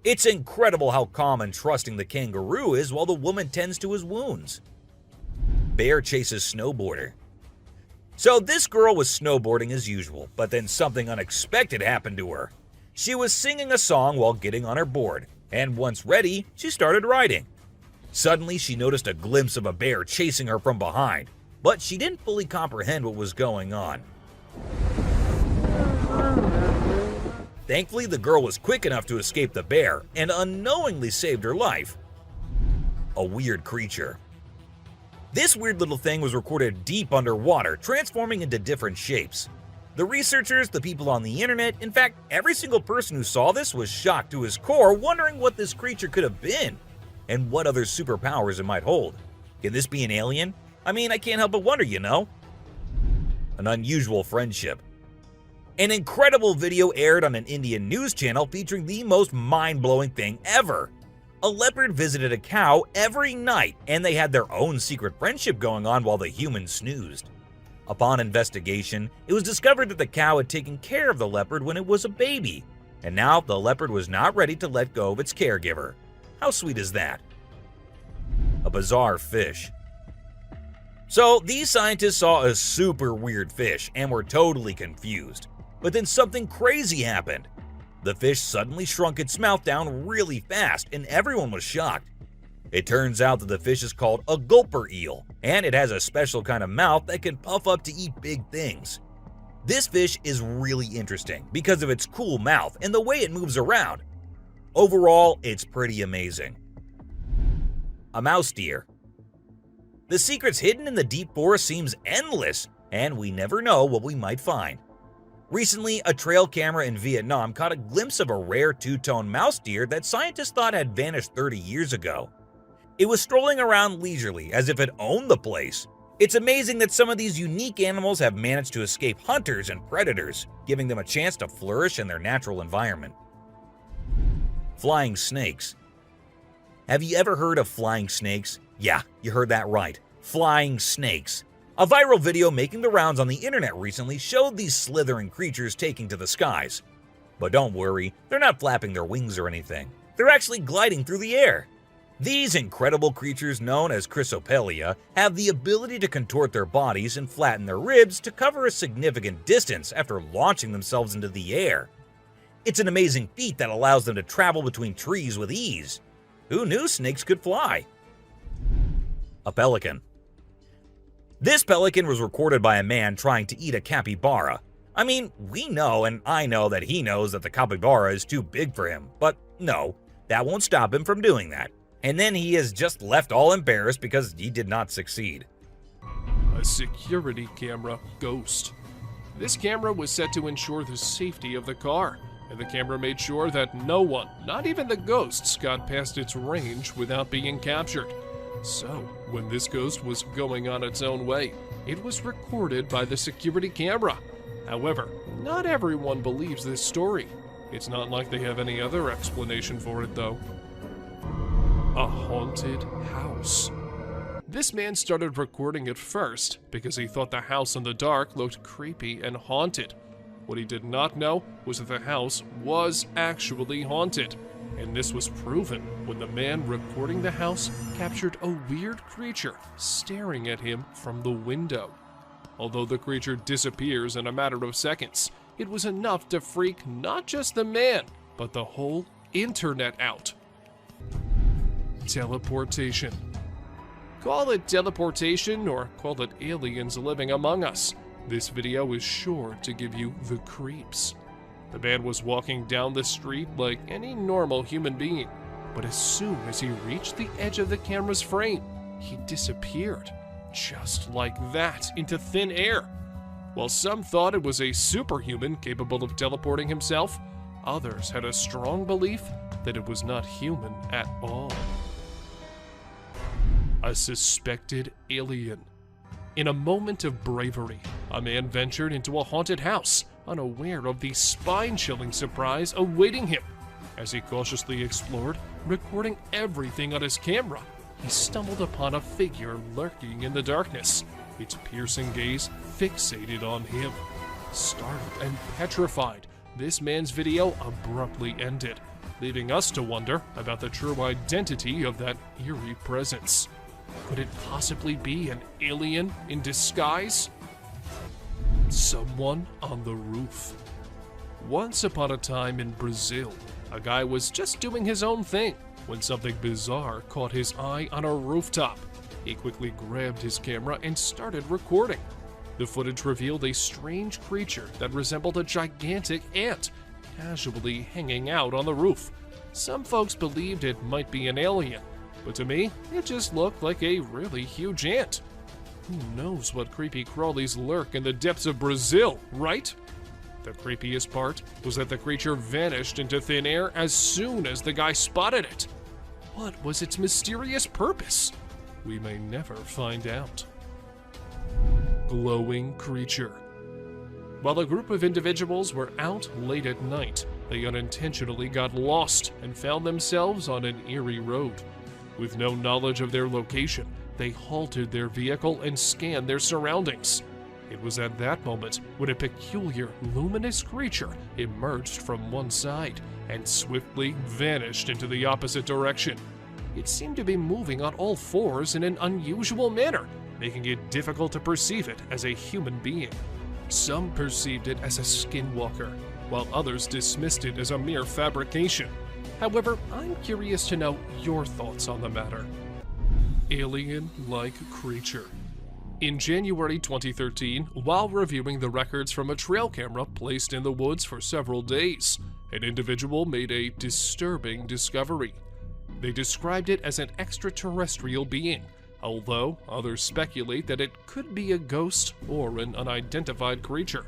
It's incredible how calm and trusting the kangaroo is while the woman tends to his wounds. Bear chases snowboarder. So this girl was snowboarding as usual, but then something unexpected happened to her. She was singing a song while getting on her board, and once ready, she started riding. Suddenly, she noticed a glimpse of a bear chasing her from behind, but she didn't fully comprehend what was going on. Thankfully, the girl was quick enough to escape the bear and unknowingly saved her life. A weird creature. This weird little thing was recorded deep underwater, transforming into different shapes. The researchers, the people on the internet, in fact, every single person who saw this was shocked to his core, wondering what this creature could have been and what other superpowers it might hold. Can this be an alien? I mean, I can't help but wonder, you know? An unusual friendship. An incredible video aired on an Indian news channel featuring the most mind-blowing thing ever. A leopard visited a cow every night, and they had their own secret friendship going on while the humans snoozed. Upon investigation, it was discovered that the cow had taken care of the leopard when it was a baby, and now the leopard was not ready to let go of its caregiver. How sweet is that? A bizarre fish. So these scientists saw a super weird fish and were totally confused. But then something crazy happened. The fish suddenly shrunk its mouth down really fast, and everyone was shocked. It turns out that the fish is called a gulper eel, and it has a special kind of mouth that can puff up to eat big things. This fish is really interesting because of its cool mouth and the way it moves around. Overall, it's pretty amazing. A mouse deer. The secrets hidden in the deep forest seems endless, and we never know what we might find. Recently, a trail camera in Vietnam caught a glimpse of a rare two-tone mouse deer that scientists thought had vanished 30 years ago. It was strolling around leisurely as if it owned the place. It's amazing that some of these unique animals have managed to escape hunters and predators, giving them a chance to flourish in their natural environment. Flying snakes. Have you ever heard of flying snakes? Yeah, you heard that right. Flying snakes. A viral video making the rounds on the internet recently showed these slithering creatures taking to the skies. But don't worry, they're not flapping their wings or anything. They're actually gliding through the air. These incredible creatures, known as Chrysopelia, have the ability to contort their bodies and flatten their ribs to cover a significant distance after launching themselves into the air. It's an amazing feat that allows them to travel between trees with ease. Who knew snakes could fly? A pelican. This pelican was recorded by a man trying to eat a capybara. I mean, we know and I know that he knows that the capybara is too big for him, but no, that won't stop him from doing that. And then he is just left all embarrassed because he did not succeed. A security camera ghost. This camera was set to ensure the safety of the car, and the camera made sure that no one, not even the ghosts, got past its range without being captured. So, when this ghost was going on its own way, it was recorded by the security camera. However, not everyone believes this story. It's not like they have any other explanation for it, though. A haunted house. This man started recording it first because he thought the house in the dark looked creepy and haunted. What he did not know was that the house was actually haunted. And this was proven when the man recording the house captured a weird creature staring at him from the window. Although the creature disappears in a matter of seconds, it was enough to freak not just the man, but the whole internet out. Teleportation. Call it teleportation or call it aliens living among us. This video is sure to give you the creeps. The man was walking down the street like any normal human being, but as soon as he reached the edge of the camera's frame, he disappeared, just like that, into thin air. While some thought it was a superhuman capable of teleporting himself, others had a strong belief that it was not human at all. A suspected alien. In a moment of bravery, a man ventured into a haunted house, unaware of the spine-chilling surprise awaiting him. As he cautiously explored, recording everything on his camera, he stumbled upon a figure lurking in the darkness, its piercing gaze fixated on him. Startled and petrified, this man's video abruptly ended, leaving us to wonder about the true identity of that eerie presence. Could it possibly be an alien in disguise? Someone on the roof. Once upon a time in Brazil, a guy was just doing his own thing when something bizarre caught his eye on a rooftop. He quickly grabbed his camera and started recording. The footage revealed a strange creature that resembled a gigantic ant, casually hanging out on the roof. Some folks believed it might be an alien, but to me, it just looked like a really huge ant. Who knows what creepy crawlies lurk in the depths of Brazil, right? The creepiest part was that the creature vanished into thin air as soon as the guy spotted it. What was its mysterious purpose? We may never find out. Glowing creature. While a group of individuals were out late at night, they unintentionally got lost and found themselves on an eerie road. With no knowledge of their location, they halted their vehicle and scanned their surroundings. It was at that moment when a peculiar, luminous creature emerged from one side and swiftly vanished into the opposite direction. It seemed to be moving on all fours in an unusual manner, making it difficult to perceive it as a human being. Some perceived it as a skinwalker, while others dismissed it as a mere fabrication. However, I'm curious to know your thoughts on the matter. Alien-like creature. In January 2013, while reviewing the records from a trail camera placed in the woods for several days, an individual made a disturbing discovery. They described it as an extraterrestrial being, although others speculate that it could be a ghost or an unidentified creature.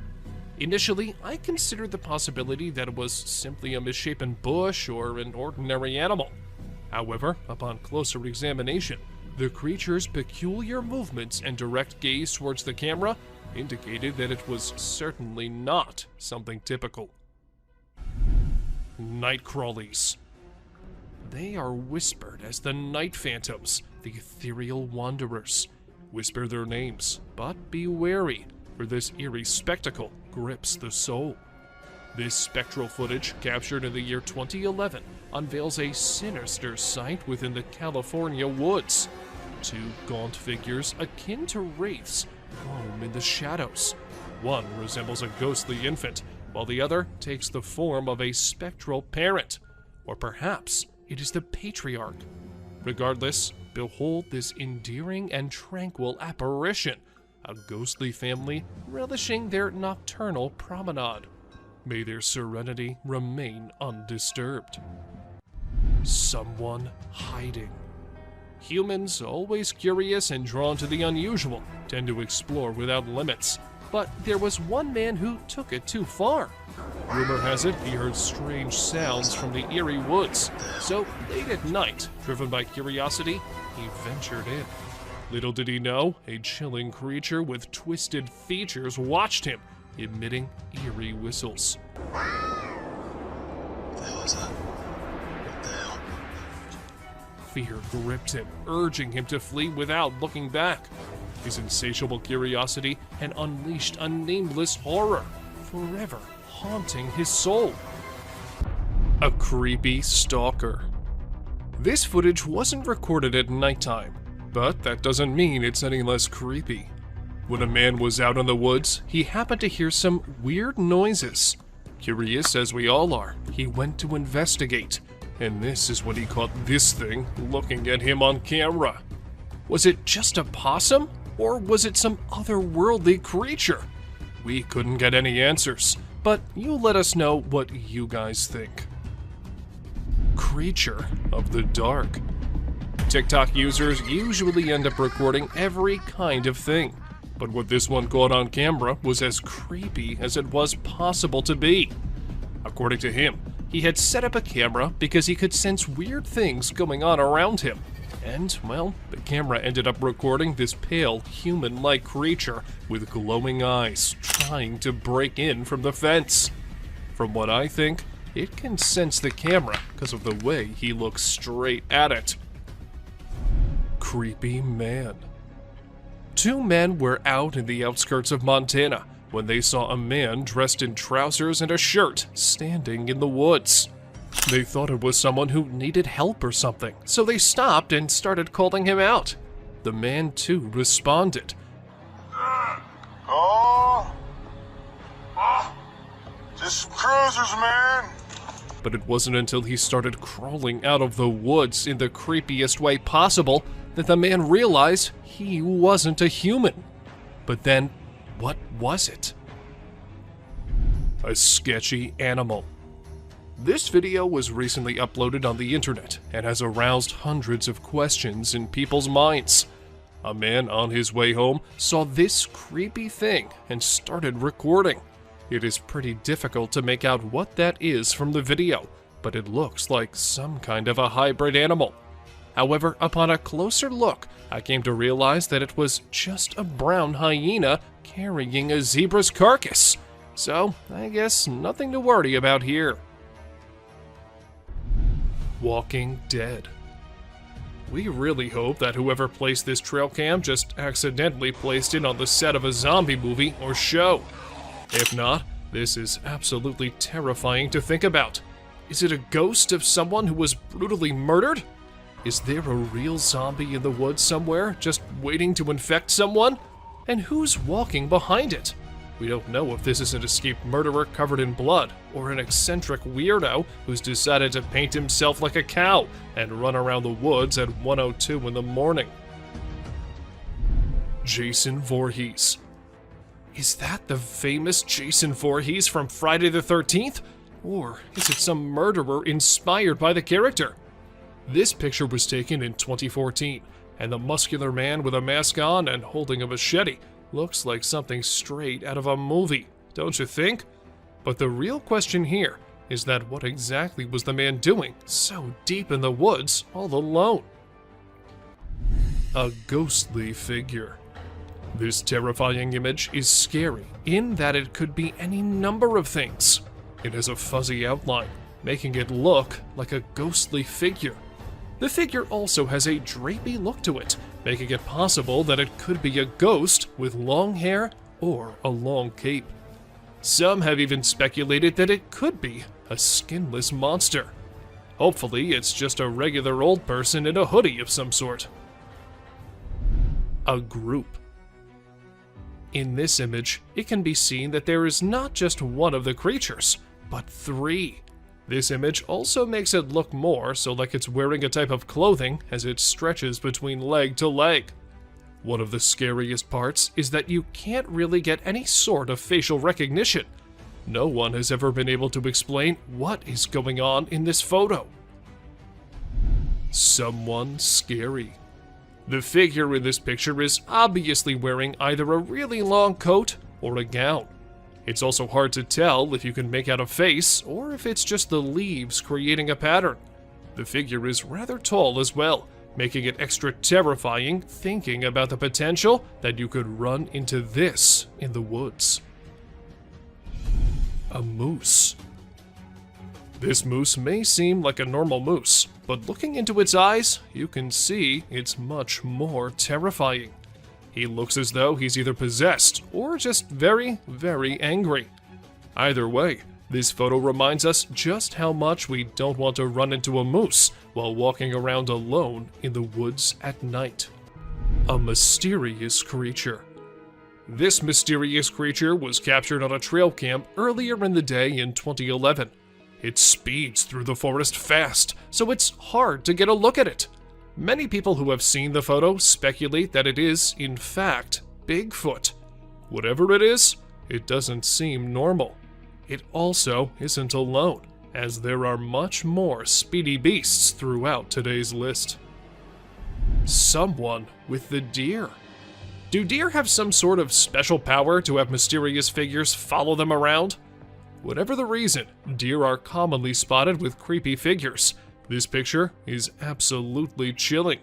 Initially, I considered the possibility that it was simply a misshapen bush or an ordinary animal. However, upon closer examination, the creature's peculiar movements and direct gaze towards the camera indicated that it was certainly not something typical. Night crawlies. They are whispered as the night phantoms, the ethereal wanderers. Whisper their names, but be wary, for this eerie spectacle grips the soul. This spectral footage, captured in the year 2011, unveils a sinister sight within the California woods. Two gaunt figures akin to wraiths roam in the shadows. One resembles a ghostly infant, while the other takes the form of a spectral parent. Or perhaps it is the patriarch. Regardless, behold this endearing and tranquil apparition, a ghostly family relishing their nocturnal promenade. May their serenity remain undisturbed. Someone hiding. Humans, always curious and drawn to the unusual, tend to explore without limits. But there was one man who took it too far. Rumor has it he heard strange sounds from the eerie woods, so late at night, driven by curiosity, he ventured in. Little did he know, a chilling creature with twisted features watched him, emitting eerie whistles. What the hell? Fear gripped him, urging him to flee without looking back. His insatiable curiosity had unleashed a nameless horror, forever haunting his soul. A creepy stalker. This footage wasn't recorded at nighttime, but that doesn't mean it's any less creepy. When a man was out in the woods, he happened to hear some weird noises. Curious as we all are, he went to investigate, and this is when he caught this thing looking at him on camera. Was it just a possum, or was it some otherworldly creature? We couldn't get any answers, but you let us know what you guys think. Creature of the dark. TikTok users usually end up recording every kind of thing, but what this one caught on camera was as creepy as it was possible to be. According to him, he had set up a camera because he could sense weird things going on around him. And, well, the camera ended up recording this pale, human-like creature with glowing eyes trying to break in from the fence. From what I think, it can sense the camera because of the way he looks straight at it. Creepy man. Two men were out in the outskirts of Montana when they saw a man dressed in trousers and a shirt standing in the woods. They thought it was someone who needed help or something, so they stopped and started calling him out. The man too responded. Just some cruisers, man. But it wasn't until he started crawling out of the woods in the creepiest way possible that the man realized he wasn't a human. But then, what was it? A sketchy animal. This video was recently uploaded on the internet and has aroused hundreds of questions in people's minds. A man on his way home saw this creepy thing and started recording. It is pretty difficult to make out what that is from the video, but it looks like some kind of a hybrid animal. However, upon a closer look, I came to realize that it was just a brown hyena carrying a zebra's carcass. So, I guess nothing to worry about here. Walking Dead. We really hope that whoever placed this trail cam just accidentally placed it on the set of a zombie movie or show. If not, this is absolutely terrifying to think about. Is it a ghost of someone who was brutally murdered? Is there a real zombie in the woods somewhere, just waiting to infect someone? And who's walking behind it? We don't know if this is an escaped murderer covered in blood, or an eccentric weirdo who's decided to paint himself like a cow and run around the woods at 1:02 in the morning. Jason Voorhees. Is that the famous Jason Voorhees from Friday the 13th? Or is it some murderer inspired by the character? This picture was taken in 2014, and the muscular man with a mask on and holding a machete looks like something straight out of a movie, don't you think? But the real question here is that what exactly was the man doing so deep in the woods all alone? A ghostly figure. This terrifying image is scary in that it could be any number of things. It has a fuzzy outline, making it look like a ghostly figure. The figure also has a drapey look to it, making it possible that it could be a ghost with long hair or a long cape. Some have even speculated that it could be a skinless monster. Hopefully, it's just a regular old person in a hoodie of some sort. A group. In this image, it can be seen that there is not just one of the creatures, but three. This image also makes it look more so like it's wearing a type of clothing as it stretches between leg to leg. One of the scariest parts is that you can't really get any sort of facial recognition. No one has ever been able to explain what is going on in this photo. Someone scary. The figure in this picture is obviously wearing either a really long coat or a gown. It's also hard to tell if you can make out a face or if it's just the leaves creating a pattern. The figure is rather tall as well, making it extra terrifying thinking about the potential that you could run into this in the woods. A moose. This moose may seem like a normal moose, but looking into its eyes, you can see it's much more terrifying. He looks as though he's either possessed or just very, very angry. Either way, this photo reminds us just how much we don't want to run into a moose while walking around alone in the woods at night. A mysterious creature. This mysterious creature was captured on a trail cam earlier in the day in 2011. It speeds through the forest fast, so it's hard to get a look at it. Many people who have seen the photo speculate that it is, in fact, Bigfoot. Whatever it is, it doesn't seem normal. It also isn't alone, as there are much more speedy beasts throughout today's list. Someone with the deer. Do deer have some sort of special power to have mysterious figures follow them around? Whatever the reason, deer are commonly spotted with creepy figures. This picture is absolutely chilling.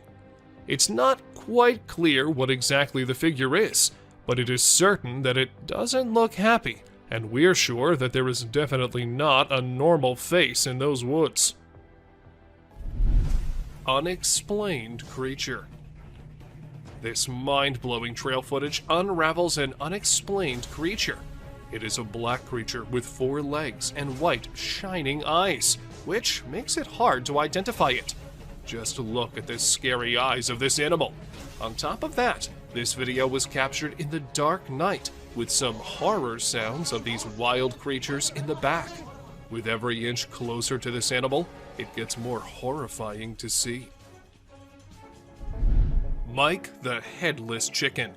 It's not quite clear what exactly the figure is, but it is certain that it doesn't look happy, and we're sure that there is definitely not a normal face in those woods. Unexplained creature. This mind-blowing trail footage unravels an unexplained creature. It is a black creature with 4 legs and white, shining eyes, which makes it hard to identify it. Just look at the scary eyes of this animal. On top of that, this video was captured in the dark night, with some horror sounds of these wild creatures in the back. With every inch closer to this animal, it gets more horrifying to see. Mike the Headless Chicken.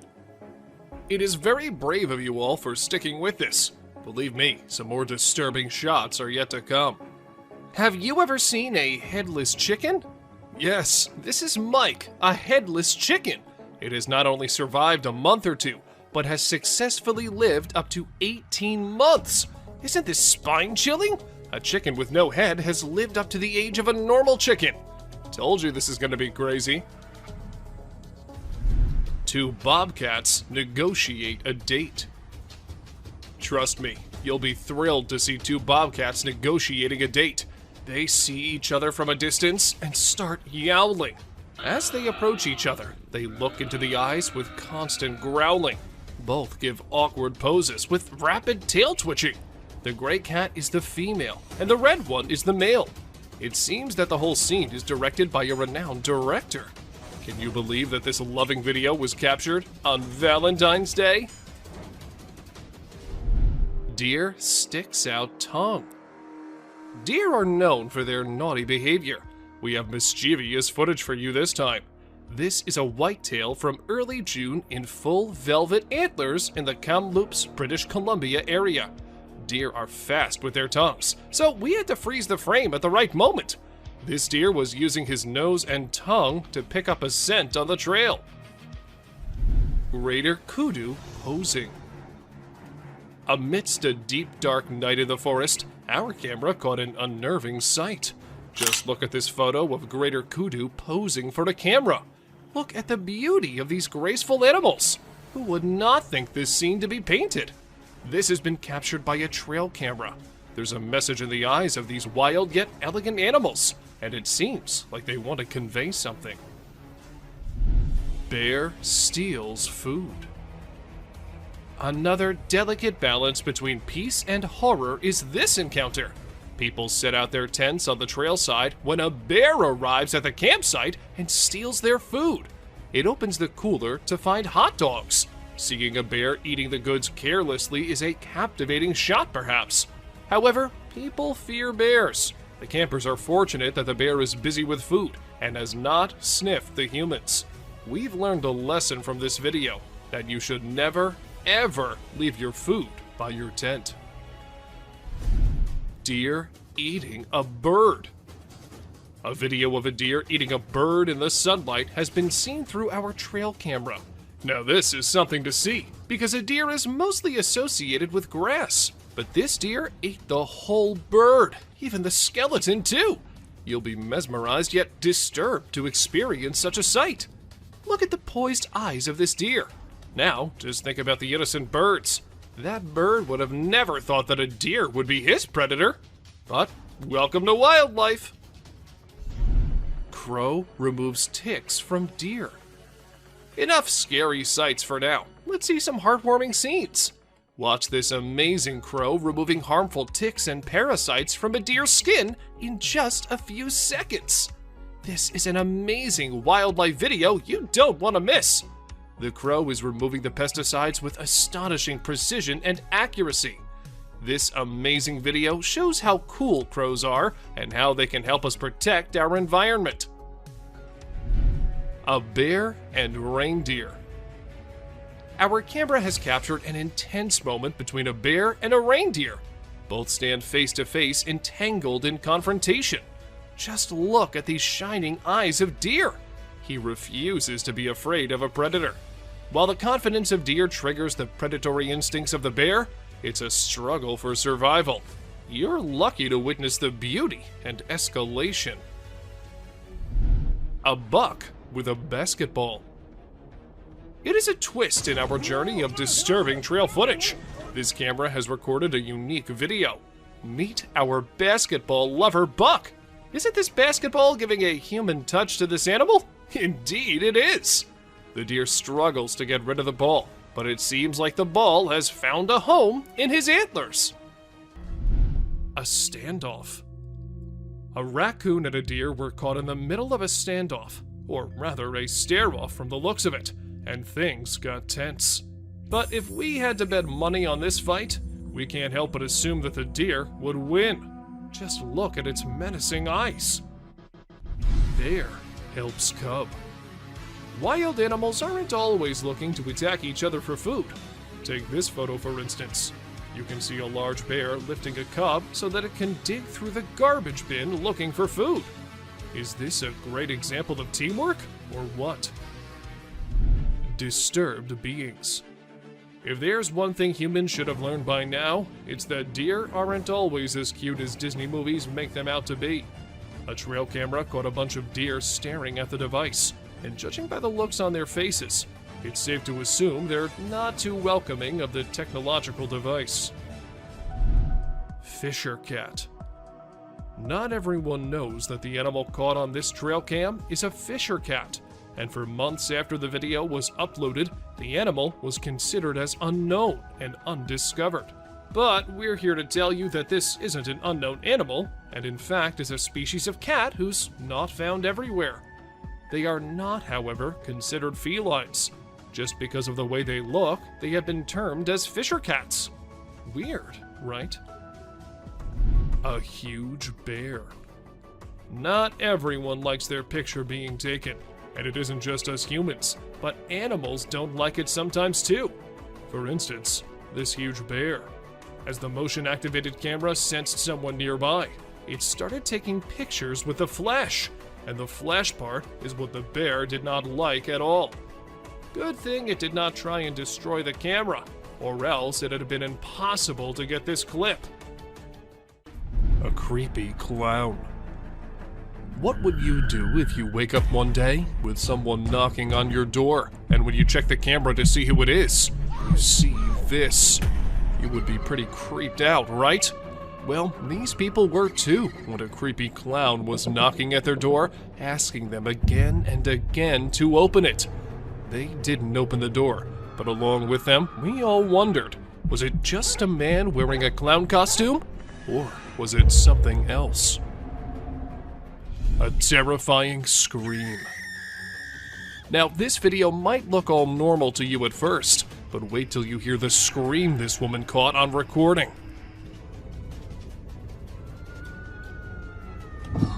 It is very brave of you all for sticking with this. Believe me, some more disturbing shots are yet to come. Have you ever seen a headless chicken? Yes, this is Mike, a headless chicken. It has not only survived a month or two, but has successfully lived up to 18 months. Isn't this spine-chilling? A chicken with no head has lived up to the age of a normal chicken. Told you this is going to be crazy. 2 bobcats negotiate a date. Trust me, you'll be thrilled to see 2 bobcats negotiating a date. They see each other from a distance and start yowling. As they approach each other, they look into the eyes with constant growling. Both give awkward poses with rapid tail twitching. The gray cat is the female, and the red one is the male. It seems that the whole scene is directed by a renowned director. Can you believe that this loving video was captured on Valentine's Day? Deer sticks out tongue. Deer are known for their naughty behavior. We have mischievous footage for you this time. This is a whitetail from early June in full velvet antlers in the Kamloops, British Columbia area. Deer are fast with their tongues, so we had to freeze the frame at the right moment. This deer was using his nose and tongue to pick up a scent on the trail. Greater kudu posing. Amidst a deep dark night in the forest, our camera caught an unnerving sight. Just look at this photo of greater kudu posing for the camera. Look at the beauty of these graceful animals. Who would not think this scene to be painted? This has been captured by a trail camera. There's a message in the eyes of these wild yet elegant animals, and it seems like they want to convey something. Bear steals food. Another delicate balance between peace and horror is this encounter. People set out their tents on the trail side when a bear arrives at the campsite and steals their food. It opens the cooler to find hot dogs. Seeing a bear eating the goods carelessly is a captivating shot, perhaps. However, people fear bears. The campers are fortunate that the bear is busy with food and has not sniffed the humans. We've learned a lesson from this video, that you should never, ever leave your food by your tent. Deer eating a bird. A video of a deer eating a bird in the sunlight has been seen through our trail camera. Now this is something to see, because a deer is mostly associated with grass. But this deer ate the whole bird, even the skeleton too. You'll be mesmerized yet disturbed to experience such a sight. Look at the poised eyes of this deer. Now, just think about the innocent birds. That bird would have never thought that a deer would be his predator. But welcome to wildlife. Crow removes ticks from deer. Enough scary sights for now. Let's see some heartwarming scenes. Watch this amazing crow removing harmful ticks and parasites from a deer's skin in just a few seconds. This is an amazing wildlife video you don't want to miss. The crow is removing the pesticides with astonishing precision and accuracy. This amazing video shows how cool crows are and how they can help us protect our environment. A bear and reindeer. Our camera has captured an intense moment between a bear and a reindeer. Both stand face to face, entangled in confrontation. Just look at these shining eyes of deer. He refuses to be afraid of a predator. While the confidence of deer triggers the predatory instincts of the bear, it's a struggle for survival. You're lucky to witness the beauty and escalation. A buck with a basketball. It is a twist in our journey of disturbing trail footage. This camera has recorded a unique video. Meet our basketball lover, Buck. Isn't this basketball giving a human touch to this animal? Indeed it is. The deer struggles to get rid of the ball, but it seems like the ball has found a home in his antlers. A standoff. A raccoon and a deer were caught in the middle of a standoff, or rather a stare-off from the looks of it, and things got tense. But if we had to bet money on this fight, we can't help but assume that the deer would win. Just look at its menacing eyes. Bear helps cub. Wild animals aren't always looking to attack each other for food. Take this photo for instance. You can see a large bear lifting a cub so that it can dig through the garbage bin looking for food. Is this a great example of teamwork, or what? Disturbed beings. If there's one thing humans should have learned by now, it's that deer aren't always as cute as Disney movies make them out to be. A trail camera caught a bunch of deer staring at the device, and judging by the looks on their faces, it's safe to assume they're not too welcoming of the technological device. Fisher cat. Not everyone knows that the animal caught on this trail cam is a fisher cat, and for months after the video was uploaded, the animal was considered as unknown and undiscovered. But we're here to tell you that this isn't an unknown animal, and in fact is a species of cat who's not found everywhere. They are not, however, considered felines. Just because of the way they look, they have been termed as fisher cats. Weird, right? A huge bear. Not everyone likes their picture being taken, and it isn't just us humans, but animals don't like it sometimes too. For instance, this huge bear. As the motion-activated camera sensed someone nearby, it started taking pictures with the flash, and the flash part is what the bear did not like at all. Good thing it did not try and destroy the camera, or else it had been impossible to get this clip. A creepy clown. What would you do if you wake up one day with someone knocking on your door, and when you check the camera to see who it is, you see this? You would be pretty creeped out, right? Well, these people were too when a creepy clown was knocking at their door, asking them again and again to open it. They didn't open the door, but along with them, we all wondered, was it just a man wearing a clown costume? Or was it something else? A terrifying scream. Now, this video might look all normal to you at first, but wait till you hear the scream this woman caught on recording.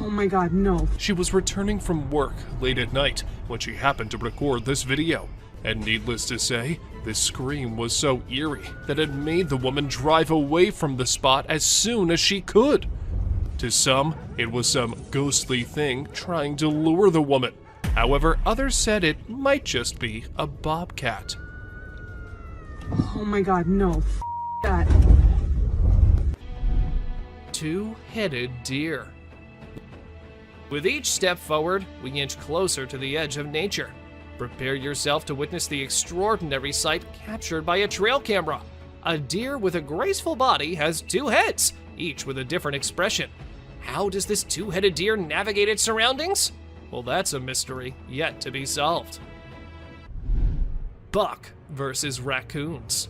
Oh my god, no. She was returning from work late at night when she happened to record this video, and needless to say, this scream was so eerie that it made the woman drive away from the spot as soon as she could. To some, it was some ghostly thing trying to lure the woman. However, others said it might just be a bobcat. Oh my god, no. F that. Two-headed deer. With each step forward, we inch closer to the edge of nature. Prepare yourself to witness the extraordinary sight captured by a trail camera. A deer with a graceful body has two heads, each with a different expression. How does this two-headed deer navigate its surroundings? Well, that's a mystery yet to be solved. Buck versus raccoons.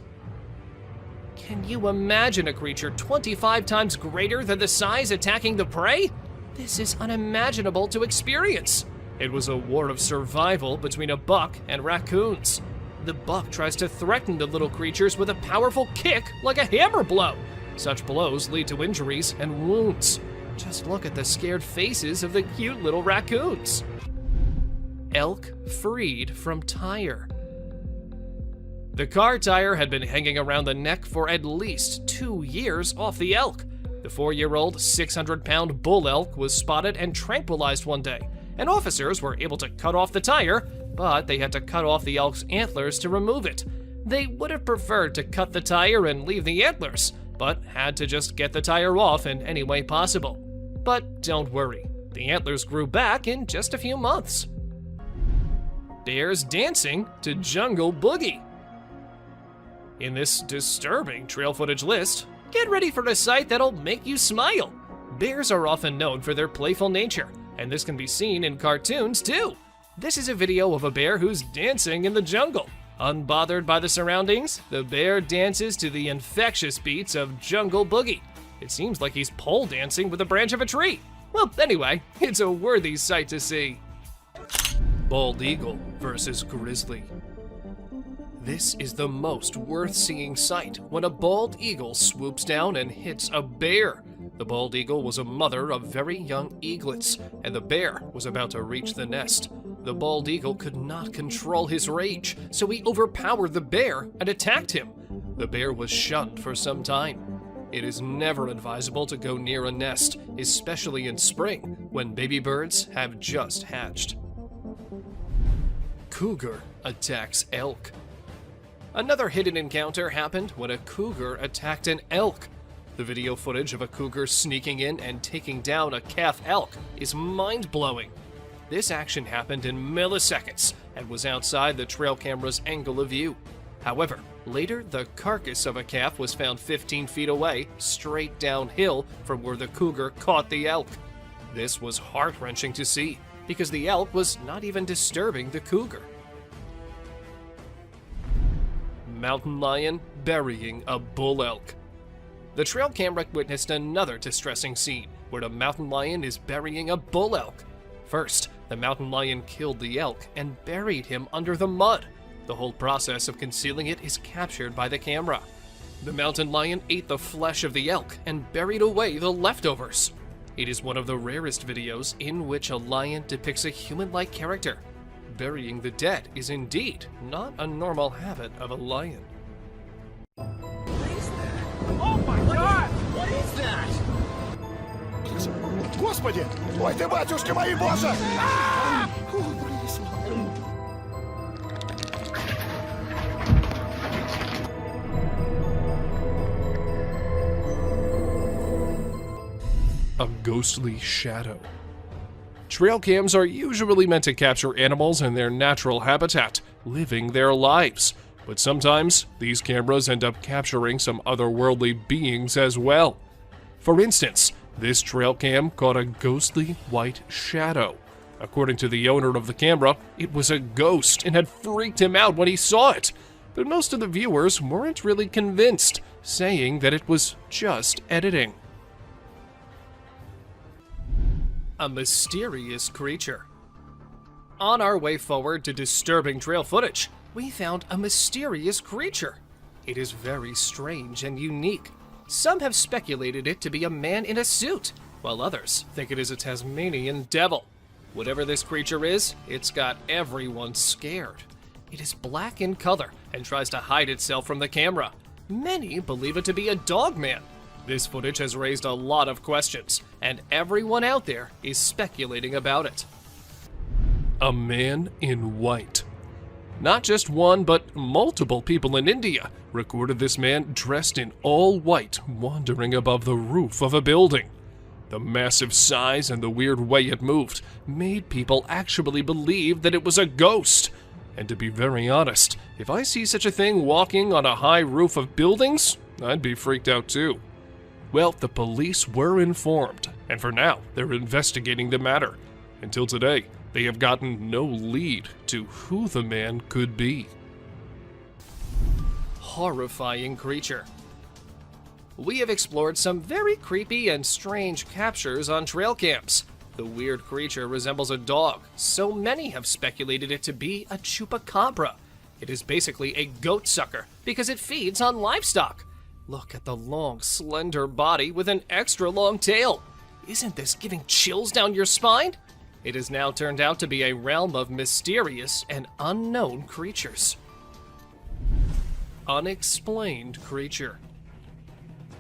Can you imagine a creature 25 times greater than the size attacking the prey? This is unimaginable to experience. It was a war of survival between a buck and raccoons. The buck tries to threaten the little creatures with a powerful kick like a hammer blow. Such blows lead to injuries and wounds. Just look at the scared faces of the cute little raccoons. Elk freed from tire. The car tire had been hanging around the neck for at least 2 years off the elk. The 4-year-old, 600-pound bull elk was spotted and tranquilized one day, and officers were able to cut off the tire, but they had to cut off the elk's antlers to remove it. They would have preferred to cut the tire and leave the antlers, but had to just get the tire off in any way possible. But don't worry, the antlers grew back in just a few months. Bears dancing to Jungle Boogie. In this disturbing trail footage list, get ready for a sight that'll make you smile. Bears are often known for their playful nature, and this can be seen in cartoons too. This is a video of a bear who's dancing in the jungle. Unbothered by the surroundings, the bear dances to the infectious beats of Jungle Boogie. It seems like he's pole dancing with a branch of a tree. Well, anyway, it's a worthy sight to see. Bald eagle versus grizzly. This is the most worth seeing sight when a bald eagle swoops down and hits a bear. The bald eagle was a mother of very young eaglets, and the bear was about to reach the nest. The bald eagle could not control his rage, so he overpowered the bear and attacked him. The bear was shunned for some time. It is never advisable to go near a nest, especially in spring, when baby birds have just hatched. Cougar attacks elk. Another hidden encounter happened when a cougar attacked an elk. The video footage of a cougar sneaking in and taking down a calf elk is mind-blowing. This action happened in milliseconds and was outside the trail camera's angle of view. However, later the carcass of a calf was found 15 feet away, straight downhill from where the cougar caught the elk. This was heart-wrenching to see, because the elk was not even disturbing the cougar. Mountain lion burying a bull elk. The trail camera witnessed another distressing scene where the mountain lion is burying a bull elk. First, the mountain lion killed the elk and buried him under the mud. The whole process of concealing it is captured by the camera. The mountain lion ate the flesh of the elk and buried away the leftovers. It is one of the rarest videos in which a lion depicts a human-like character. Burying the dead is indeed not a normal habit of a lion. Oh my God! What is that? Господи! Ой ты, батюшки мои, боже! A ghostly shadow. Trail cams are usually meant to capture animals in their natural habitat, living their lives. But sometimes, these cameras end up capturing some otherworldly beings as well. For instance, this trail cam caught a ghostly white shadow. According to the owner of the camera, it was a ghost and had freaked him out when he saw it. But most of the viewers weren't really convinced, saying that it was just editing. A mysterious creature. On our way forward to disturbing trail footage, we found a mysterious creature. It is very strange and unique. Some have speculated it to be a man in a suit, while others think it is a Tasmanian devil. Whatever this creature is, it's got everyone scared. It is black in color and tries to hide itself from the camera. Many believe it to be a dog man. This footage has raised a lot of questions, and everyone out there is speculating about it. A man in white. Not just one, but multiple people in India recorded this man dressed in all white wandering above the roof of a building. The massive size and the weird way it moved made people actually believe that it was a ghost. And to be very honest, if I see such a thing walking on a high roof of buildings, I'd be freaked out too. Well, the police were informed, and for now, they're investigating the matter. Until today, they have gotten no lead to who the man could be. Horrifying creature. We have explored some very creepy and strange captures on trail cams. The weird creature resembles a dog, so many have speculated it to be a chupacabra. It is basically a goat sucker because it feeds on livestock. Look at the long, slender body with an extra long tail. Isn't this giving chills down your spine? It has now turned out to be a realm of mysterious and unknown creatures. Unexplained creature.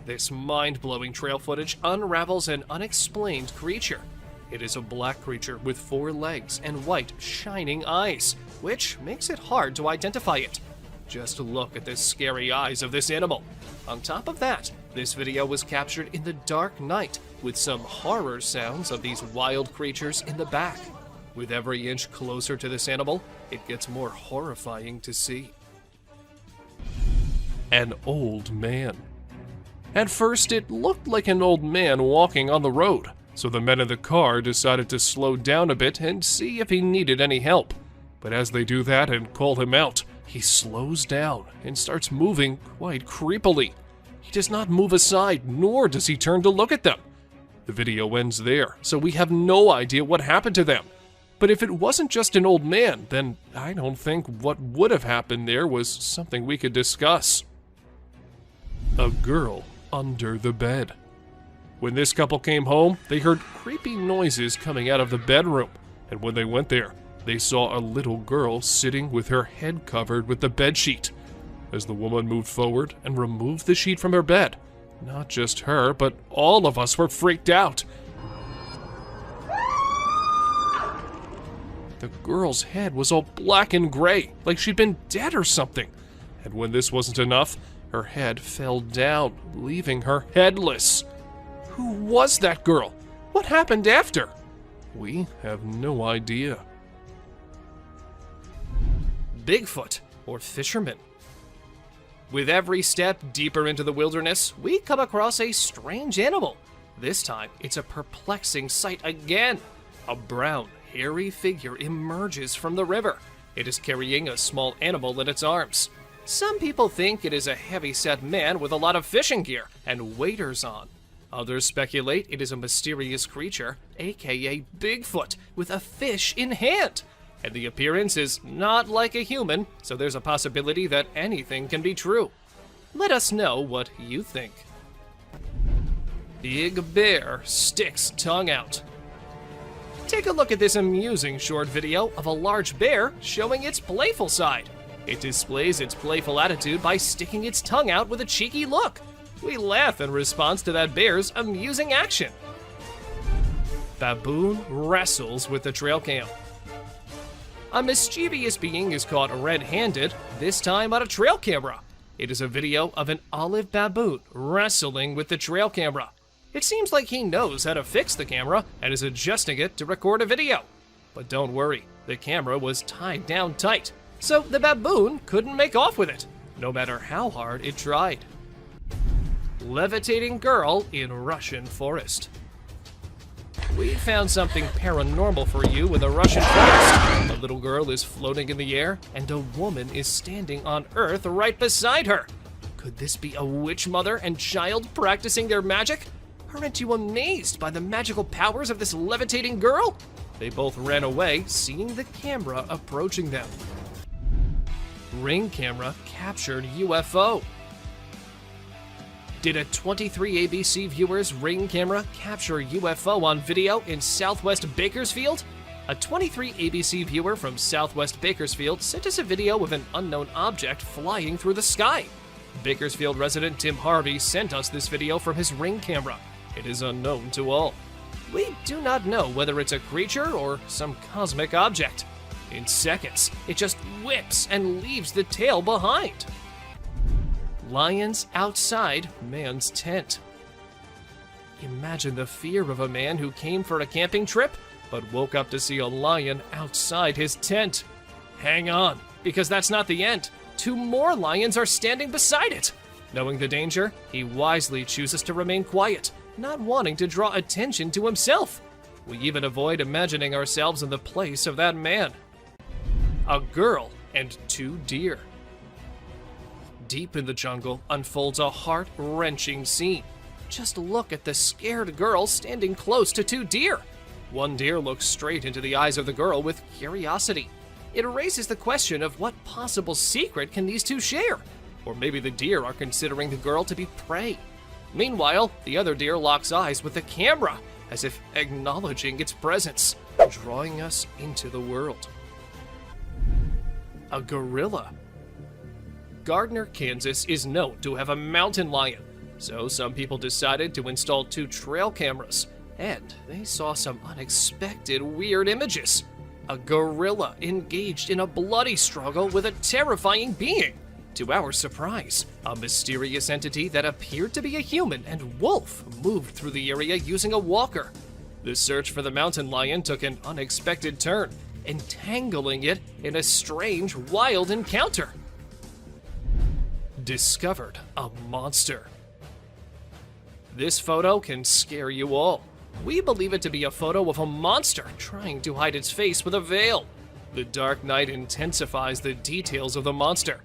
This mind-blowing trail footage unravels an unexplained creature. It is a black creature with 4 legs and white, shining eyes, which makes it hard to identify it. Just look at the scary eyes of this animal. On top of that, this video was captured in the dark night with some horror sounds of these wild creatures in the back. With every inch closer to this animal, it gets more horrifying to see. an old man. At first, it looked like an old man walking on the road, so the men in the car decided to slow down a bit and see if he needed any help. But as they do that and call him out, he slows down and starts moving quite creepily. He does not move aside, nor does he turn to look at them. The video ends there, so we have no idea what happened to them. But if it wasn't just an old man, then I don't think what would have happened there was something we could discuss. A girl under the bed. When this couple came home, they heard creepy noises coming out of the bedroom, and when they went there, they saw a little girl sitting with her head covered with the bedsheet. As the woman moved forward and removed the sheet from her bed, not just her, but all of us were freaked out. The girl's head was all black and gray, like she'd been dead or something. And when this wasn't enough, her head fell down, leaving her headless. Who was that girl? What happened after? We have no idea. Bigfoot, or fisherman. With every step deeper into the wilderness, we come across a strange animal. This time, it's a perplexing sight again. A brown, hairy figure emerges from the river. It is carrying a small animal in its arms. Some people think it is a heavy-set man with a lot of fishing gear and waders on. Others speculate it is a mysterious creature, aka Bigfoot, with a fish in hand. And the appearance is not like a human, so there's a possibility that anything can be true. Let us know what you think. Big bear sticks tongue out. Take a look at this amusing short video of a large bear showing its playful side. It displays its playful attitude by sticking its tongue out with a cheeky look. We laugh in response to that bear's amusing action. Baboon wrestles with the trail cam. A mischievous being is caught red-handed, this time on a trail camera. It is a video of an olive baboon wrestling with the trail camera. It seems like he knows how to fix the camera and is adjusting it to record a video. But don't worry, the camera was tied down tight, so the baboon couldn't make off with it, no matter how hard it tried. Levitating girl in Russian forest. We found something paranormal for you in the Russian forest. A little girl is floating in the air, and a woman is standing on Earth right beside her. Could this be a witch mother and child practicing their magic? Aren't you amazed by the magical powers of this levitating girl? They both ran away, seeing the camera approaching them. Ring camera captured UFO. Did a 23 ABC viewer's Ring camera capture a UFO on video in Southwest Bakersfield? A 23 ABC viewer from Southwest Bakersfield sent us a video of an unknown object flying through the sky. Bakersfield resident Tim Harvey sent us this video from his Ring camera. It is unknown to all. We do not know whether it's a creature or some cosmic object. In seconds, it just whips and leaves the tail behind. Lions outside man's tent. Imagine the fear of a man who came for a camping trip, but woke up to see a lion outside his tent. Hang on, because that's not the end. 2 more lions are standing beside it. Knowing the danger, he wisely chooses to remain quiet, not wanting to draw attention to himself. We even avoid imagining ourselves in the place of that man. A girl and 2 deer. Deep in the jungle unfolds a heart-wrenching scene. Just look at the scared girl standing close to 2 deer. One deer looks straight into the eyes of the girl with curiosity. It raises the question of what possible secret can these 2 share? Or maybe the deer are considering the girl to be prey. Meanwhile, the other deer locks eyes with the camera, as if acknowledging its presence, drawing us into the world. A gorilla. Gardner, Kansas is known to have a mountain lion, so some people decided to install 2 trail cameras, and they saw some unexpected weird images. A gorilla engaged in a bloody struggle with a terrifying being. To our surprise, a mysterious entity that appeared to be a human and wolf moved through the area using a walker. The search for the mountain lion took an unexpected turn, entangling it in a strange, wild encounter. discovered a monster. This photo can scare you all. We believe it to be a photo of a monster trying to hide its face with a veil. The dark night intensifies the details of the monster.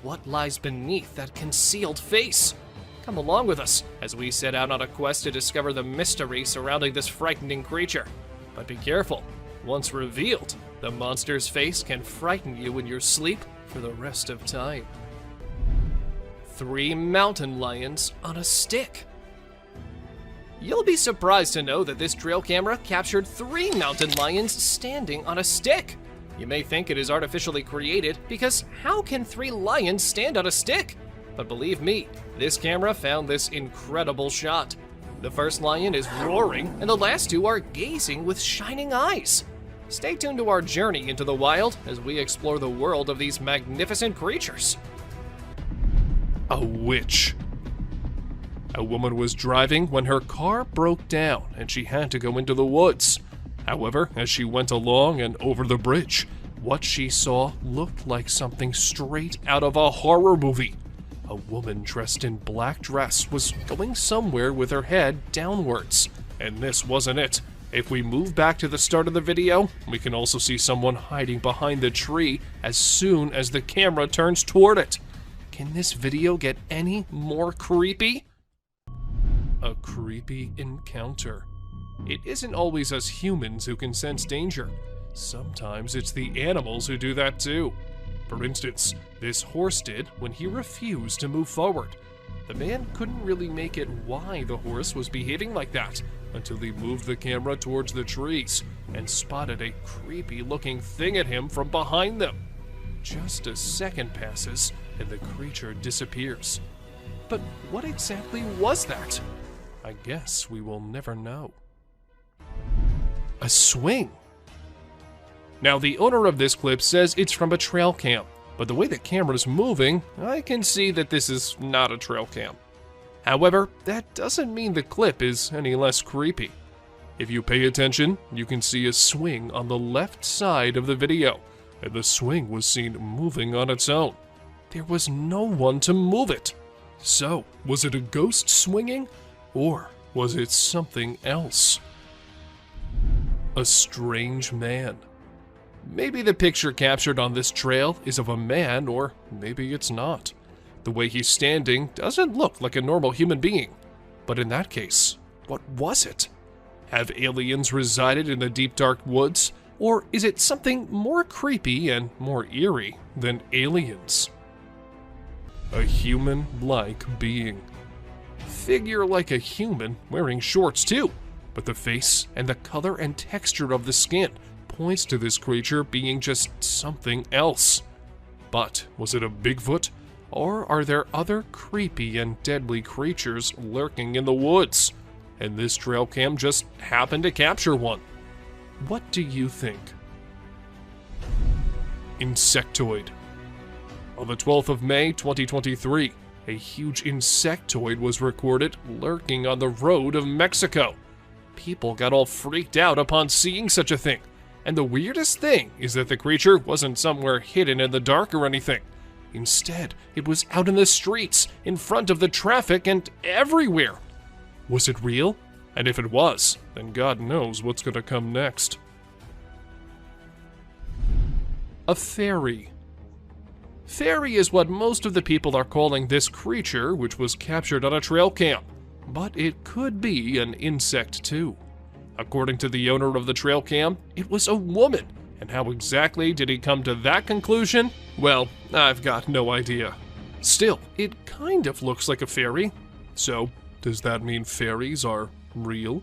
What lies beneath that concealed face? Come along with us as we set out on a quest to discover the mystery surrounding this frightening creature. But be careful. Once revealed, the monster's face can frighten you in your sleep for the rest of time. 3 mountain lions on a stick. You'll be surprised to know that this trail camera captured 3 mountain lions standing on a stick. You may think it is artificially created because how can 3 lions stand on a stick? But believe me, this camera found this incredible shot. The first lion is roaring and the last 2 are gazing with shining eyes. Stay tuned to our journey into the wild as we explore the world of these magnificent creatures. A witch. A woman was driving when her car broke down and she had to go into the woods. However, as she went along and over the bridge, what she saw looked like something straight out of a horror movie. A woman dressed in black dress was going somewhere with her head downwards. And this wasn't it. If we move back to the start of the video, we can also see someone hiding behind the tree as soon as the camera turns toward it. Can this video get any more creepy? A creepy encounter. It isn't always us humans who can sense danger. Sometimes it's the animals who do that too. For instance, this horse did when he refused to move forward. The man couldn't really make it why the horse was behaving like that until he moved the camera towards the trees and spotted a creepy looking thing at him from behind them. Just a second passes and the creature disappears. But what exactly was that? I guess we will never know. A swing. Now, the owner of this clip says it's from a trail cam, but the way the camera's moving, I can see that this is not a trail cam. However, that doesn't mean the clip is any less creepy. If you pay attention, you can see a swing on the left side of the video, and the swing was seen moving on its own. There was no one to move it. So, was it a ghost swinging? Or was it something else? A strange man. Maybe the picture captured on this trail is of a man, or maybe it's not. The way he's standing doesn't look like a normal human being. But in that case, what was it? Have aliens resided in the deep dark woods? Or is it something more creepy and more eerie than aliens? A human-like being. Figure like a human wearing shorts too, but the face and the color and texture of the skin points to this creature being just something else. But was it a Bigfoot? Or are there other creepy and deadly creatures lurking in the woods? And this trail cam just happened to capture one. What do you think? Insectoid. On the 12th of May, 2023, a huge insectoid was recorded lurking on the road of Mexico. People got all freaked out upon seeing such a thing. And the weirdest thing is that the creature wasn't somewhere hidden in the dark or anything. Instead, it was out in the streets, in front of the traffic, and everywhere. Was it real? And if it was, then God knows what's gonna come next. A fairy. Fairy is what most of the people are calling this creature, which was captured on a trail cam. But it could be an insect too. According to the owner of the trail cam, it was a woman. And how exactly did he come to that conclusion? Well, I've got no idea. Still, it kind of looks like a fairy. So, does that mean fairies are real?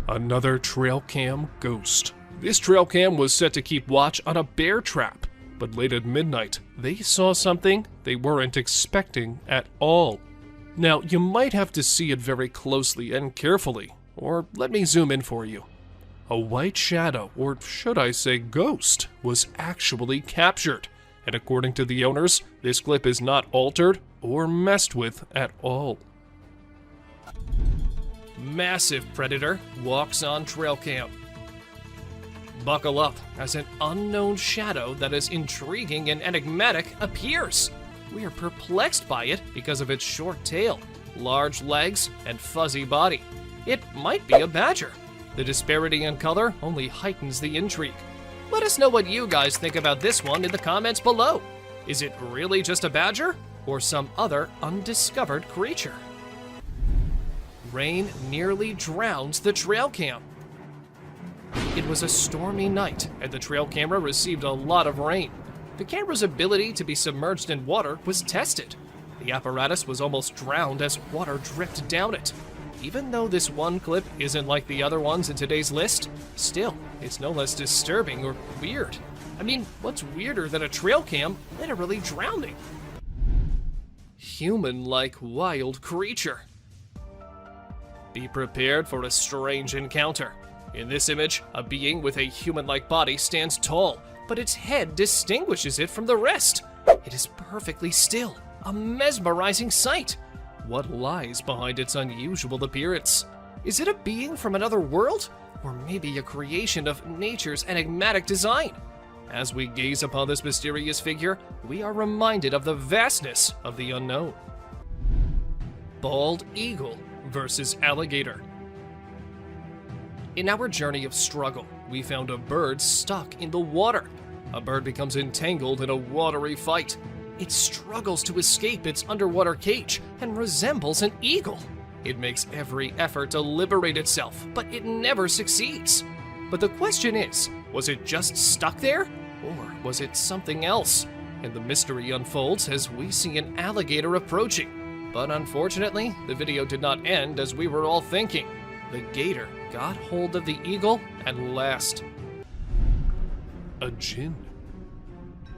Another trail cam ghost. This trail cam was set to keep watch on a bear trap. But late at midnight, they saw something they weren't expecting at all. Now, you might have to see it very closely and carefully, or let me zoom in for you. A white shadow, or should I say ghost, was actually captured. And according to the owners, this clip is not altered or messed with at all. Massive predator walks on trail cam. Buckle up as an unknown shadow that is intriguing and enigmatic appears. we are perplexed by it because of its short tail, large legs, and fuzzy body. It might be a badger. The disparity in color only heightens the intrigue. Let us know what you guys think about this one in the comments below. Is it really just a badger, or some other undiscovered creature? Rain nearly drowns the trail cam. It was a stormy night, and the trail camera received a lot of rain. The camera's ability to be submerged in water was tested. The apparatus was almost drowned as water dripped down it. Even though this one clip isn't like the other ones in today's list, still, it's no less disturbing or weird. I mean, what's weirder than a trail cam literally drowning? Human-like wild creature. Be prepared for a strange encounter. In this image, a being with a human-like body stands tall, but its head distinguishes it from the rest. It is perfectly still, a mesmerizing sight. What lies behind its unusual appearance? Is it a being from another world? Or maybe a creation of nature's enigmatic design? As we gaze upon this mysterious figure, we are reminded of the vastness of the unknown. Bald eagle versus alligator. In our journey of struggle, we found a bird stuck in the water. A bird becomes entangled in a watery fight. It struggles to escape its underwater cage and resembles an eagle. It makes every effort to liberate itself, but it never succeeds. But the question is, was it just stuck there? Or was it something else? And the mystery unfolds as we see an alligator approaching. But unfortunately, the video did not end as we were all thinking. The gator got hold of the eagle and last. A jinn.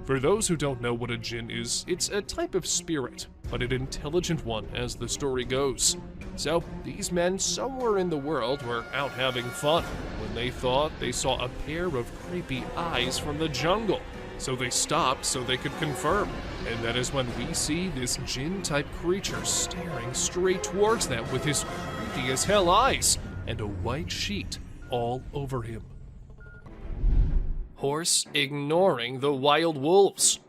For those who don't know what a jinn is, it's a type of spirit, but an intelligent one as the story goes. So, these men somewhere in the world were out having fun when they thought they saw a pair of creepy eyes from the jungle. So they stopped so they could confirm, and that is when we see this jinn-type creature staring straight towards them with his creepy as hell eyes and a white sheet all over him. Horse ignoring the wild wolves.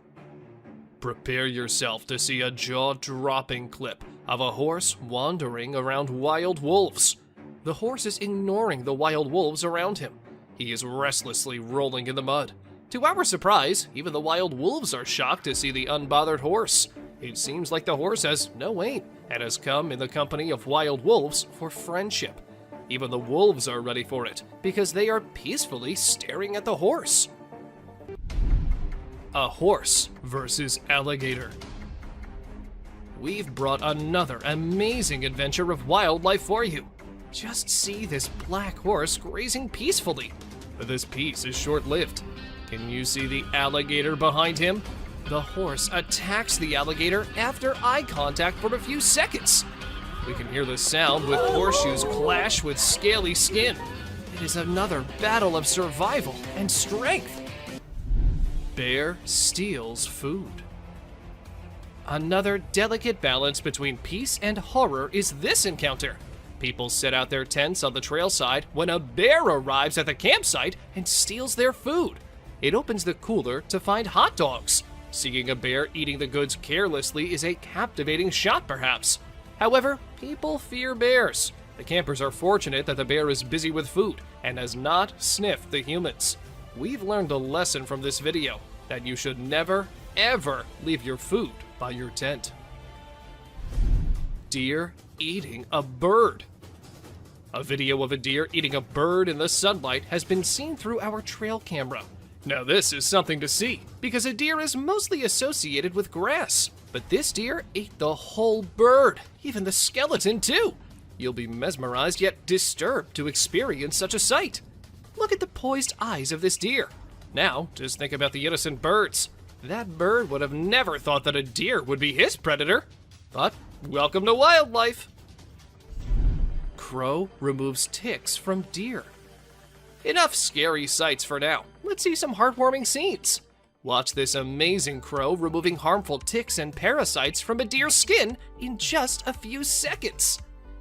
Prepare yourself to see a jaw-dropping clip of a horse wandering around wild wolves. The horse is ignoring the wild wolves around him. He is restlessly rolling in the mud. To our surprise, even the wild wolves are shocked to see the unbothered horse. It seems like the horse has no aim and has come in the company of wild wolves for friendship. Even the wolves are ready for it because they are peacefully staring at the horse. A horse versus alligator. We've brought another amazing adventure of wildlife for you. Just see this black horse grazing peacefully. But this peace is short-lived. Can you see the alligator behind him? The horse attacks the alligator after eye contact for a few seconds. We can hear the sound with horseshoes clash with scaly skin. It is another battle of survival and strength. Bear steals food. Another delicate balance between peace and horror is this encounter. People set out their tents on the trail side when a bear arrives at the campsite and steals their food. It opens the cooler to find hot dogs. Seeing a bear eating the goods carelessly is a captivating shot, perhaps. However, people fear bears. The campers are fortunate that the bear is busy with food and has not sniffed the humans. We've learned a lesson from this video, that you should never, ever leave your food by your tent. Deer eating a bird. A video of a deer eating a bird in the sunlight has been seen through our trail camera. Now this is something to see, because a deer is mostly associated with grass. But this deer ate the whole bird, even the skeleton too. You'll be mesmerized yet disturbed to experience such a sight. Look at the poised eyes of this deer. Now, just think about the innocent birds. That bird would have never thought that a deer would be his predator. But welcome to wildlife. Crow removes ticks from deer. Enough scary sights for now. Let's see some heartwarming scenes. Watch this amazing crow removing harmful ticks and parasites from a deer's skin in just a few seconds.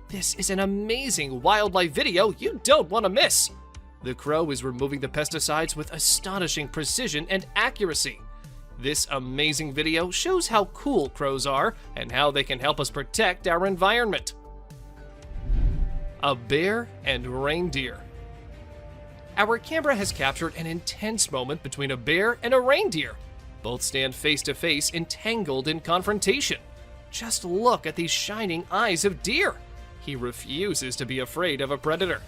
This is an amazing wildlife video you don't want to miss. The crow is removing the pesticides with astonishing precision and accuracy. This amazing video shows how cool crows are and how they can help us protect our environment. A bear and reindeer. Our camera has captured an intense moment between a bear and a reindeer. Both stand face to face, entangled in confrontation. Just look at these shining eyes of deer. He refuses to be afraid of a predator.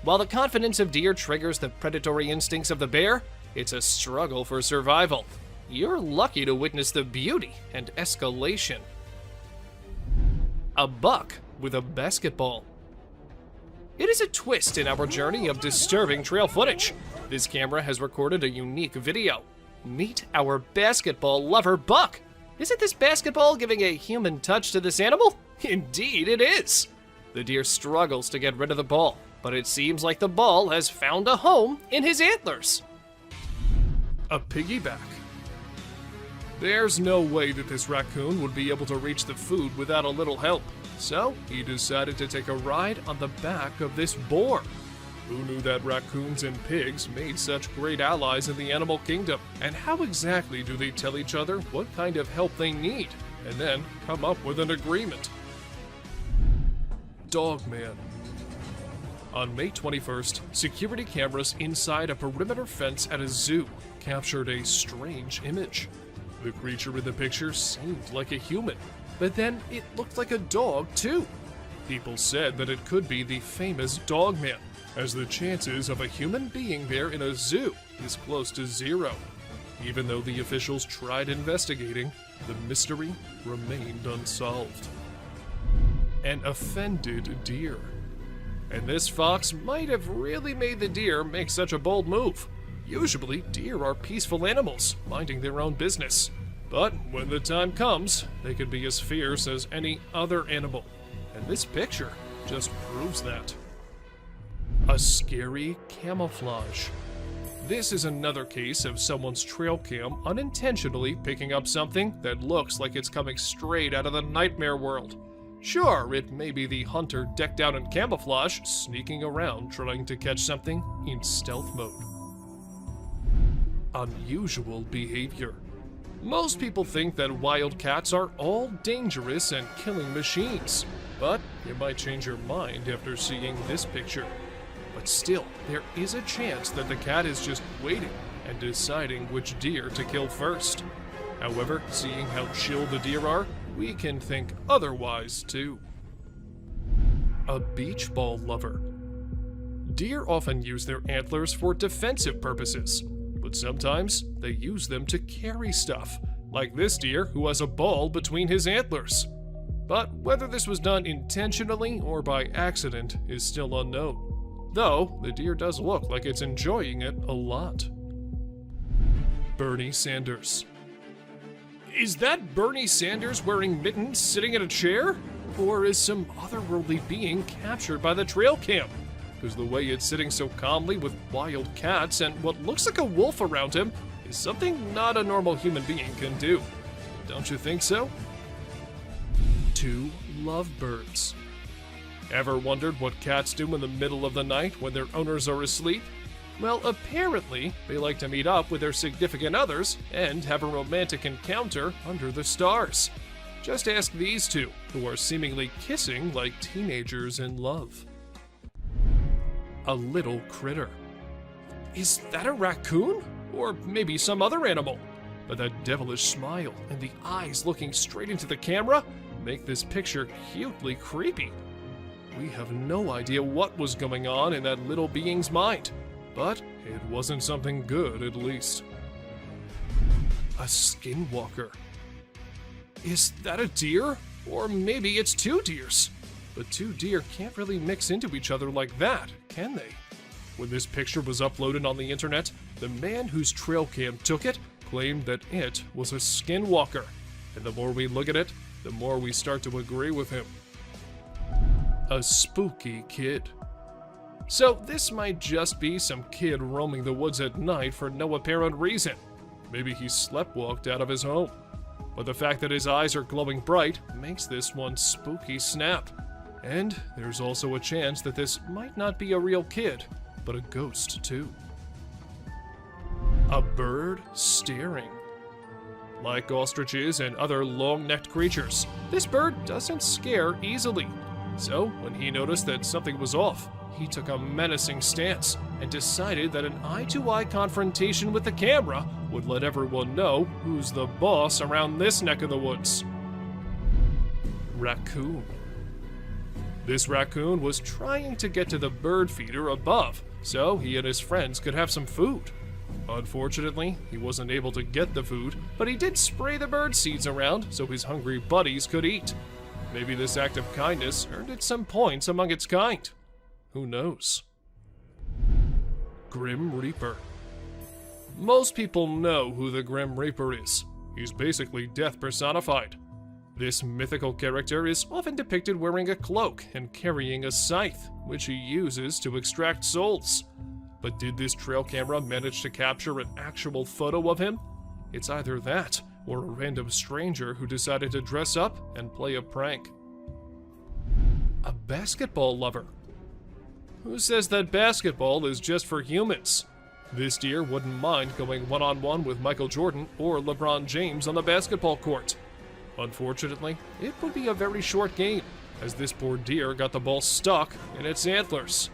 While the confidence of deer triggers the predatory instincts of the bear, it's a struggle for survival. You're lucky to witness the beauty and escalation. A buck with a basketball. It is a twist in our journey of disturbing trail footage. This camera has recorded a unique video. Meet our basketball lover buck. Isn't this basketball giving a human touch to this animal? Indeed it is. The deer struggles to get rid of the ball, but it seems like the ball has found a home in his antlers. A piggyback. There's no way that this raccoon would be able to reach the food without a little help, so he decided to take a ride on the back of this boar. Who knew that raccoons and pigs made such great allies in the animal kingdom? And how exactly do they tell each other what kind of help they need, and then come up with an agreement? Dogman. On May 21st, security cameras inside a perimeter fence at a zoo captured a strange image. The creature in the picture seemed like a human, but then it looked like a dog too. People said that it could be the famous Dogman, as the chances of a human being there in a zoo is close to zero. Even though the officials tried investigating, the mystery remained unsolved. An offended deer. And this fox might have really made the deer make such a bold move. Usually, deer are peaceful animals, minding their own business. But when the time comes, they can be as fierce as any other animal. And this picture just proves that. A scary camouflage. This is another case of someone's trail cam unintentionally picking up something that looks like it's coming straight out of the nightmare world. Sure, it may be the hunter decked out in camouflage, sneaking around trying to catch something in stealth mode. Unusual behavior. Most people think that wild cats are all dangerous and killing machines, but you might change your mind after seeing this picture. But still, there is a chance that the cat is just waiting and deciding which deer to kill first. However, seeing how chill the deer are, we can think otherwise too. A beach ball lover. Deer often use their antlers for defensive purposes, but sometimes they use them to carry stuff, like this deer who has a ball between his antlers. But whether this was done intentionally or by accident is still unknown, though the deer does look like it's enjoying it a lot. Bernie Sanders. Is that Bernie Sanders wearing mittens sitting in a chair? Or is some otherworldly being captured by the trail cam? Because the way it's sitting so calmly with wild cats and what looks like a wolf around him is something not a normal human being can do. Don't you think so? 2 lovebirds. Ever wondered what cats do in the middle of the night when their owners are asleep? Well, apparently, they like to meet up with their significant others and have a romantic encounter under the stars. Just ask these two, who are seemingly kissing like teenagers in love. A little critter. Is that a raccoon? Or maybe some other animal? But that devilish smile and the eyes looking straight into the camera make this picture cutely creepy. We have no idea what was going on in that little being's mind, but it wasn't something good at least. A skinwalker. Is that a deer? Or maybe it's 2 deers. But 2 deer can't really mix into each other like that, can they? When this picture was uploaded on the internet, the man whose trail cam took it claimed that it was a skinwalker. And the more we look at it, the more we start to agree with him. A spooky kid. So this might just be some kid roaming the woods at night for no apparent reason. Maybe he sleptwalked out of his home. But the fact that his eyes are glowing bright makes this one spooky snap. And there's also a chance that this might not be a real kid, but a ghost too. A bird staring. Like ostriches and other long-necked creatures, this bird doesn't scare easily. So, when he noticed that something was off, he took a menacing stance and decided that an eye-to-eye confrontation with the camera would let everyone know who's the boss around this neck of the woods. Raccoon. This raccoon was trying to get to the bird feeder above so he and his friends could have some food. Unfortunately, he wasn't able to get the food, but he did spray the bird seeds around so his hungry buddies could eat. Maybe this act of kindness earned it some points among its kind. Who knows? Grim Reaper. Most people know who the Grim Reaper is. He's basically death personified. This mythical character is often depicted wearing a cloak and carrying a scythe, which he uses to extract souls. But did this trail camera manage to capture an actual photo of him? It's either that, or a random stranger who decided to dress up and play a prank. A basketball lover. Who says that basketball is just for humans? This deer wouldn't mind going one-on-one with Michael Jordan or LeBron James on the basketball court. Unfortunately, it would be a very short game, as this poor deer got the ball stuck in its antlers.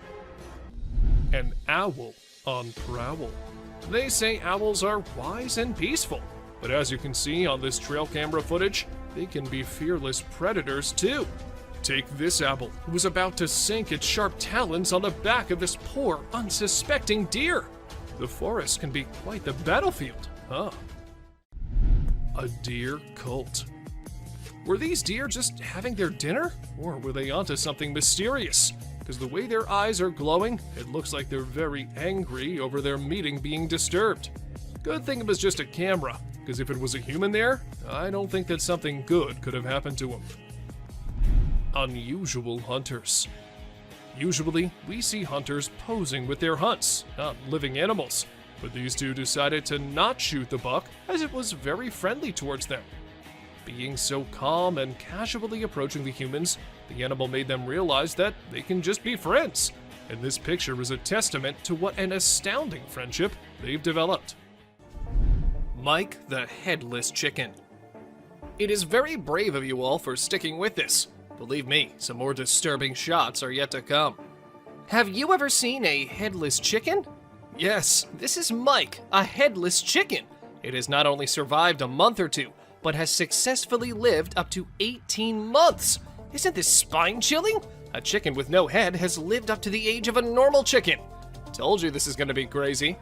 An owl on prowl. They say owls are wise and peaceful, but as you can see on this trail camera footage, they can be fearless predators too. Take this owl, who was about to sink its sharp talons on the back of this poor, unsuspecting deer. The forest can be quite the battlefield, huh? A deer cult. Were these deer just having their dinner? Or were they onto something mysterious? Because the way their eyes are glowing, it looks like they're very angry over their meeting being disturbed. Good thing it was just a camera, because if it was a human there, I don't think that something good could have happened to him. Unusual hunters. Usually, we see hunters posing with their hunts, not living animals, but these two decided to not shoot the buck as it was very friendly towards them. Being so calm and casually approaching the humans, the animal made them realize that they can just be friends, and this picture is a testament to what an astounding friendship they've developed. Mike the Headless Chicken. It is very brave of you all for sticking with this. Believe me, some more disturbing shots are yet to come. Have you ever seen a headless chicken? Yes, this is Mike, a headless chicken. It has not only survived a month or two, but has successfully lived up to 18 months. Isn't this spine-chilling? A chicken with no head has lived up to the age of a normal chicken. Told you this is gonna be crazy.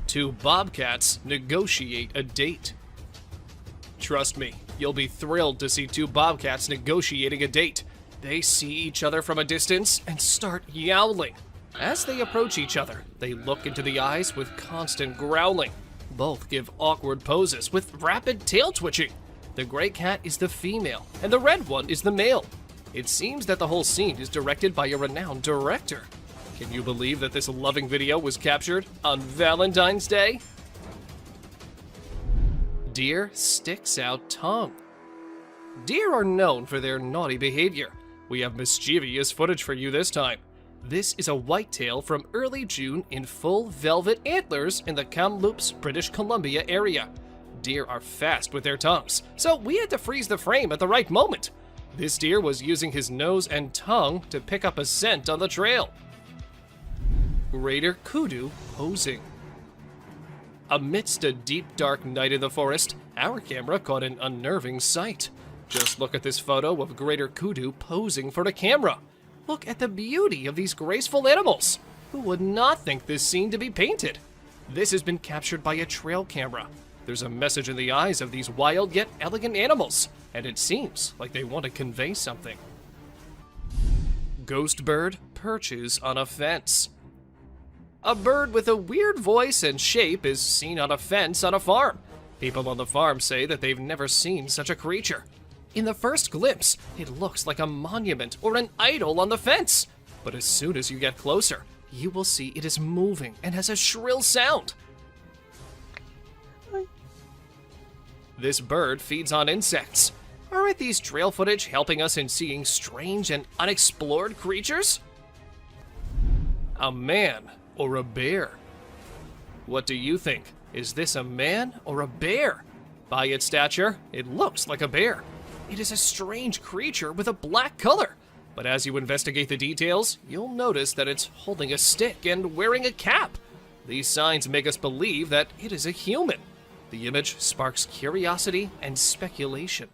Two bobcats negotiate a date. Trust me, you'll be thrilled to see two bobcats negotiating a date. They see each other from a distance and start yowling. As they approach each other, they look into the eyes with constant growling. Both give awkward poses with rapid tail twitching. The gray cat is the female, and the red one is the male. It seems that the whole scene is directed by a renowned director. Can you believe that this loving video was captured on Valentine's Day? Deer sticks out tongue. Deer are known for their naughty behavior. We have mischievous footage for you this time. This is a whitetail from early June in full velvet antlers in the Kamloops, British Columbia area. Deer are fast with their tongues, so we had to freeze the frame at the right moment. This deer was using his nose and tongue to pick up a scent on the trail. Raider kudu posing. Amidst a deep dark night in the forest, our camera caught an unnerving sight. Just look at this photo of greater kudu posing for the camera. Look at the beauty of these graceful animals. Who would not think this scene to be painted? This has been captured by a trail camera. There's a message in the eyes of these wild yet elegant animals, and it seems like they want to convey something. Ghost bird perches on a fence. A bird with a weird voice and shape is seen on a fence on a farm. People on the farm say that they've never seen such a creature. In the first glimpse, it looks like a monument or an idol on the fence. But as soon as you get closer, you will see it is moving and has a shrill sound. This bird feeds on insects. Aren't these trail footage helping us in seeing strange and unexplored creatures? A man or a bear? What do you think? Is this a man or a bear? By its stature, it looks like a bear. It is a strange creature with a black color. But as you investigate the details, you'll notice that it's holding a stick and wearing a cap. These signs make us believe that it is a human. The image sparks curiosity and speculation.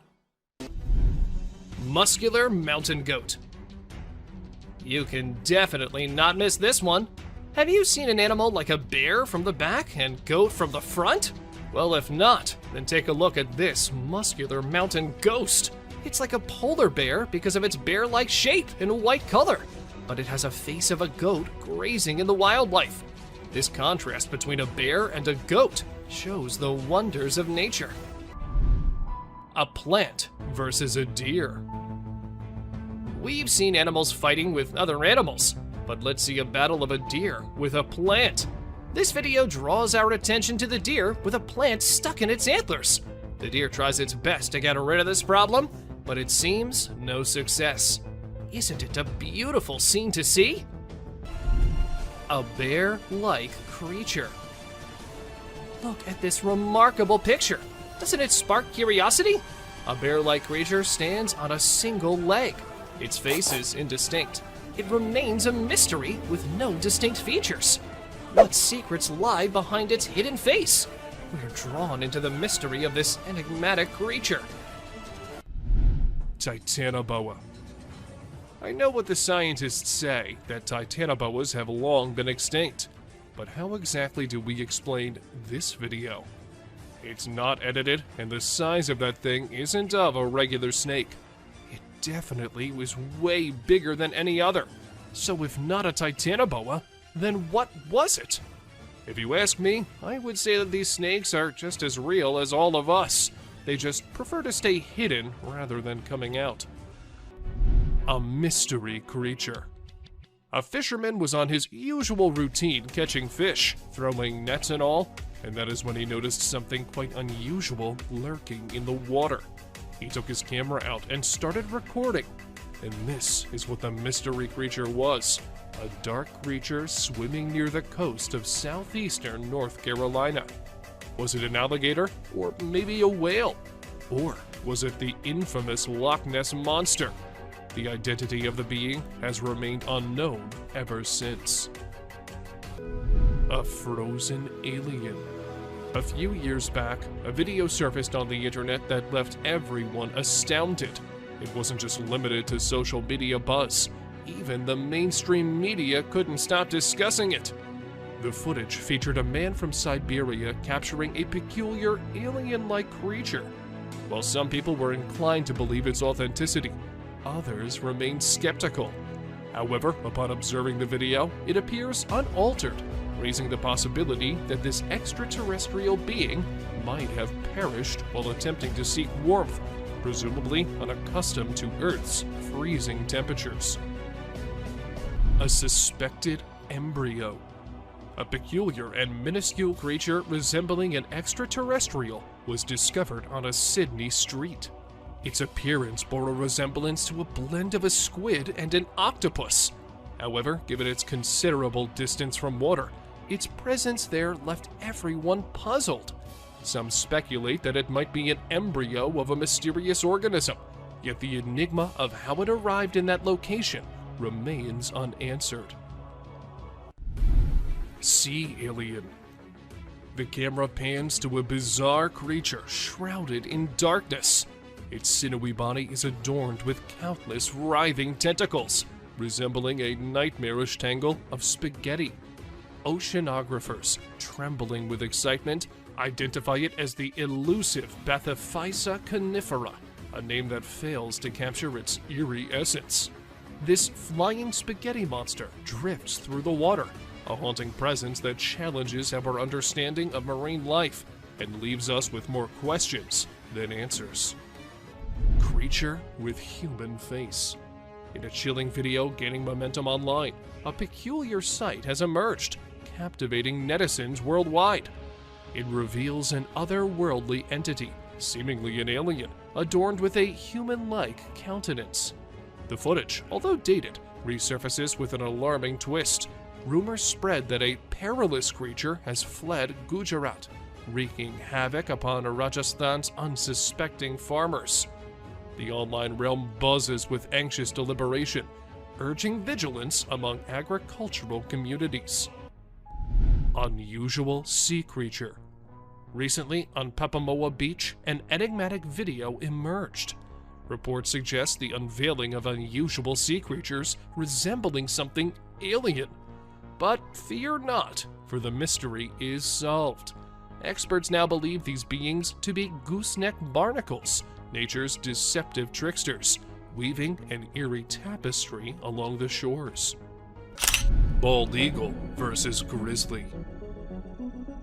Muscular mountain goat. You can definitely not miss this one. Have you seen an animal like a bear from the back and goat from the front? Well, if not, then take a look at this muscular mountain ghost. It's like a polar bear because of its bear-like shape and white color, but it has a face of a goat grazing in the wildlife. This contrast between a bear and a goat shows the wonders of nature. A plant versus a deer. We've seen animals fighting with other animals, but let's see a battle of a deer with a plant. This video draws our attention to the deer with a plant stuck in its antlers. The deer tries its best to get rid of this problem, but it seems no success. Isn't it a beautiful scene to see? A bear-like creature. Look at this remarkable picture. Doesn't it spark curiosity? A bear-like creature stands on a single leg. Its face is indistinct. It remains a mystery with no distinct features. What secrets lie behind its hidden face? We're drawn into the mystery of this enigmatic creature. Titanoboa. I know what the scientists say, that titanoboas have long been extinct. But how exactly do we explain this video? It's not edited, and the size of that thing isn't of a regular snake. It definitely was way bigger than any other. So if not a titanoboa, then what was it? If you ask me, I would say that these snakes are just as real as all of us. They just prefer to stay hidden rather than coming out. A mystery creature. A fisherman was on his usual routine catching fish, throwing nets and all, and that is when he noticed something quite unusual lurking in the water. He took his camera out and started recording. And this is what the mystery creature was. A dark creature swimming near the coast of southeastern North Carolina. Was it an alligator? Or maybe a whale? Or was it the infamous Loch Ness Monster? The identity of the being has remained unknown ever since. A frozen alien. A few years back, a video surfaced on the internet that left everyone astounded. It wasn't just limited to social media buzz. Even the mainstream media couldn't stop discussing it. The footage featured a man from Siberia capturing a peculiar alien-like creature. While some people were inclined to believe its authenticity, others remained skeptical. However, upon observing the video, it appears unaltered, raising the possibility that this extraterrestrial being might have perished while attempting to seek warmth, presumably unaccustomed to Earth's freezing temperatures. A suspected embryo. A peculiar and minuscule creature resembling an extraterrestrial was discovered on a Sydney street. Its appearance bore a resemblance to a blend of a squid and an octopus. However, given its considerable distance from water, its presence there left everyone puzzled. Some speculate that it might be an embryo of a mysterious organism, yet the enigma of how it arrived in that location remains unanswered. Sea alien. The camera pans to a bizarre creature shrouded in darkness. Its sinewy body is adorned with countless writhing tentacles, resembling a nightmarish tangle of spaghetti. Oceanographers, trembling with excitement, identify it as the elusive Bathyphysa conifera, a name that fails to capture its eerie essence. This flying spaghetti monster drifts through the water, a haunting presence that challenges our understanding of marine life and leaves us with more questions than answers. Creature with human face. In a chilling video gaining momentum online, a peculiar sight has emerged, captivating netizens worldwide. It reveals an otherworldly entity, seemingly an alien, adorned with a human-like countenance. The footage, although dated, resurfaces with an alarming twist. rumors spread that a perilous creature has fled Gujarat, wreaking havoc upon Rajasthan's unsuspecting farmers. The online realm buzzes with anxious deliberation, urging vigilance among agricultural communities. Unusual sea creature. Recently, on Papamoa Beach, an enigmatic video emerged. Reports suggest the unveiling of unusual sea creatures resembling something alien. But fear not, for the mystery is solved. Experts now believe these beings to be gooseneck barnacles, nature's deceptive tricksters, weaving an eerie tapestry along the shores. Bald eagle versus grizzly.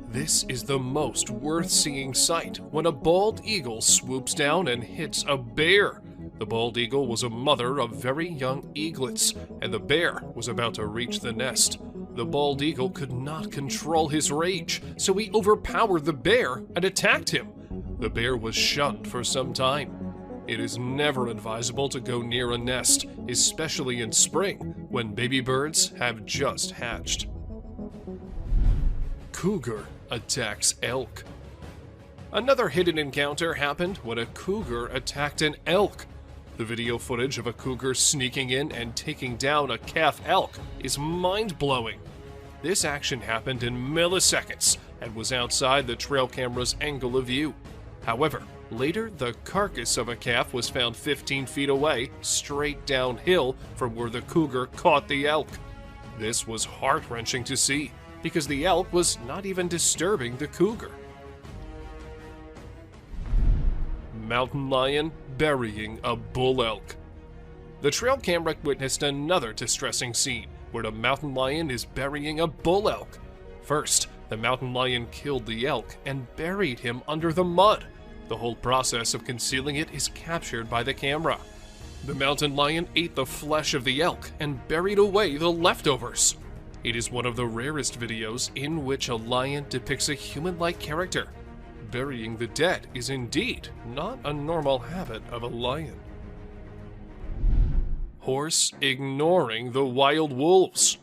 This is the most worth-seeing sight when a bald eagle swoops down and hits a bear. The bald eagle was a mother of very young eaglets, and the bear was about to reach the nest. The bald eagle could not control his rage, so he overpowered the bear and attacked him. The bear was shunned for some time. It is never advisable to go near a nest, especially in spring, when baby birds have just hatched. Cougar attacks elk. Another hidden encounter happened when a cougar attacked an elk. The video footage of a cougar sneaking in and taking down a calf elk is mind-blowing. This action happened in milliseconds and was outside the trail camera's angle of view. However, later the carcass of a calf was found 15 feet away, straight downhill from where the cougar caught the elk. This was heart-wrenching to see, because the elk was not even disturbing the cougar. Mountain lion burying a bull elk. The trail camera witnessed another distressing scene where the mountain lion is burying a bull elk. First, the mountain lion killed the elk and buried him under the mud. The whole process of concealing it is captured by the camera. The mountain lion ate the flesh of the elk and buried away the leftovers. It is one of the rarest videos in which a lion depicts a human-like character. Burying the dead is indeed not a normal habit of a lion. Horse ignoring the wild wolves.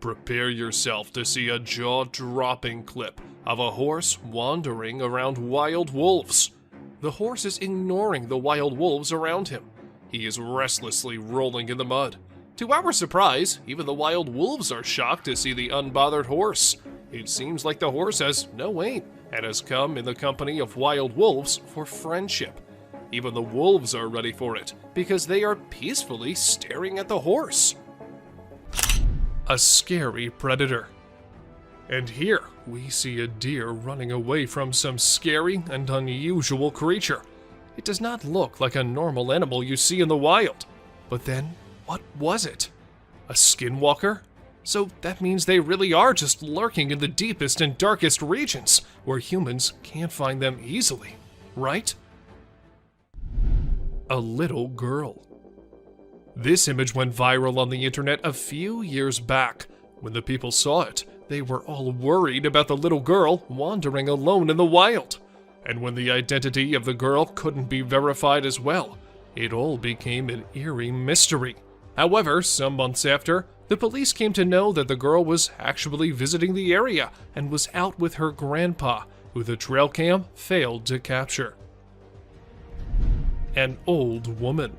Prepare yourself to see a jaw-dropping clip of a horse wandering around wild wolves. The horse is ignoring the wild wolves around him. He is restlessly rolling in the mud. To our surprise, even the wild wolves are shocked to see the unbothered horse. It seems like the horse has no aim and has come in the company of wild wolves for friendship. Even the wolves are ready for it because they are peacefully staring at the horse. A scary predator. And here we see a deer running away from some scary and unusual creature. It does not look like a normal animal you see in the wild. But then, what was it? A skinwalker? So that means they really are just lurking in the deepest and darkest regions, where humans can't find them easily, right? A little girl. This image went viral on the internet a few years back. When the people saw it, they were all worried about the little girl wandering alone in the wild. And when the identity of the girl couldn't be verified as well, it all became an eerie mystery. However, some months after, the police came to know that the girl was actually visiting the area and was out with her grandpa, who the trail cam failed to capture. An old woman.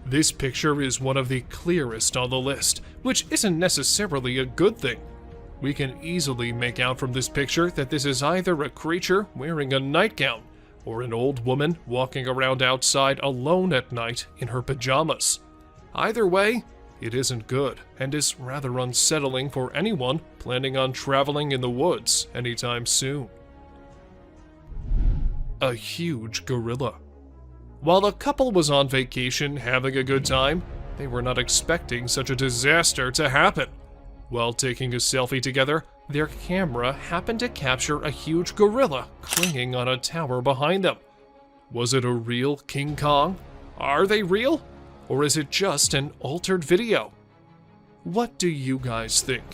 This picture is one of the clearest on the list, which isn't necessarily a good thing. We can easily make out from this picture that this is either a creature wearing a nightgown or an old woman walking around outside alone at night in her pajamas. Either way, it isn't good and is rather unsettling for anyone planning on traveling in the woods anytime soon. A huge gorilla. While the couple was on vacation having a good time, they were not expecting such a disaster to happen. While taking a selfie together, their camera happened to capture a huge gorilla clinging on a tower behind them. Was it a real King Kong? Are they real? Or is it just an altered video? What do you guys think?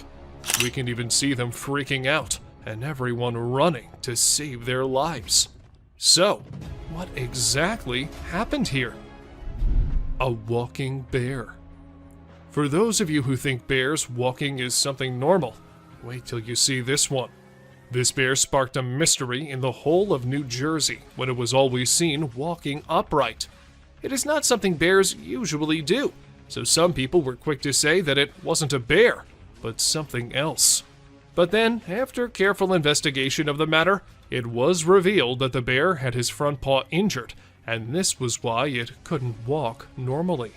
We can even see them freaking out and everyone running to save their lives. So, what exactly happened here? A walking bear. For those of you who think bears walking is something normal, wait till you see this one. This bear sparked a mystery in the whole of New Jersey when it was always seen walking upright. It is not something bears usually do, so some people were quick to say that it wasn't a bear, but something else. But then, after careful investigation of the matter, it was revealed that the bear had his front paw injured, and this was why it couldn't walk normally.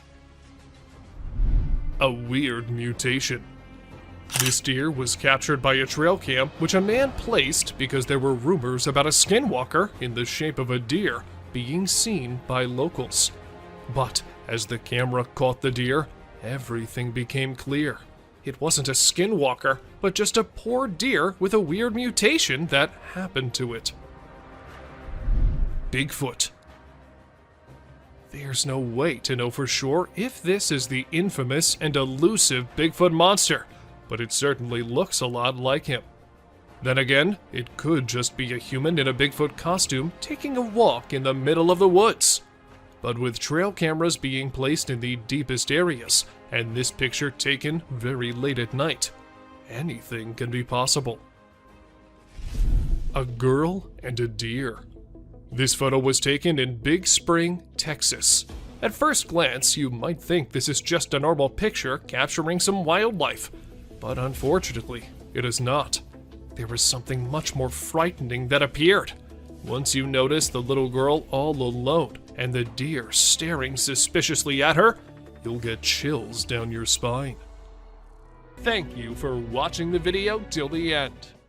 A weird mutation. This deer was captured by a trail cam which a man placed because there were rumors about a skinwalker in the shape of a deer being seen by locals. But as the camera caught the deer, everything became clear. It wasn't a skinwalker, but just a poor deer with a weird mutation that happened to it. Bigfoot. There's no way to know for sure if this is the infamous and elusive Bigfoot monster, but it certainly looks a lot like him. Then again, it could just be a human in a Bigfoot costume taking a walk in the middle of the woods. But with trail cameras being placed in the deepest areas, and this picture taken very late at night, anything can be possible. A girl and a deer. This photo was taken in Big Spring, Texas. At first glance, you might think this is just a normal picture capturing some wildlife, but unfortunately, it is not. There was something much more frightening that appeared. Once you notice the little girl all alone and the deer staring suspiciously at her, you'll get chills down your spine. Thank you for watching the video till the end.